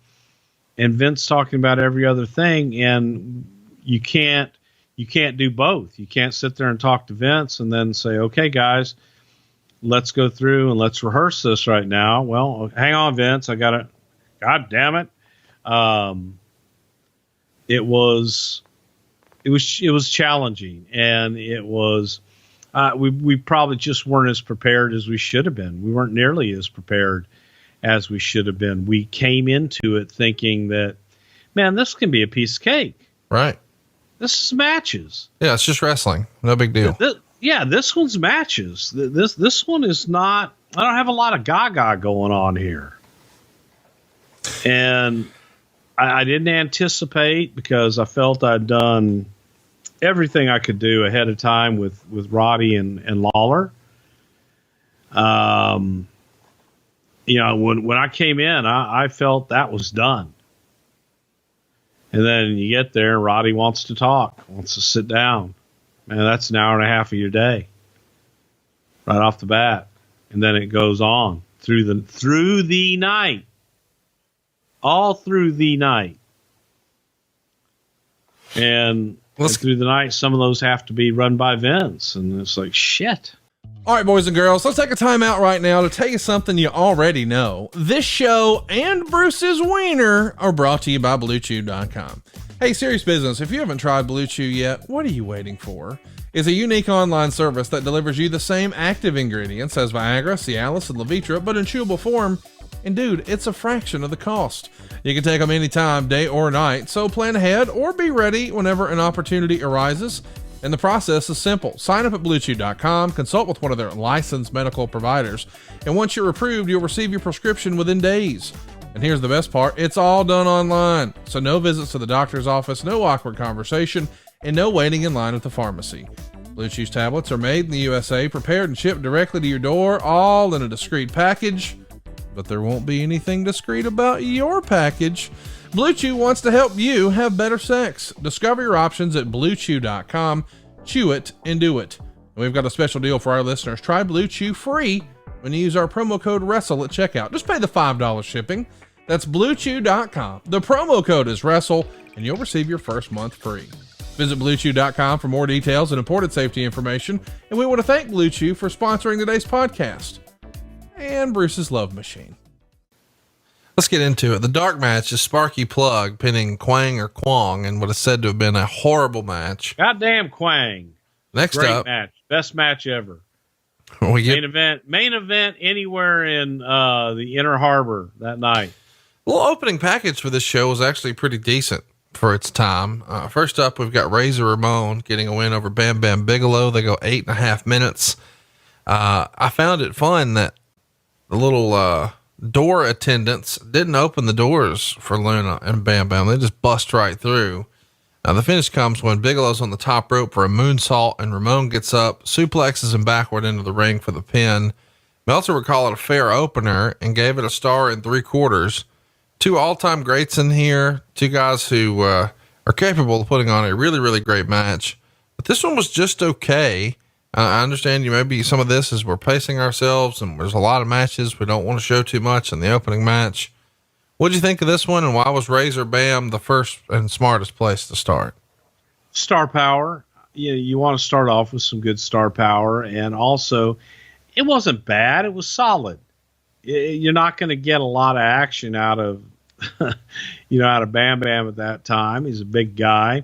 Vince talking about every other thing. And you can't do both. You can't sit there and talk to Vince and then say, okay, guys, let's go through and let's rehearse this right now. Well, hang on, Vince. I got it. God damn it. It was challenging, and it was, we probably just weren't as prepared as we should have been. We weren't nearly as prepared as we should have been. We came into it thinking that, man, this can be a piece of cake. Right. This is matches. Yeah. It's just wrestling. No big deal. This one's matches. This one is not, I don't have a lot of gaga going on here. And I didn't anticipate, because I felt I'd done everything I could do ahead of time with Roddy and Lawler. You know, when I came in, I felt that was done. And then you get there and Roddy wants to talk, wants to sit down. Man, that's an hour and a half of your day right off the bat. And then it goes on through the night, all through the night. And through the night, some of those have to be run by Vince. And it's like, shit. All right, boys and girls, let's take a time out right now to tell you something you already know. This show and Bruce's Wiener are brought to you by BlueChew.com. Hey, serious business, if you haven't tried Blue Chew yet, what are you waiting for? It's a unique online service that delivers you the same active ingredients as Viagra, Cialis, and Levitra, but in chewable form. And dude, it's a fraction of the cost. You can take them anytime, day or night, so plan ahead or be ready whenever an opportunity arises. And the process is simple. Sign up at BlueChew.com, consult with one of their licensed medical providers, and once you're approved, you'll receive your prescription within days. And here's the best part, it's all done online. So no visits to the doctor's office, no awkward conversation, and no waiting in line at the pharmacy. Blue Chew's tablets are made in the USA, prepared and shipped directly to your door, all in a discreet package. But there won't be anything discreet about your package. Blue Chew wants to help you have better sex. Discover your options at BlueChew.com. Chew it and do it. And we've got a special deal for our listeners. Try Blue Chew free when you use our promo code WRESTLE at checkout. Just pay the $5 shipping. That's BlueChew.com. The promo code is WRESTLE, and you'll receive your first month free. Visit BlueChew.com for more details and important safety information. And we want to thank Blue Chew for sponsoring today's podcast. And Bruce's Love Machine. Let's get into it. The dark match is Sparky Plug pinning Quang or Kwong in what is said to have been a horrible match. Goddamn Quang. Next Great up, match. Best match ever. we get Main event anywhere in the Inner Harbor that night. a little opening package for this show was actually pretty decent for its time. First up, we've got Razor Ramon getting a win over Bam Bam Bigelow. They go 8.5 minutes. I found it fun that the little door attendants didn't open the doors for Luna and Bam Bam. They just bust right through. The finish comes when Bigelow's on the top rope for a moonsault and Ramon gets up, suplexes him backward into the ring for the pin. Meltzer would call it a fair opener and gave it a star and 3/4. Two all-time greats in here, two guys who are capable of putting on a really, really great match. But this one was just okay. I understand maybe some of this is we're pacing ourselves and there's a lot of matches. We don't want to show too much in the opening match. What'd you think of this one? And why was Razor Bam the first and smartest place to start? Star power. You want to start off with some good star power. And also it wasn't bad. It was solid. You're not going to get a lot of action out of, out of Bam Bam at that time. He's a big guy.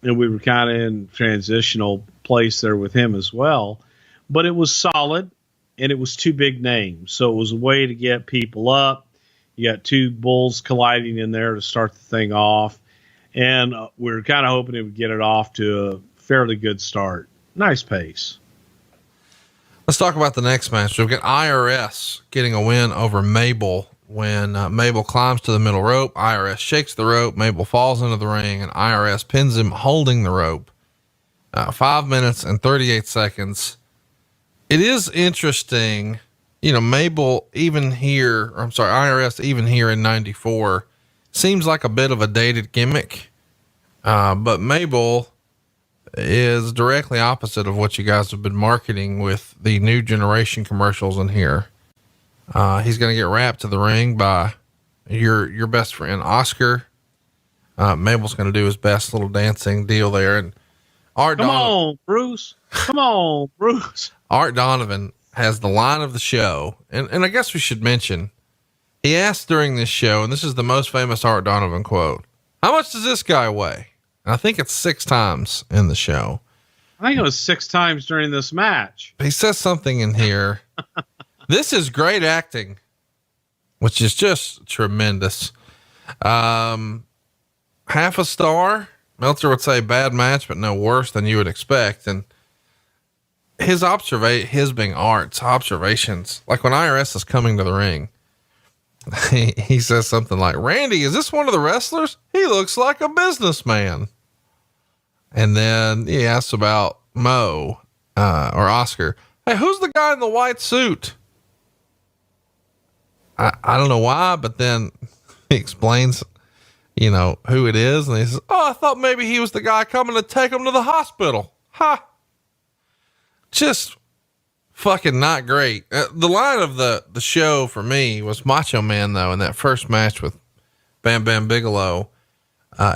And we were kind of in transitional place there with him as well, but it was solid and it was two big names. So it was a way to get people up. You got two bulls colliding in there to start the thing off. And we were kind of hoping it would get it off to a fairly good start. Nice pace. Let's talk about the next match. We've got IRS getting a win over Mabel when Mabel climbs to the middle rope. IRS shakes the rope. Mabel falls into the ring and IRS pins him holding the rope. 5 minutes and 38 seconds. It is interesting. Mabel IRS even here in 94 seems like a bit of a dated gimmick. But Mabel is directly opposite of what you guys have been marketing with the new generation commercials in here. He's going to get wrapped to the ring by your best friend, Oscar. Mabel's going to do his best little dancing deal there. And Art Come on, Bruce. Art Donovan has the line of the show. And I guess we should mention, he asked during this show, and this is the most famous Art Donovan quote, how much does this guy weigh? And I think it's 6 times in the show. I think it was 6 times during this match. He says something in here. This is great acting, which is just tremendous. Half a star. Meltzer would say bad match, but no worse than you would expect. And his being Art's observations, like when IRS is coming to the ring, he says something like, Randy, is this one of the wrestlers? He looks like a businessman. And then he asks about Mo, or Oscar. Hey, who's the guy in the white suit? I don't know why, but then he explains, who it is. And he says, oh, I thought maybe he was the guy coming to take him to the hospital. Ha! Just fucking not great. The line of the show for me was Macho Man, though, in that first match with Bam Bam Bigelow.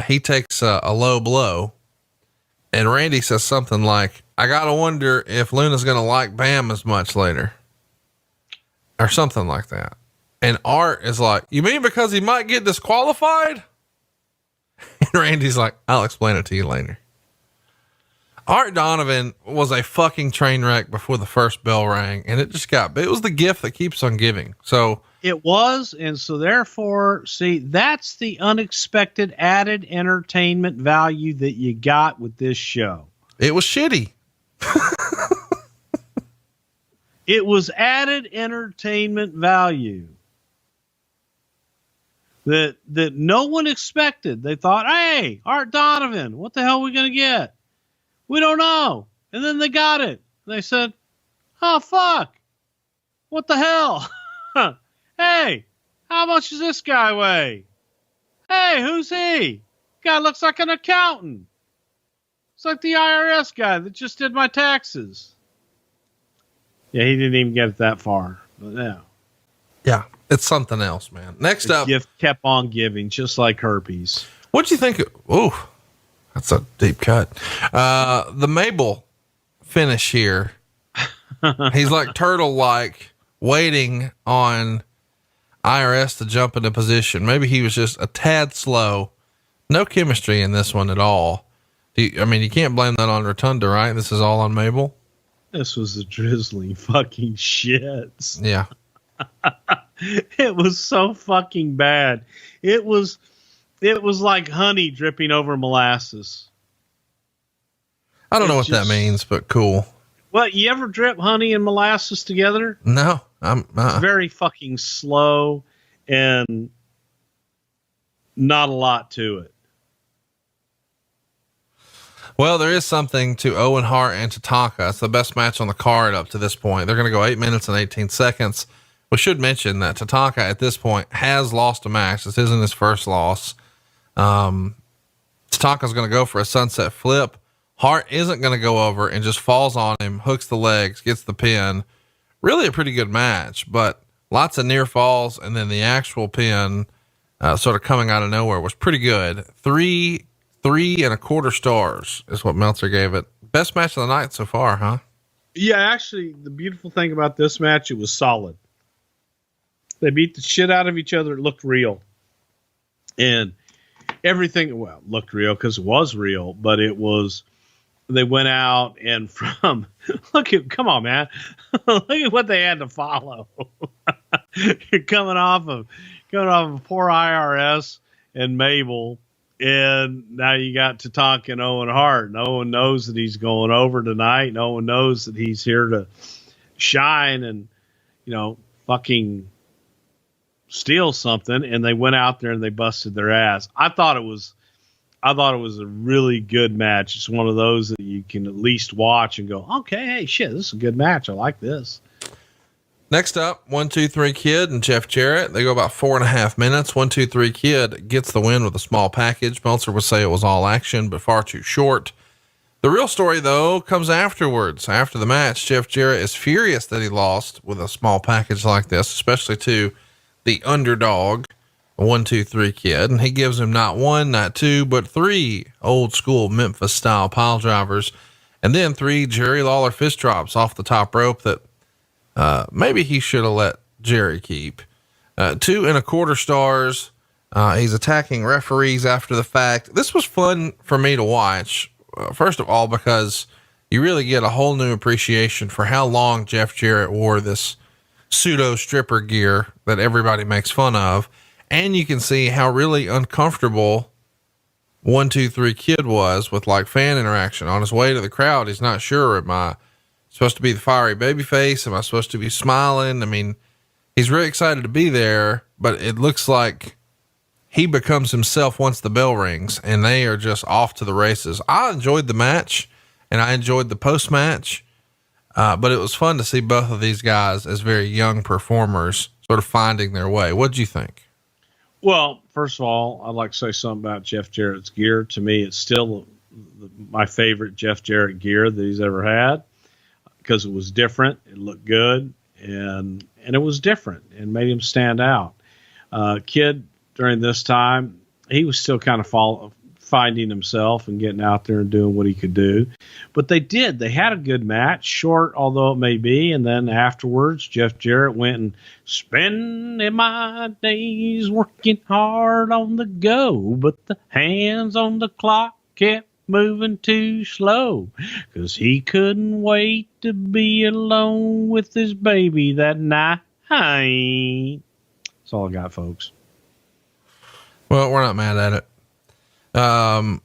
He takes a low blow and Randy says something like, I got to wonder if Luna's going to like Bam as much later, or something like that. And Art is like, you mean because he might get disqualified? And Randy's like, I'll explain it to you later. Art Donovan was a fucking train wreck before the first bell rang, and it was the gift that keeps on giving. So It was, and so therefore, see, that's the unexpected added entertainment value that you got with this show. It was shitty. It was added entertainment value that no one expected. They thought, hey, Art Donovan, what the hell are we going to get? We don't know. And then they got it. They said, oh, fuck. What the hell? Hey, how much does this guy weigh? Hey, who's he? Guy looks like an accountant. It's like the IRS guy that just did my taxes. Yeah, he didn't even get it that far. But yeah. Yeah, it's something else, man. Next The up. gift kept on giving, just like herpes. What'd you think? Oh, that's a deep cut. The Mabel finish here. He's like turtle-like waiting on IRS to jump into position. Maybe he was just a tad slow. No chemistry in this one at all. You can't blame that on Rotunda, right? This is all on Mabel. This was a drizzling fucking shit. Yeah. It was so fucking bad. It was like honey dripping over molasses. I don't know what that means, but cool. What, you ever drip honey and molasses together? No, It's very fucking slow and not a lot to it. Well, there is something to Owen Hart and Tatanka. It's the best match on the card up to this point. They're going to go 8 minutes and 18 seconds. We should mention that Tatanka at this point has lost a match. This isn't his first loss. Tatanka's going to go for a sunset flip. Hart isn't going to go over and just falls on him, hooks the legs, gets the pin. Really a pretty good match, but lots of near falls. And then the actual pin, sort of coming out of nowhere was pretty good. 3 3.25 stars is what Meltzer gave it. Best match of the night so far, huh? Yeah, actually, the beautiful thing about this match, it was solid. They beat the shit out of each other. It looked real. And everything, well, looked real because it was real, but it was, they went out and from, come on, man. Look at what they had to follow. You're coming off of poor IRS and Mabel. And now you got Tatanka and Owen Hart. No one knows that he's going over tonight. No one knows that he's here to shine and, fucking steal something. And they went out there and they busted their ass. I thought it was a really good match. It's one of those that you can at least watch and go, okay, hey, shit, this is a good match. I like this. Next up, 1, 2, 3 Kid and Jeff Jarrett. They go about 4.5 minutes. 1, 2, 3 Kid gets the win with a small package. Meltzer would say it was all action, but far too short. The real story, though, comes afterwards. After the match, Jeff Jarrett is furious that he lost with a small package like this, especially to the underdog, 1, 2, 3 Kid. And he gives him not 1, not 2, but 3 old school Memphis style pile drivers. And then 3 Jerry Lawler fist drops off the top rope that maybe he should have let Jerry keep. 2.25 stars. He's attacking referees after the fact. This was fun for me to watch. First of all, because you really get a whole new appreciation for how long Jeff Jarrett wore this pseudo stripper gear that everybody makes fun of. And you can see how really uncomfortable 1, 2, 3 Kid was with like fan interaction on his way to the crowd. He's not sure, am I supposed to be the fiery baby face? Am I supposed to be smiling? I mean, he's really excited to be there, but it looks like he becomes himself once the bell rings and they are just off to the races. I enjoyed the match and I enjoyed the post match. But it was fun to see both of these guys as very young performers sort of finding their way. What'd you think? Well, first of all, I'd like to say something about Jeff Jarrett's gear. To me, it's still my favorite Jeff Jarrett gear that he's ever had, because it was different. It looked good and it was different and made him stand out. Kid during this time, he was still kind of finding himself and getting out there and doing what he could do, but they had a good match, short, although it may be. And then afterwards, Jeff Jarrett went and spending my days working hard on the go, but the hands on the clock kept moving too slow, 'cause he couldn't wait to be alone with his baby that night. That's all I got, folks. Well, we're not mad at it.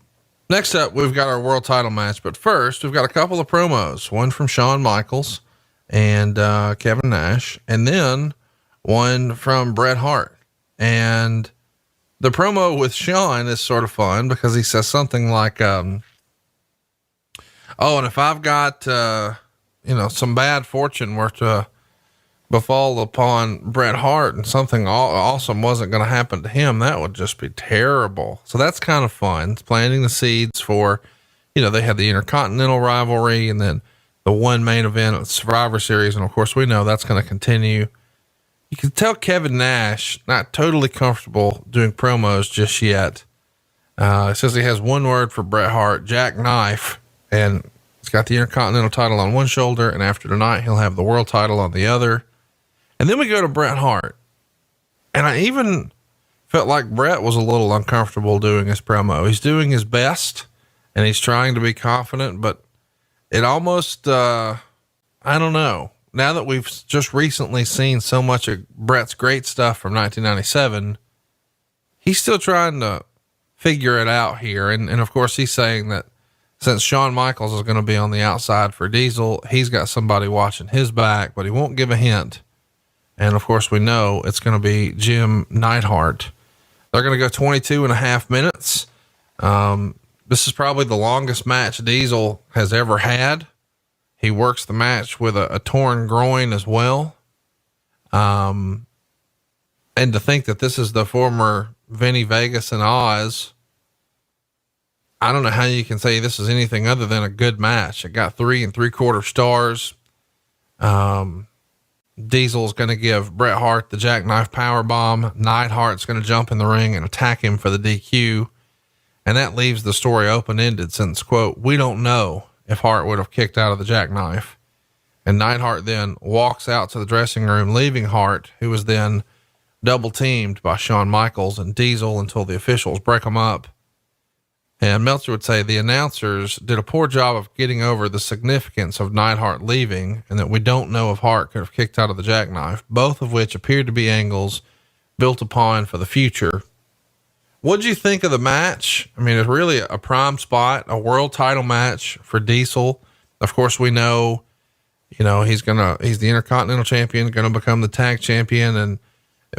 Next up, we've got our world title match, but first we've got a couple of promos, one from Shawn Michaels and Kevin Nash, and then one from Bret Hart. And the promo with Shawn is sort of fun because he says something like, oh, and if I've got, some bad fortune were to befall upon Bret Hart and something awesome wasn't going to happen to him, that would just be terrible. So that's kind of fun. It's planting the seeds for, they had the Intercontinental rivalry and then the one main event of Survivor Series. And of course we know that's going to continue. You can tell Kevin Nash not totally comfortable doing promos just yet. It says he has one word for Bret Hart, jackknife, and he's got the Intercontinental title on one shoulder. And after tonight, he'll have the world title on the other. And then we go to Bret Hart. And I even felt like Bret was a little uncomfortable doing his promo. He's doing his best and he's trying to be confident, but it almost, I don't know. Now that we've just recently seen so much of Bret's great stuff from 1997, he's still trying to figure it out here. And of course he's saying that since Shawn Michaels is going to be on the outside for Diesel, he's got somebody watching his back, but he won't give a hint. And of course we know it's going to be Jim Neidhart. They're going to go 22.5 minutes. This is probably the longest match Diesel has ever had. He works the match with a torn groin as well. And to think that this is the former Vinny Vegas and Oz, I don't know how you can say this is anything other than a good match. It got 3 3/4 stars. Diesel's going to give Bret Hart the jackknife power bomb. Neidhart's going to jump in the ring and attack him for the DQ. And that leaves the story open-ended since, quote, we don't know if Hart would have kicked out of the jackknife. And Neidhart then walks out to the dressing room, leaving Hart, who was then double teamed by Shawn Michaels and Diesel until the officials break them up. And Meltzer would say the announcers did a poor job of getting over the significance of Neidhart leaving and that we don't know if Hart could have kicked out of the jackknife, both of which appeared to be angles built upon for the future. What'd you think of the match? I mean, it's really a prime spot, a world title match for Diesel. Of course, we know, he's the Intercontinental champion, going to become the tag champion. And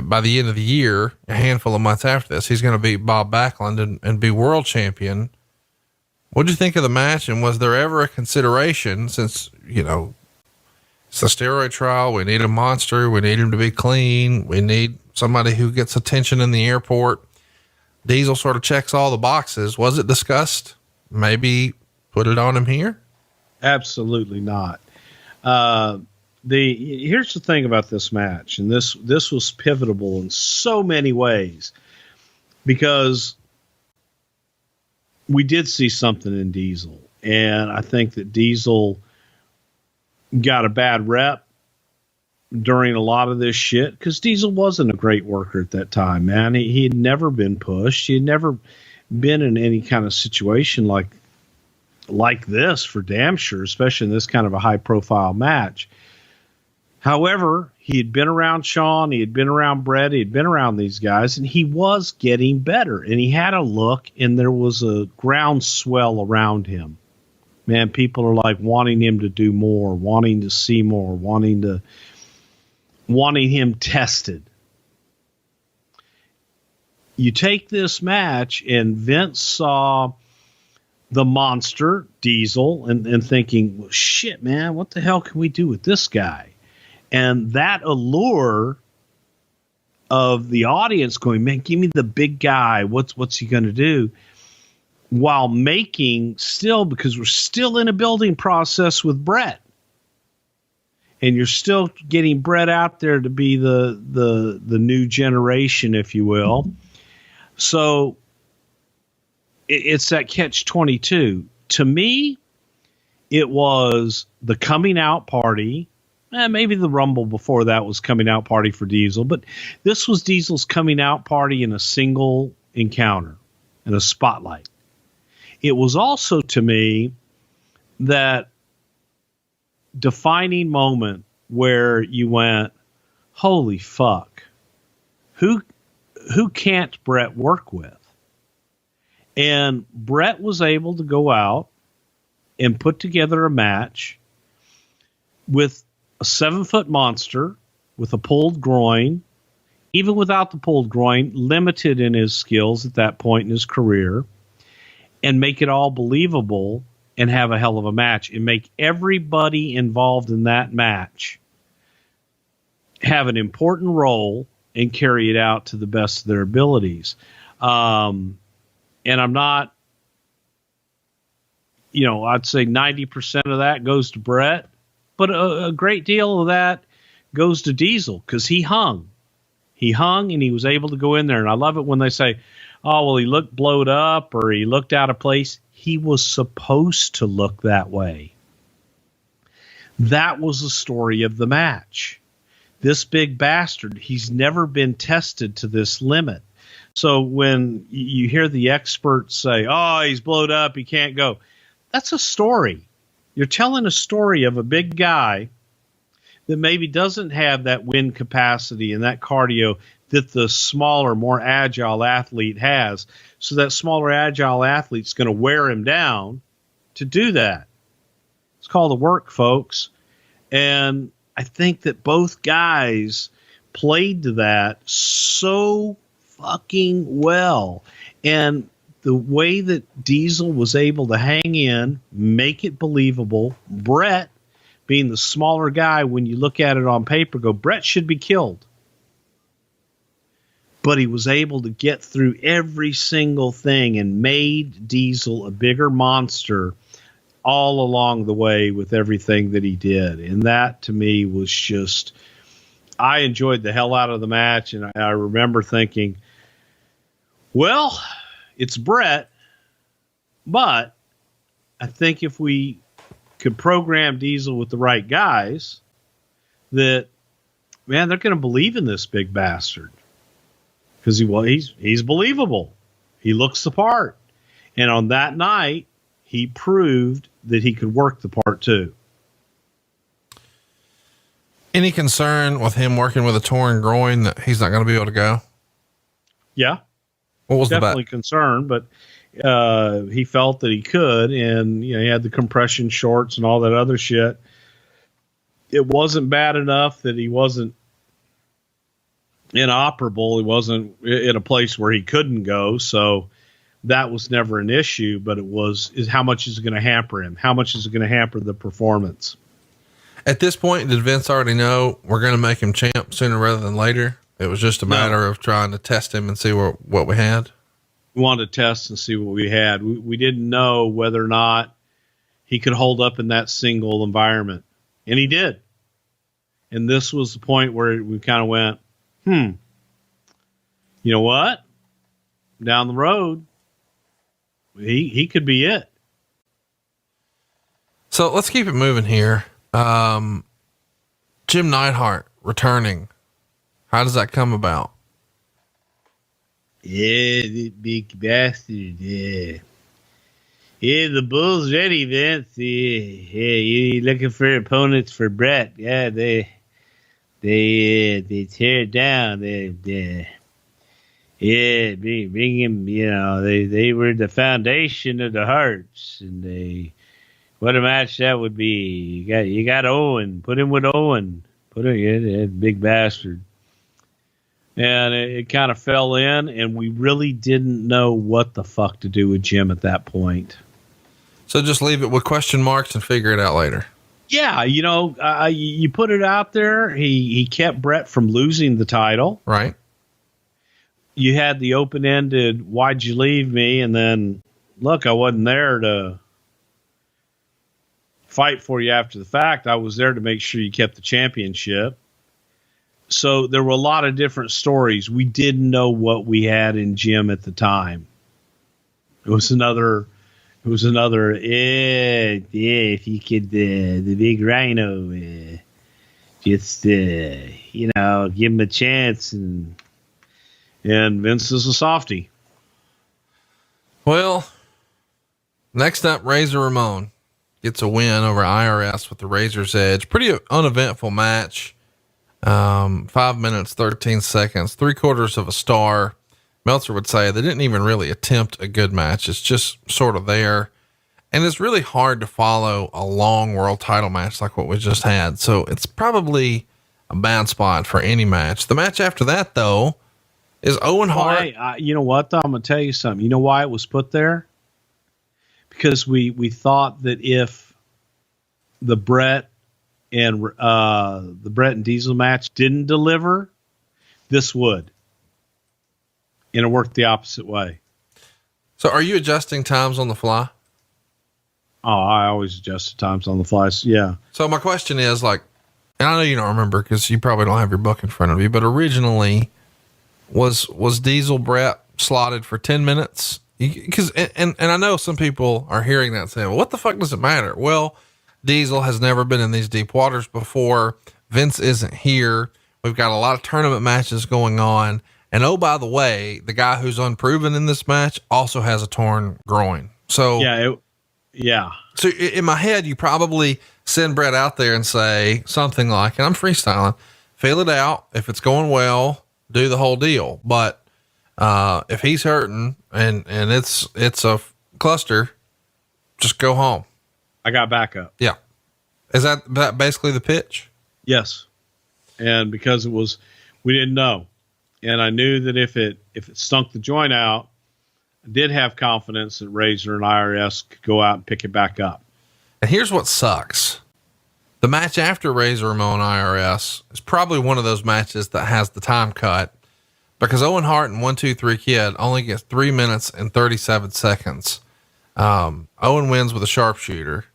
by the end of the year, a handful of months after this, he's going to beat Bob Backlund and be world champion. What'd you think of the match? And was there ever a consideration since, it's the steroid trial. We need a monster. We need him to be clean. We need somebody who gets attention in the airport. Diesel sort of checks all the boxes. Was it discussed? Maybe put it on him here? Absolutely not. Here's the thing about this match, and this was pivotal in so many ways because we did see something in Diesel, and I think that Diesel got a bad rep during a lot of this shit because Diesel wasn't a great worker at that time, man. He had never been pushed. He had never been in any kind of situation like this for damn sure, especially in this kind of a high profile match. However, he had been around Shawn, he had been around Bret, he had been around these guys, and he was getting better. And he had a look, and there was a groundswell around him. Man, people are like wanting him to do more, wanting to see more, wanting him tested. You take this match, and Vince saw the monster, Diesel, and thinking, well, shit, man, what the hell can we do with this guy? And that allure of the audience going, man, give me the big guy. What's he going to do? While making still, because we're still in a building process with Bret. And you're still getting Bret out there to be the new generation, if you will. So it's that catch-22. To me, it was the coming out party. Maybe the Rumble before that was coming out party for Diesel, but this was Diesel's coming out party in a single encounter, in a spotlight. It was also, to me, that defining moment where you went, holy fuck, who can't Bret work with? And Bret was able to go out and put together a match with a 7-foot monster with a pulled groin, even without the pulled groin, limited in his skills at that point in his career, and make it all believable and have a hell of a match and make everybody involved in that match have an important role and carry it out to the best of their abilities. And I'm not, I'd say 90% of that goes to Bret, but a great deal of that goes to Diesel because he hung. He hung and he was able to go in there. And I love it when they say, oh, well, he looked blowed up or he looked out of place. He was supposed to look that way. That was the story of the match. This big bastard, he's never been tested to this limit. So when you hear the experts say, oh, he's blowed up, he can't go, that's a story. You're telling a story of a big guy that maybe doesn't have that wind capacity and that cardio that the smaller, more agile athlete has. So that smaller, agile athlete's going to wear him down to do that. It's called the work, folks. And I think that both guys played to that so fucking well. And the way that Diesel was able to hang in, make it believable, Bret, being the smaller guy, when you look at it on paper, go, Bret should be killed. But he was able to get through every single thing and made Diesel a bigger monster all along the way with everything that he did. And that, to me, was just, I enjoyed the hell out of the match. And I remember thinking, well, it's Bret, but I think if we could program Diesel with the right guys, that, man, they're going to believe in this big bastard because he's believable. He looks the part. And on that night, he proved that he could work the part too. Any concern with him working with a torn groin that he's not going to be able to go? Yeah. What was definitely concerned, but he felt that he could, and he had the compression shorts and all that other shit. It wasn't bad enough that he wasn't inoperable. He wasn't in a place where he couldn't go, so that was never an issue. But is how much is it going to hamper him? How much is it going to hamper the performance? At this point, did Vince already know we're going to make him champ sooner rather than later? It was just a matter of trying to test him and see what we had. We wanted to test and see what we had. We didn't know whether or not he could hold up in that single environment. And he did. And this was the point where we kind of went, you know what? Down the road, he could be it. So let's keep it moving here. Jim Neidhart returning. How does that come about? Yeah, the big bastard. Yeah, the bull's ready, Vince. Yeah, you looking for opponents for Bret? Yeah, they tear it down. Bring him. They were the foundation of the Hearts, and what a match that would be. You got Owen. Put him with Owen. Big bastard. And it kind of fell in, and we really didn't know what the fuck to do with Jim at that point. So just leave it with question marks and figure it out later. Yeah, you put it out there. He kept Bret from losing the title. Right. You had the open-ended, why'd you leave me? And then, look, I wasn't there to fight for you after the fact. I was there to make sure you kept the championship. So there were a lot of different stories. We didn't know what we had in Jim at the time. It was another, if you could, the big rhino, just, give him a chance. And Vince is a softie. Well, next up, Razor Ramon gets a win over IRS with the Razor's Edge. Pretty uneventful match. 5 minutes, 13 seconds, 3/4 of a star. Meltzer would say they didn't even really attempt a good match. It's just sort of there. And it's really hard to follow a long world title match like what we just had. So it's probably a bad spot for any match. The match after that, though, is Owen Hart. Hey, you know what, though? I'm going to tell you something. You know why it was put there? Because we thought that if the Bret and Diesel match didn't deliver, this would. And it worked the opposite way. So are you adjusting times on the fly? Oh, I always adjust the times on the fly. So, yeah. So my question is, like, and I know you don't remember because you probably don't have your book in front of you, but originally was Diesel Bret slotted for 10 minutes? Because, and I know some people are hearing that saying, well, what the fuck does it matter? Well, Diesel has never been in these deep waters before. Vince isn't here. We've got a lot of tournament matches going on. And oh, by the way, the guy who's unproven in this match also has a torn groin. So yeah. So in my head, you probably send Bret out there and say something like, and I'm freestyling, feel it out. If it's going well, do the whole deal. But, if he's hurting and it's a cluster, just go home. I got backup. Yeah. Is that basically the pitch? Yes. And because we didn't know. And I knew that if it stunk the joint out, I did have confidence that Razor and IRS could go out and pick it back up. And here's what sucks. The match after Razor Ramon IRS is probably one of those matches that has the time cut because Owen Hart and 1-2-3 Kid only gets 3 minutes and 37 seconds. Owen wins with a sharpshooter.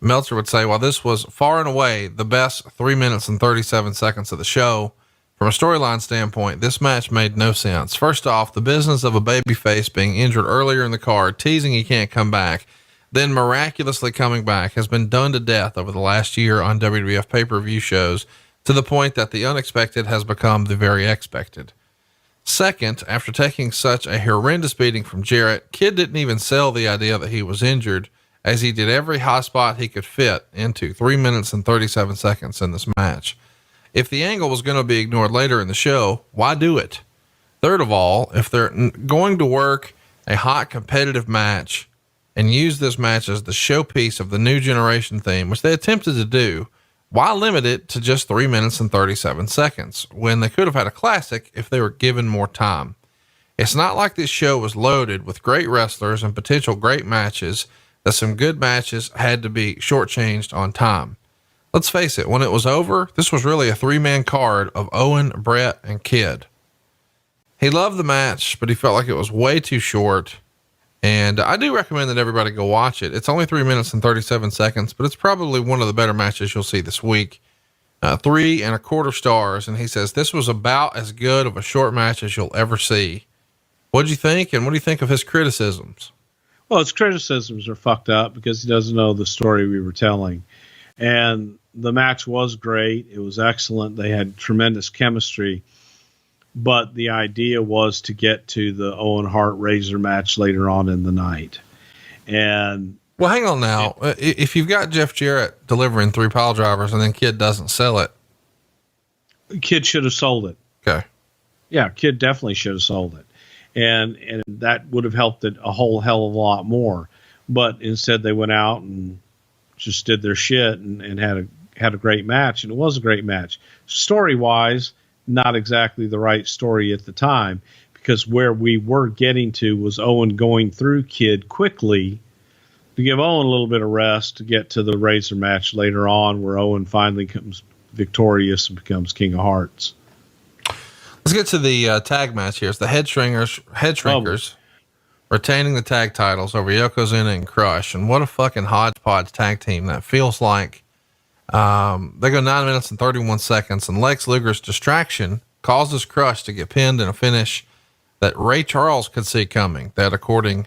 Meltzer would say, while this was far and away the best 3 minutes and 37 seconds of the show, from a storyline standpoint, this match made no sense. First off, the business of a babyface being injured earlier in the card, teasing he can't come back, then miraculously coming back, has been done to death over the last year on WWF pay-per-view shows, to the point that the unexpected has become the very expected. Second, after taking such a horrendous beating from Jarrett, Kid didn't even sell the idea that he was injured, as he did every high spot he could fit into 3 minutes and 37 seconds in this match. If the angle was going to be ignored later in the show, why do it? Third of all, if they're going to work a hot competitive match and use this match as the showpiece of the new generation theme, which they attempted to do, why limit it to just 3 minutes and 37 seconds when they could have had a classic if they were given more time? It's not like this show was loaded with great wrestlers and potential great matches that some good matches had to be shortchanged on time. Let's face it, when it was over, this was really a 3-man card of Owen, Bret, and Kid. He loved the match, but he felt like it was way too short. And I do recommend that everybody go watch it. It's only 3 minutes and 37 seconds, but it's probably one of the better matches you'll see this week. 3.25 stars. And he says, this was about as good of a short match as you'll ever see. What'd you think? And what do you think of his criticisms? Well, his criticisms are fucked up because he doesn't know the story we were telling. And the match was great. It was excellent. They had tremendous chemistry, but the idea was to get to the Owen Hart Razor match later on in the night. And well, hang on now. If you've got Jeff Jarrett delivering 3 pile drivers and then Kid doesn't sell it, Kid should have sold it. Okay. Yeah. Kid definitely should have sold it. And that would have helped it a whole hell of a lot more, but instead they went out and just did their shit and had a great match. And it was a great match. Story wise, not exactly the right story at the time, because where we were getting to was Owen going through Kid quickly to give Owen a little bit of rest to get to the Razor match later on, where Owen finally comes victorious and becomes King of Hearts. Let's get to the tag match here. It's the Head Shrinkers retaining the tag titles over Yokozuna and Crush. And what a fucking hodgepodge tag team that feels like. They go 9 minutes and 31 seconds, and Lex Luger's distraction causes Crush to get pinned in a finish that Ray Charles could see coming. That according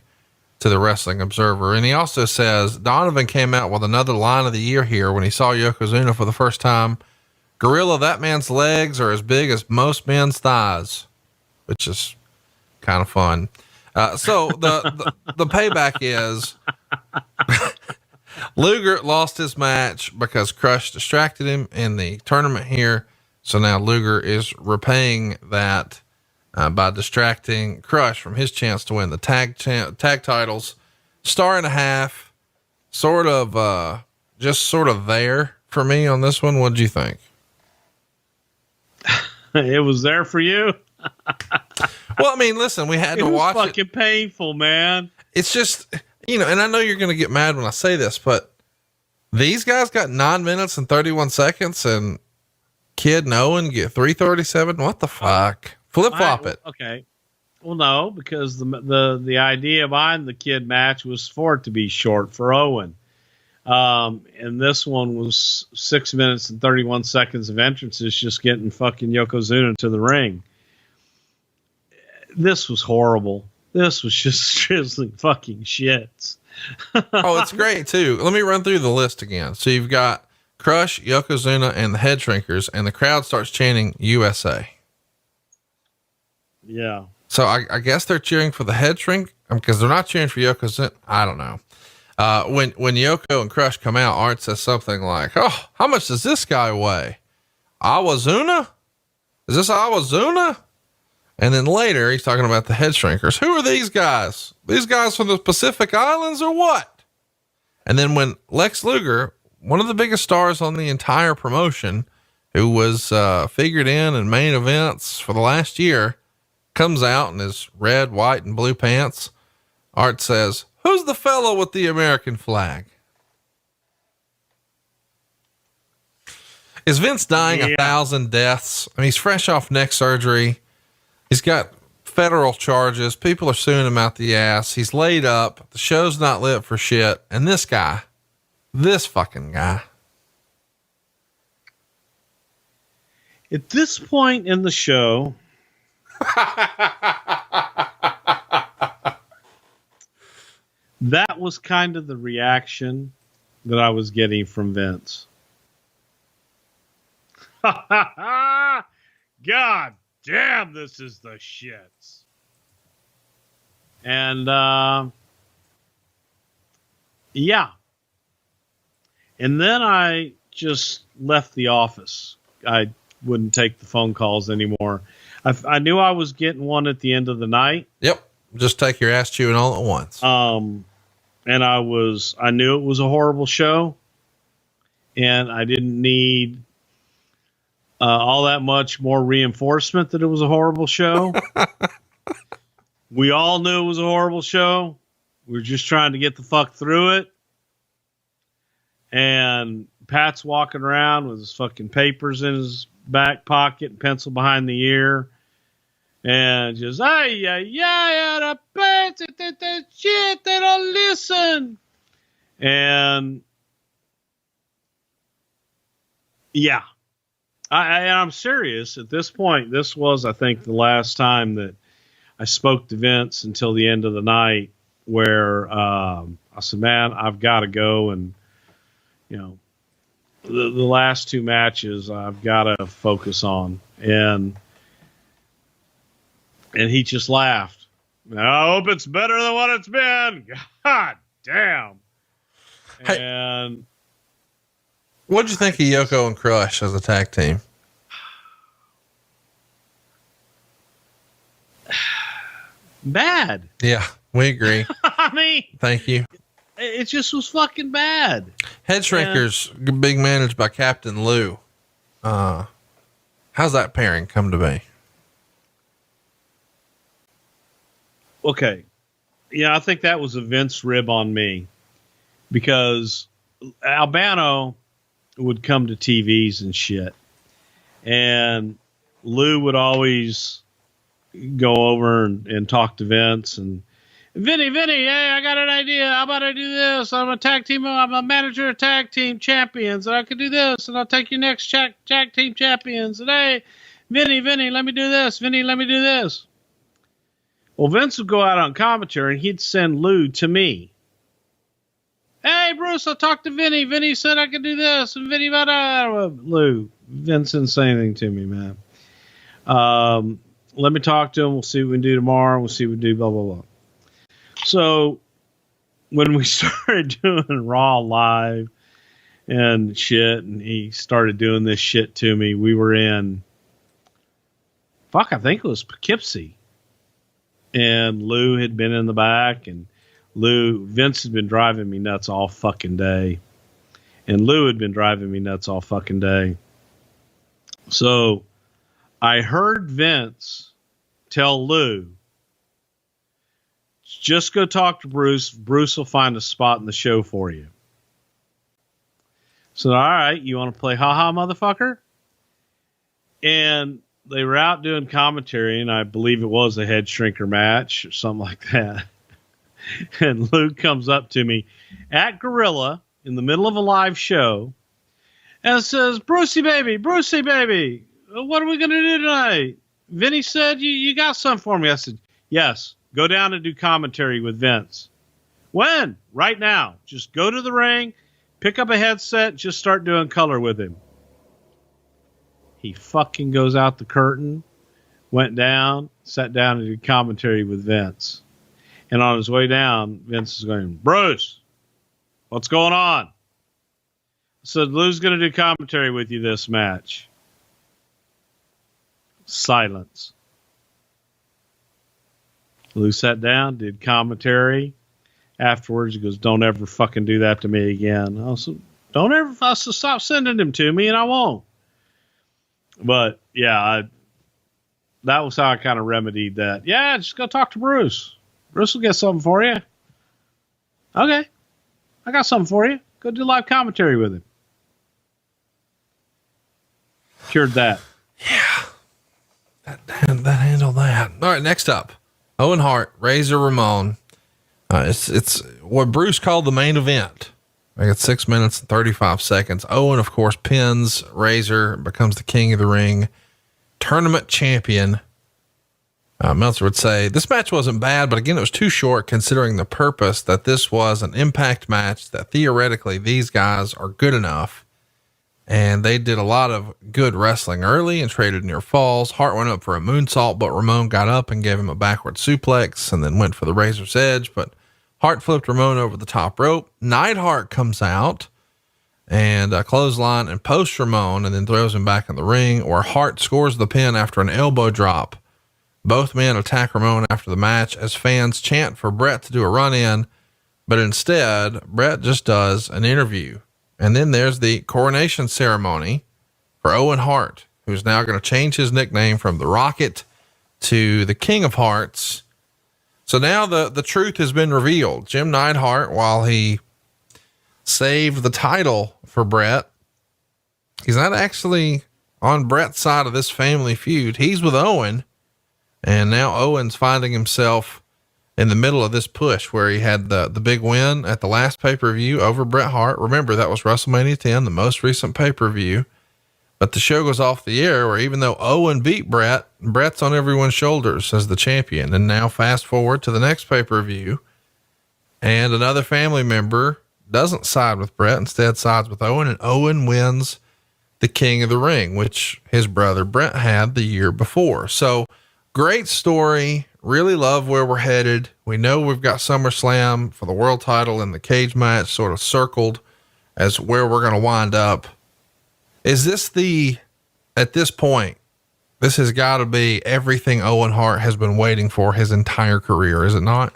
to the Wrestling Observer. And he also says Donovan came out with another line of the year here when he saw Yokozuna for the first time. Gorilla, that man's legs are as big as most men's thighs, which is kind of fun. So the payback is Luger lost his match because Crush distracted him in the tournament here. So now Luger is repaying that by distracting Crush from his chance to win the tag titles. Star and a half, sort of there for me on this one. What'd you think? It was there for you. Well, I mean, listen, we had to watch it. Fucking painful, man. It's just, and I know you're going to get mad when I say this, but these guys got 9 minutes and 31 seconds, and Kid and Owen get 3:37. What the fuck? Flip flop it. Okay. Well, no, because the idea behind the Kid match was for it to be short for Owen. And this one was 6 minutes and 31 seconds of entrances, just getting fucking Yokozuna to the ring. This was horrible. This was just drizzling fucking shits. Oh, it's great too. Let me run through the list again. So you've got Crush, Yokozuna, and the Head Shrinkers, and the crowd starts chanting USA. Yeah. So I guess they're cheering for the Head Shrink because they're not cheering for Yokozuna. I don't know. When Yoko and Crush come out, Art says something like, "Oh, how much does this guy weigh? Awazuna? Is this Awazuna?" And then later he's talking about the Head Shrinkers. Who are these guys? These guys from the Pacific Islands or what? And then when Lex Luger, one of the biggest stars on the entire promotion, who was figured in main events for the last year, comes out in his red, white, and blue pants, Art says, "Who's the fellow with the American flag?" Is Vince dying 1,000 deaths? I mean, he's fresh off neck surgery. He's got federal charges. People are suing him out the ass. He's laid up. The show's not lit for shit. And this fucking guy. At this point in the show, that was kind of the reaction that I was getting from Vince. God damn, this is the shits. And, yeah. And then I just left the office. I wouldn't take the phone calls anymore. I knew I was getting one at the end of the night. Yep. Just take your ass chewing all at once. And I knew it was a horrible show, and I didn't need all that much more reinforcement that it was a horrible show. We all knew it was a horrible show. We were just trying to get the fuck through it. And Pat's walking around with his fucking papers in his back pocket and pencil behind the ear. And just, the shit, they don't listen. And yeah, I'm serious at this point. This was, I think, the last time that I spoke to Vince until the end of the night, where I said, man, I've got to go. And, the last two matches I've got to focus on. And he just laughed. I hope it's better than what it's been. God damn. Hey, and what'd you think of Yoko and Crush as a tag team? Bad. Yeah, we agree. I mean, thank you. It just was fucking bad. Head Shrinkers, big managed by Captain Lou. How's that pairing come to be? Okay. Yeah, I think that was a Vince rib on me, because Albano would come to TVs and shit, and Lou would always go over and talk to Vince, and Vinny, hey, I got an idea. How about I do this? I'm a manager of tag team champions, and I could do this, and I'll take your next tag team champions. And hey, Vinny, let me do this. Vinny, let me do this. Well, Vince would go out on commentary, and he'd send Lou to me. Hey, Bruce, I talked to Vinny. Vinny said I could do this. And Vinny, Lou, Vince didn't say anything to me, man. Let me talk to him. We'll see what we can do tomorrow. We'll see what we do, blah, blah, blah. So when we started doing Raw Live and shit. And he started doing this shit to me. We were in, I think it was Poughkeepsie. And Lou had been in the back, and Vince had been driving me nuts all fucking day. And Lou had been driving me nuts all fucking day. So I heard Vince tell Lou, just go talk to Bruce. Bruce will find a spot in the show for you. So, all right, you want to play haha, motherfucker? And they were out doing commentary, and I believe it was a head shrinker match or something like that. And Luke comes up to me at Gorilla in the middle of a live show and says, Brucey baby, what are we going to do tonight? Vinny said, you got something for me. I said, yes, go down and do commentary with Vince. When? Right now. Just go to the ring, pick up a headset, just start doing color with him. He fucking goes out the curtain, went down, sat down and did commentary with Vince. And on his way down, Vince is going, Bruce, what's going on? I said, Lou's going to do commentary with you this match. Silence. Lou sat down, did commentary. Afterwards, he goes, don't ever fucking do that to me again. I said, stop sending him to me and I won't. But yeah, that was how I kind of remedied that. Yeah, just go talk to Bruce. Bruce will get something for you. Okay. I got something for you. Go do live commentary with him. Cured that. Yeah. That handled that. All right, next up. Owen Hart, Razor Ramon. It's what Bruce called the main event. I got 6 minutes and 35 seconds. Owen, of course, pins Razor, becomes the king of the ring, tournament champion. Meltzer would say this match wasn't bad, but again, it was too short considering the purpose that this was an impact match, that theoretically these guys are good enough. And they did a lot of good wrestling early and traded near falls. Hart went up for a moonsault, but Ramon got up and gave him a backward suplex and then went for the Razor's Edge. But Hart flipped Ramon over the top rope. Neidhart comes out and clothesline and posts Ramon and then throws him back in the ring, where Hart scores the pin after an elbow drop. Both men attack Ramon after the match as fans chant for Bret to do a run in, but instead Bret just does an interview. And then there's the coronation ceremony for Owen Hart, who's now going to change his nickname from the Rocket to the King of Hearts. So now the truth has been revealed. Jim Neidhart, while he saved the title for Bret, he's not actually on Bret's side of this family feud. He's with Owen. And now Owen's finding himself in the middle of this push where he had the big win at the last pay-per-view over Bret Hart. Remember, that was WrestleMania 10, the most recent pay-per-view. But the show goes off the air where even though Owen beat Bret, Bret's on everyone's shoulders as the champion. And now fast forward to the next pay-per-view, and another family member doesn't side with Bret, instead sides with Owen, and Owen wins the King of the Ring, which his brother Bret had the year before. So great story. Really love where we're headed. We know we've got SummerSlam for the world title and the cage match sort of circled as where we're going to wind up. Is this at this point, this has got to be everything Owen Hart has been waiting for his entire career, is it not?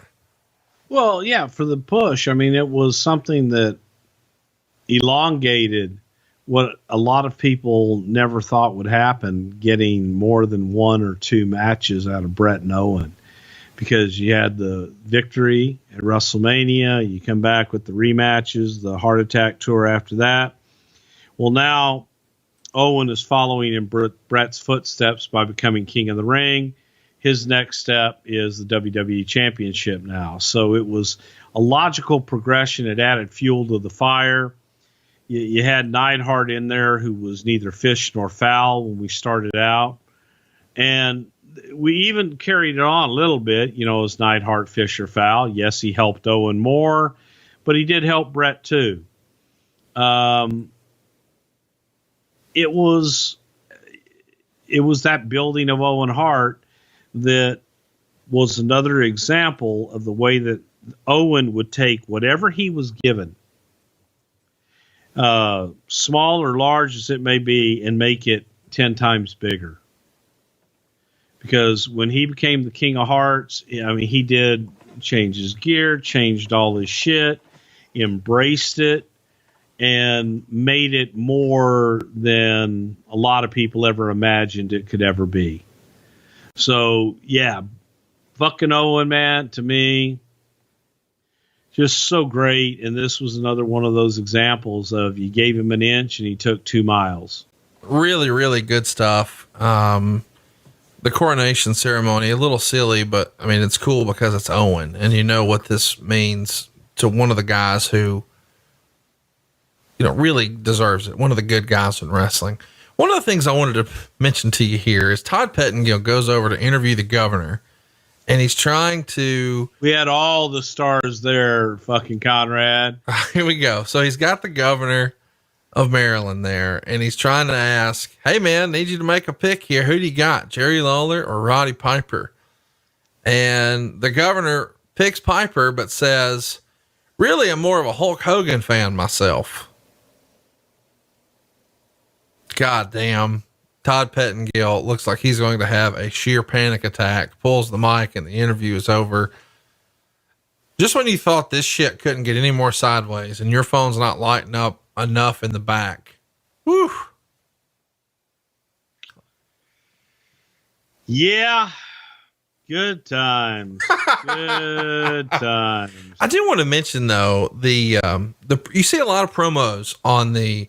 Well, yeah, for the push. I mean, it was something that elongated what a lot of people never thought would happen, getting more than one or two matches out of Bret and Owen, because you had the victory at WrestleMania. You come back with the rematches, the Heart Attack tour after that. Well, now Owen is following in Bret's footsteps by becoming King of the Ring. His next step is the WWE Championship now. So it was a logical progression. It added fuel to the fire. You had Neidhart in there, who was neither fish nor fowl when we started out. And we even carried it on a little bit, as Neidhart, fish or fowl. Yes, he helped Owen more, but he did help Bret too. It was that building of Owen Hart that was another example of the way that Owen would take whatever he was given. small or large as it may be, and make it 10 times bigger. Because when he became the King of Hearts, I mean, he did change his gear, changed all his shit, embraced it, and made it more than a lot of people ever imagined it could ever be. So, yeah, fucking Owen, man, to me, just so great. And this was another one of those examples of you gave him an inch and he took 2 miles. Really, really good stuff. The coronation ceremony, a little silly, but I mean, it's cool because it's Owen, and you know what this means to one of the guys who, really deserves it. One of the good guys in wrestling. One of the things I wanted to mention to you here is Todd Pettengill goes over to interview the governor, and he's trying to. We had all the stars there, fucking Conrad. Here we go. So he's got the governor of Maryland there, and he's trying to ask, hey man, need you to make a pick here. Who do you got, Jerry Lawler or Roddy Piper? And the governor picks Piper, but says, really, I'm more of a Hulk Hogan fan myself. God damn. Todd Pettengill looks like he's going to have a sheer panic attack, pulls the mic, and the interview is over. Just when you thought this shit couldn't get any more sideways and your phone's not lighting up enough in the back. Whew. Yeah. Good times. Good times. I do want to mention though, you see a lot of promos on the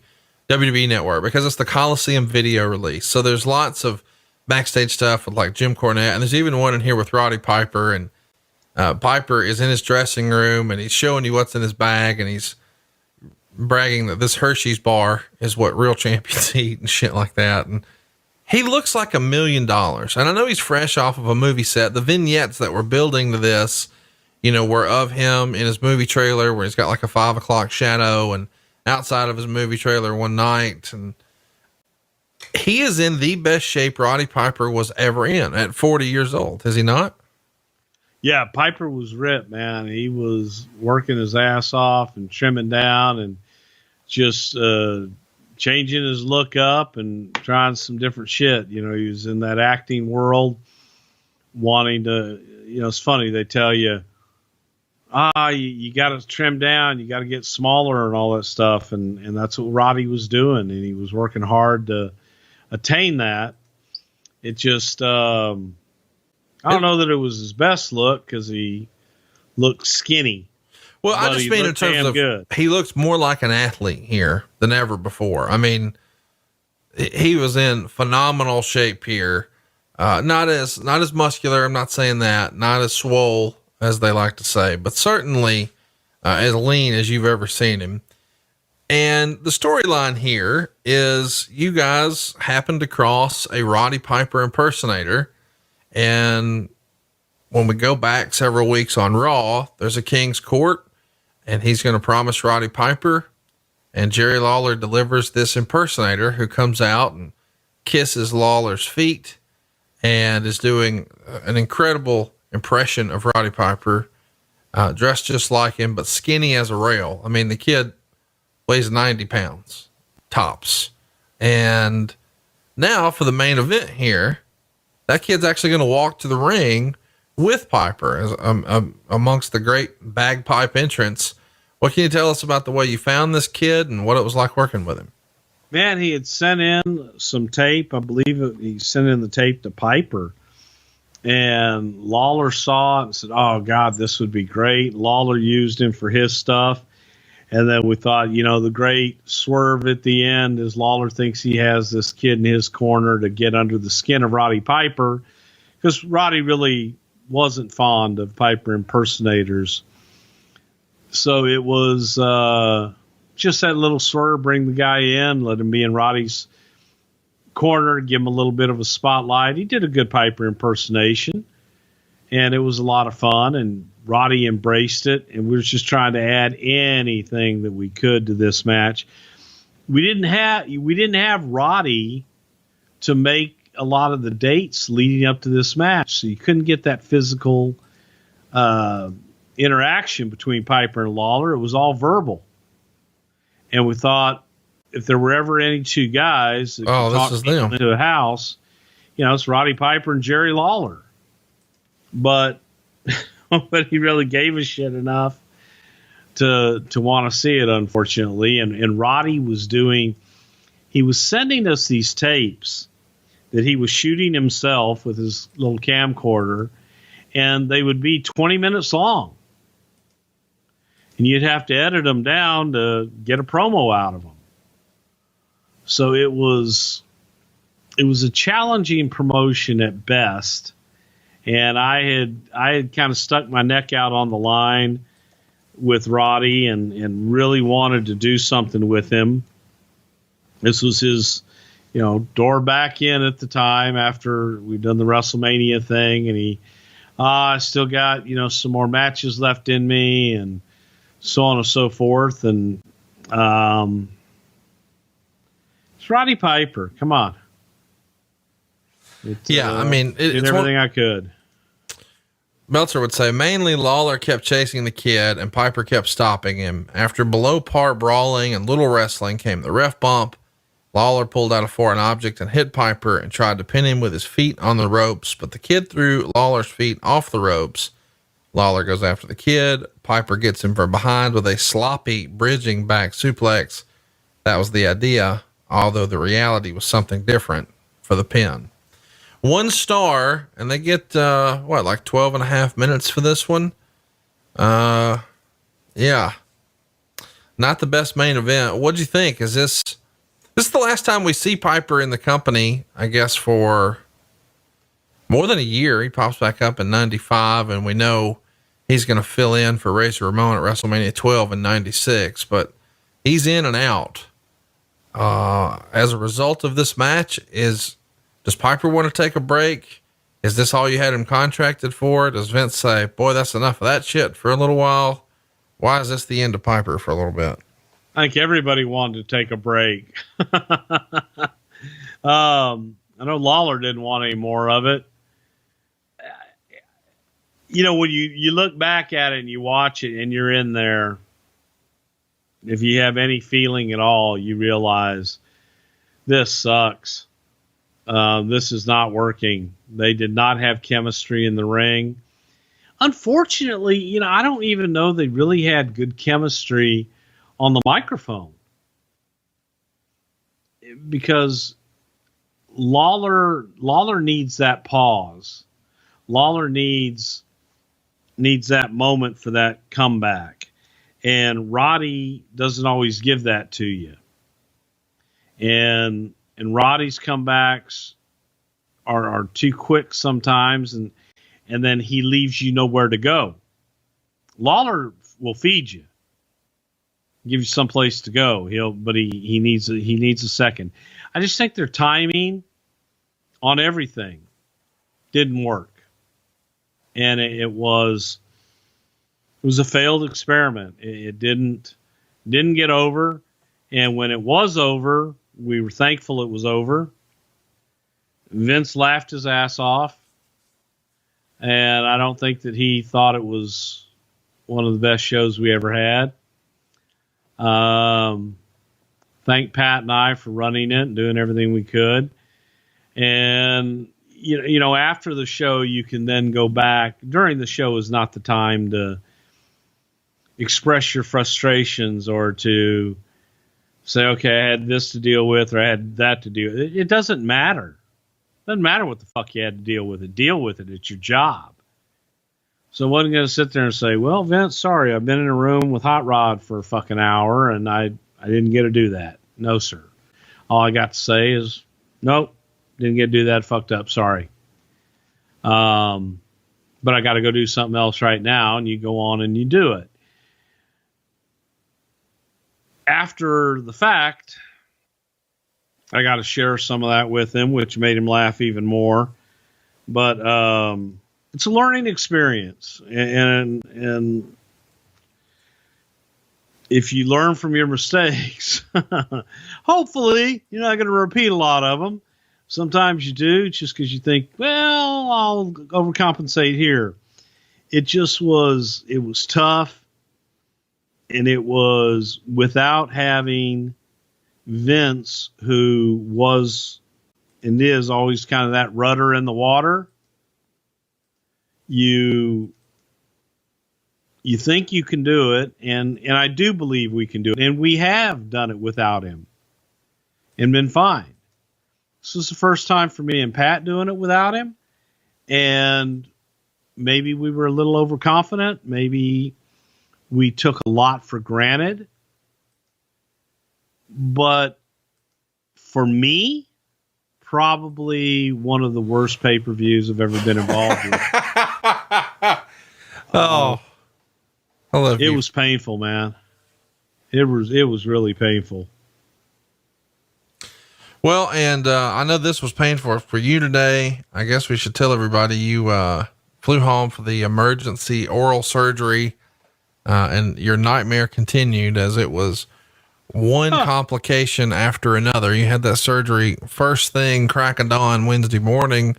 WWE network because it's the Coliseum video release. So there's lots of backstage stuff with like Jim Cornette, and there's even one in here with Roddy Piper, and Piper is in his dressing room and he's showing you what's in his bag, and he's bragging that this Hershey's bar is what real champions eat and shit like that. And he looks like $1 million. And I know he's fresh off of a movie set. The vignettes that were building to this, were of him in his movie trailer where he's got like a 5 o'clock shadow, and outside of his movie trailer one night. And he is in the best shape Roddy Piper was ever in at 40 years old. Is he not? Yeah, Piper was ripped, man. He was working his ass off and trimming down and just changing his look up and trying some different shit. He was in that acting world wanting to, it's funny. They tell you, you got to trim down, you got to get smaller and all that stuff. And that's what Roddy was doing. And he was working hard to attain that. It just, I don't know that it was his best look because he looked skinny. Well, I just mean in terms of good. He looks more like an athlete here than ever before. I mean, he was in phenomenal shape here. Not as muscular. I'm not saying that. Not as swole as they like to say, but certainly as lean as you've ever seen him. And the storyline here is you guys happen to cross a Roddy Piper impersonator. And when we go back several weeks on Raw, there's a King's Court, and he's going to promise Roddy Piper, and Jerry Lawler delivers this impersonator who comes out and kisses Lawler's feet and is doing an incredible impression of Roddy Piper, dressed just like him, but skinny as a rail. I mean, the kid weighs 90 pounds tops. And now for the main event here, that kid's actually going to walk to the ring with Piper as amongst the great bagpipe entrants. What can you tell us about the way you found this kid and what it was like working with him? Man, he had sent in some tape. I believe he sent in the tape to Piper, and Lawler saw it and said, oh God, this would be great. Lawler used him for his stuff. And then we thought, the great swerve at the end is Lawler thinks he has this kid in his corner to get under the skin of Roddy Piper, because Roddy really wasn't fond of Piper impersonators. So it was just that little swerve, bring the guy in, let him be in Roddy's corner, give him a little bit of a spotlight. He did a good Piper impersonation, and it was a lot of fun, and Roddy embraced it, and we were just trying to add anything that we could to this match. We didn't have Roddy to make a lot of the dates leading up to this match, so you couldn't get that physical interaction between Piper and Lawler. It was all verbal. And we thought if there were ever any two guys that could talk this is people them. into a house, it's Roddy Piper and Jerry Lawler. But nobody really gave a shit enough to want to see it, unfortunately. And Roddy he was sending us these tapes that he was shooting himself with his little camcorder, and they would be 20 minutes long. And you'd have to edit them down to get a promo out of them. So it was a challenging promotion at best. And I had kind of stuck my neck out on the line with Roddy and really wanted to do something with him. This was his, door back in at the time after we'd done the WrestleMania thing. And I still got, some more matches left in me and so on and so forth. And it's Roddy Piper. Come on. Did it's everything I could. Meltzer would say mainly Lawler kept chasing the kid and Piper kept stopping him. After below par brawling and little wrestling came the ref bump. Lawler pulled out a foreign object and hit Piper and tried to pin him with his feet on the ropes, but the kid threw Lawler's feet off the ropes. Lawler goes after the kid. Piper gets him from behind with a sloppy bridging back suplex. That was the idea, although the reality was something different for the pin. 1 star, and they get, 12 and a half minutes for this one. Yeah. Not the best main event. What'd you think? Is this the last time we see Piper in the company, I guess, for more than a year? He pops back up in 95, and we know he's going to fill in for Razor Ramon at WrestleMania 12 in 96, but he's in and out. As a result of this match, does Piper want to take a break? Is this all you had him contracted for? Does Vince say, boy, that's enough of that shit for a little while? Why is this the end of Piper for a little bit? I think everybody wanted to take a break. I know Lawler didn't want any more of it. When you look back at it and you watch it and you're in there, if you have any feeling at all, you realize this sucks. This is not working. They did not have chemistry in the ring. Unfortunately, I don't even know they really had good chemistry on the microphone, because Lawler needs that pause. Lawler needs that moment for that comeback, and Roddy doesn't always give that to you. And Roddy's comebacks are too quick sometimes, and then he leaves you nowhere to go. Lawler will feed you, give you some place to go. But he needs a second. I just think their timing on everything didn't work, and it was a failed experiment. It didn't get over, and when it was over, we were thankful it was over. Vince laughed his ass off, and I don't think that he thought it was one of the best shows we ever had. Thank Pat and I for running it and doing everything we could. And, after the show, you can then go back. During the show is not the time to express your frustrations or to say, okay, I had this to deal with or I had that to deal with. It doesn't matter. It doesn't matter what the fuck you had to deal with it. Deal with it. It's your job. So I wasn't going to sit there and say, well, Vince, sorry, I've been in a room with Hot Rod for a fucking hour and I didn't get to do that. No, sir. All I got to say is, nope, didn't get to do that. Fucked up. Sorry. But I got to go do something else right now. And you go on and you do it. After the fact, I got to share some of that with him, which made him laugh even more. But it's a learning experience, and if you learn from your mistakes, hopefully you're not going to repeat a lot of them. Sometimes you do, just because you think, well, I'll overcompensate here. It was tough. And it was without having Vince, who was and is always kind of that rudder in the water. You think you can do it, and I do believe we can do it, and we have done it without him and been fine. This is the first time for me and Pat doing it without him, and maybe we were a little overconfident. Maybe we took a lot for granted. But for me, probably one of the worst pay-per-views I've ever been involved in. Oh, I love you. It was painful, man. It was really painful. Well, and I know this was painful for you today. I guess we should tell everybody you flew home for the emergency oral surgery, and your nightmare continued as it was one complication after another. You had that surgery first thing, crack of dawn Wednesday morning,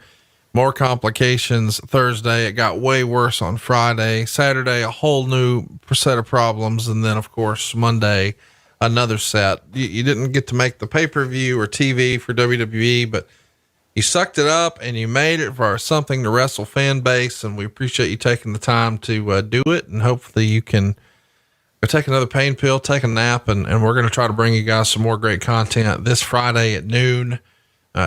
more complications Thursday. It got way worse on Friday, Saturday, a whole new set of problems. And then of course, Monday, another set. You didn't get to make the pay-per-view or TV for WWE, but you sucked it up and you made it for our Something to Wrestle fan base. And we appreciate you taking the time to do it. And hopefully you can go take another pain pill, take a nap, and we're going to try to bring you guys some more great content this Friday at noon.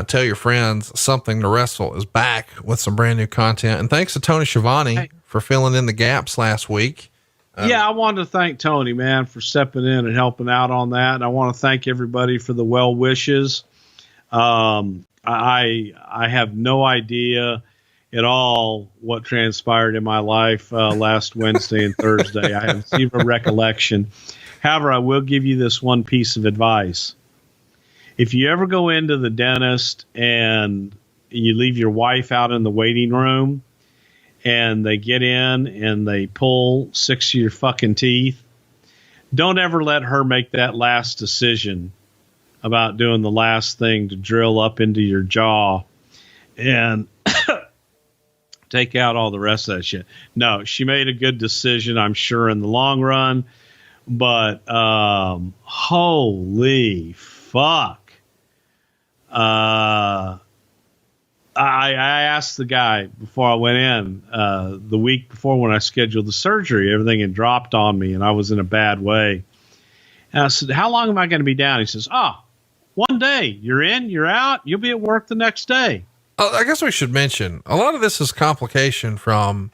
Tell your friends Something to Wrestle is back with some brand new content. And thanks to Tony Schiavone for filling in the gaps last week. Yeah, I wanted to thank Tony, man, for stepping in and helping out on that. And I want to thank everybody for the well wishes. I have no idea at all what transpired in my life last Wednesday and Thursday. I have zero recollection. However, I will give you this one piece of advice. If you ever go into the dentist and you leave your wife out in the waiting room and they get in and they pull 6 of your fucking teeth, don't ever let her make that last decision about doing the last thing to drill up into your jaw and take out all the rest of that shit. No, she made a good decision, I'm sure, in the long run, but holy fuck. I asked the guy before I went in, the week before when I scheduled the surgery, everything had dropped on me and I was in a bad way. And I said, how long am I going to be down? He says, 1 day. You're in, you're out, you'll be at work the next day. I guess we should mention a lot of this is complication from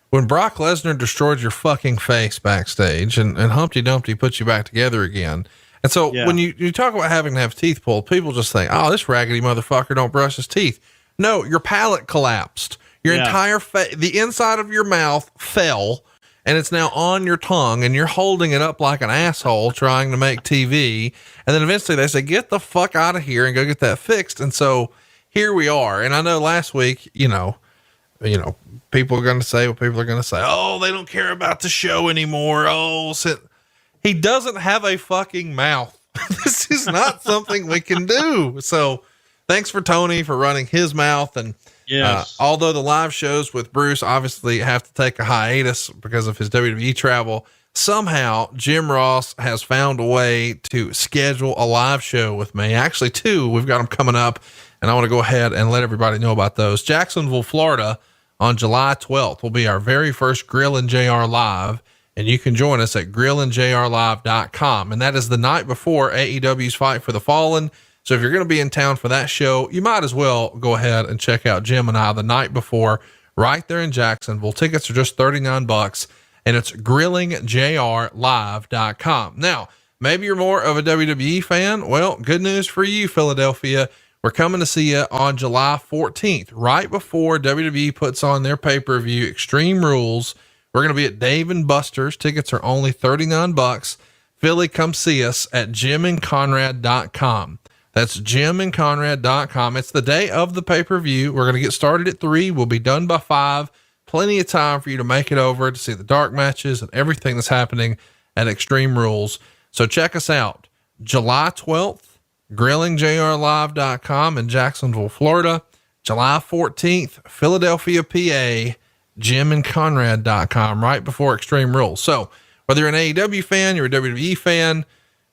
when Brock Lesnar destroyed your fucking face backstage and Humpty Dumpty put you back together again. And so when you talk about having to have teeth pulled, people just think, oh, this raggedy motherfucker don't brush his teeth. No, your palate collapsed. Your entire the inside of your mouth fell and it's now on your tongue and you're holding it up like an asshole trying to make TV. And then eventually they say, get the fuck out of here and go get that fixed. And so here we are. And I know last week, you know, people are going to say what people are going to say. Oh, they don't care about the show anymore. Oh, he doesn't have a fucking mouth. This is not something we can do. So thanks for Tony for running his mouth. And although the live shows with Bruce obviously have to take a hiatus because of his WWE travel, somehow Jim Ross has found a way to schedule a live show with me. Actually, 2, we've got them coming up. And I want to go ahead and let everybody know about those. Jacksonville, Florida on July 12th will be our very first Grill and JR Live. And you can join us at grillandjrlive.com. And that is the night before AEW's Fight for the Fallen. So if you're going to be in town for that show, you might as well go ahead and check out Jim and I the night before right there in Jacksonville. Tickets are just $39 and it's grillingjrlive.com. Now, maybe you're more of a WWE fan. Well, good news for you, Philadelphia. We're coming to see you on July 14th, right before WWE puts on their pay-per-view Extreme Rules. We're going to be at Dave & Buster's. Tickets are only $39. Philly, come see us at jimandconrad.com. That's jimandconrad.com. It's the day of the pay-per-view. We're going to get started at 3. We'll be done by 5. Plenty of time for you to make it over to see the dark matches and everything that's happening at Extreme Rules. So check us out. July 12th. grillingjrlive.com in Jacksonville, Florida. July 14th, Philadelphia, PA, jimandconrad.com right before Extreme Rules. So whether you're an AEW fan, you're a WWE fan,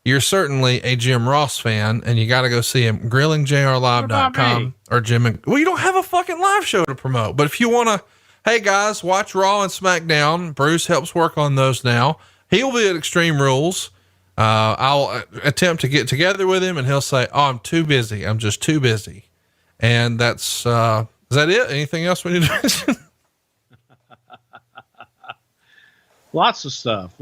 you're certainly a Jim Ross fan, and you got to go see him. GrillingJRLive.com or Jim. Well, you don't have a fucking live show to promote, but if you want to, hey guys, watch Raw and SmackDown. Bruce helps work on those now. He'll be at Extreme Rules. I'll attempt to get together with him and he'll say, "Oh, I'm too busy. I'm just too busy." And that's, is that it? Anything else we need to mention? Lots of stuff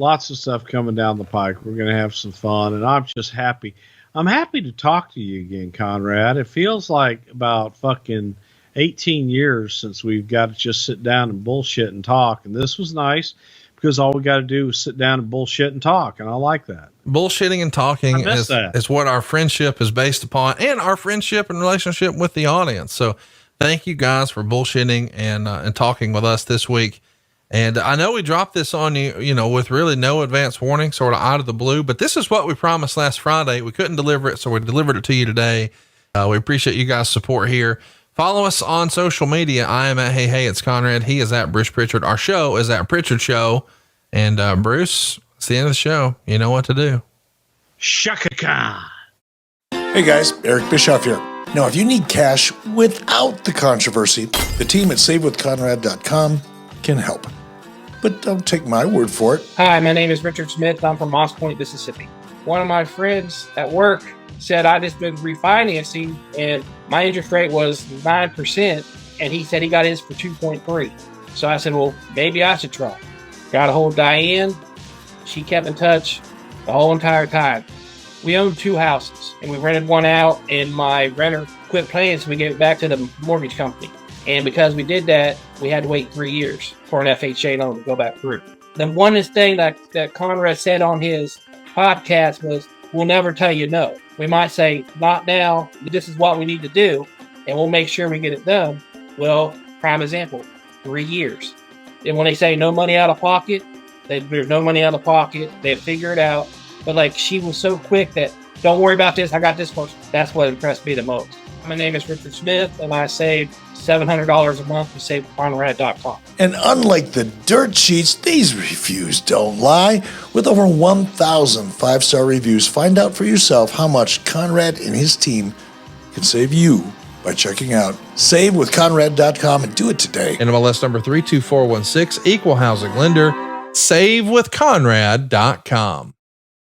coming down the pike. We're going to have some fun, and I'm just happy. I'm happy to talk to you again, Conrad. It feels like about fucking 18 years since we've got to just sit down and bullshit and talk. And this was nice because all we got to do is sit down and bullshit and talk. And I like that. Bullshitting and talking is what our friendship is based upon, and our friendship and relationship with the audience. So thank you guys for bullshitting and talking with us this week. And I know we dropped this on you, you know, with really no advance warning, sort of out of the blue, but this is what we promised last Friday. We couldn't deliver it, so we delivered it to you today. We appreciate you guys' support here. Follow us on social media. I am at Hey, it's Conrad. He is at Bruce Prichard. Our show is at Prichard Show. And Bruce, it's the end of the show. You know what to do. Shaka Khan. Hey guys, Eric Bischoff here. Now, if you need cash without the controversy, the team at SaveWithConrad.com can help. But don't take my word for it. Hi, my name is Richard Smith. I'm from Moss Point, Mississippi. One of my friends at work said I just been refinancing and my interest rate was 9%, and he said he got his for 2.3. So I said, well, maybe I should try. Got a hold of Diane. She kept in touch the whole entire time. We owned 2 houses, and we rented one out, and my renter quit paying, so we gave it back to the mortgage company. And because we did that, we had to wait 3 years for an FHA loan to go back through. The one thing that Conrad said on his podcast was, we'll never tell you no. We might say, not now, this is what we need to do, and we'll make sure we get it done. Well, prime example, 3 years. And when they say no money out of pocket, there's no money out of pocket. They figure it out. But like, she was so quick that, don't worry about this, I got this first. That's what impressed me the most. My name is Richard Smith, and I saved $700 a month with SaveWithConrad.com. And unlike the dirt sheets, these reviews don't lie. With over 1,000 5-star reviews, find out for yourself how much Conrad and his team can save you by checking out SaveWithConrad.com and do it today. NMLS number 32416, equal housing lender, SaveWithConrad.com.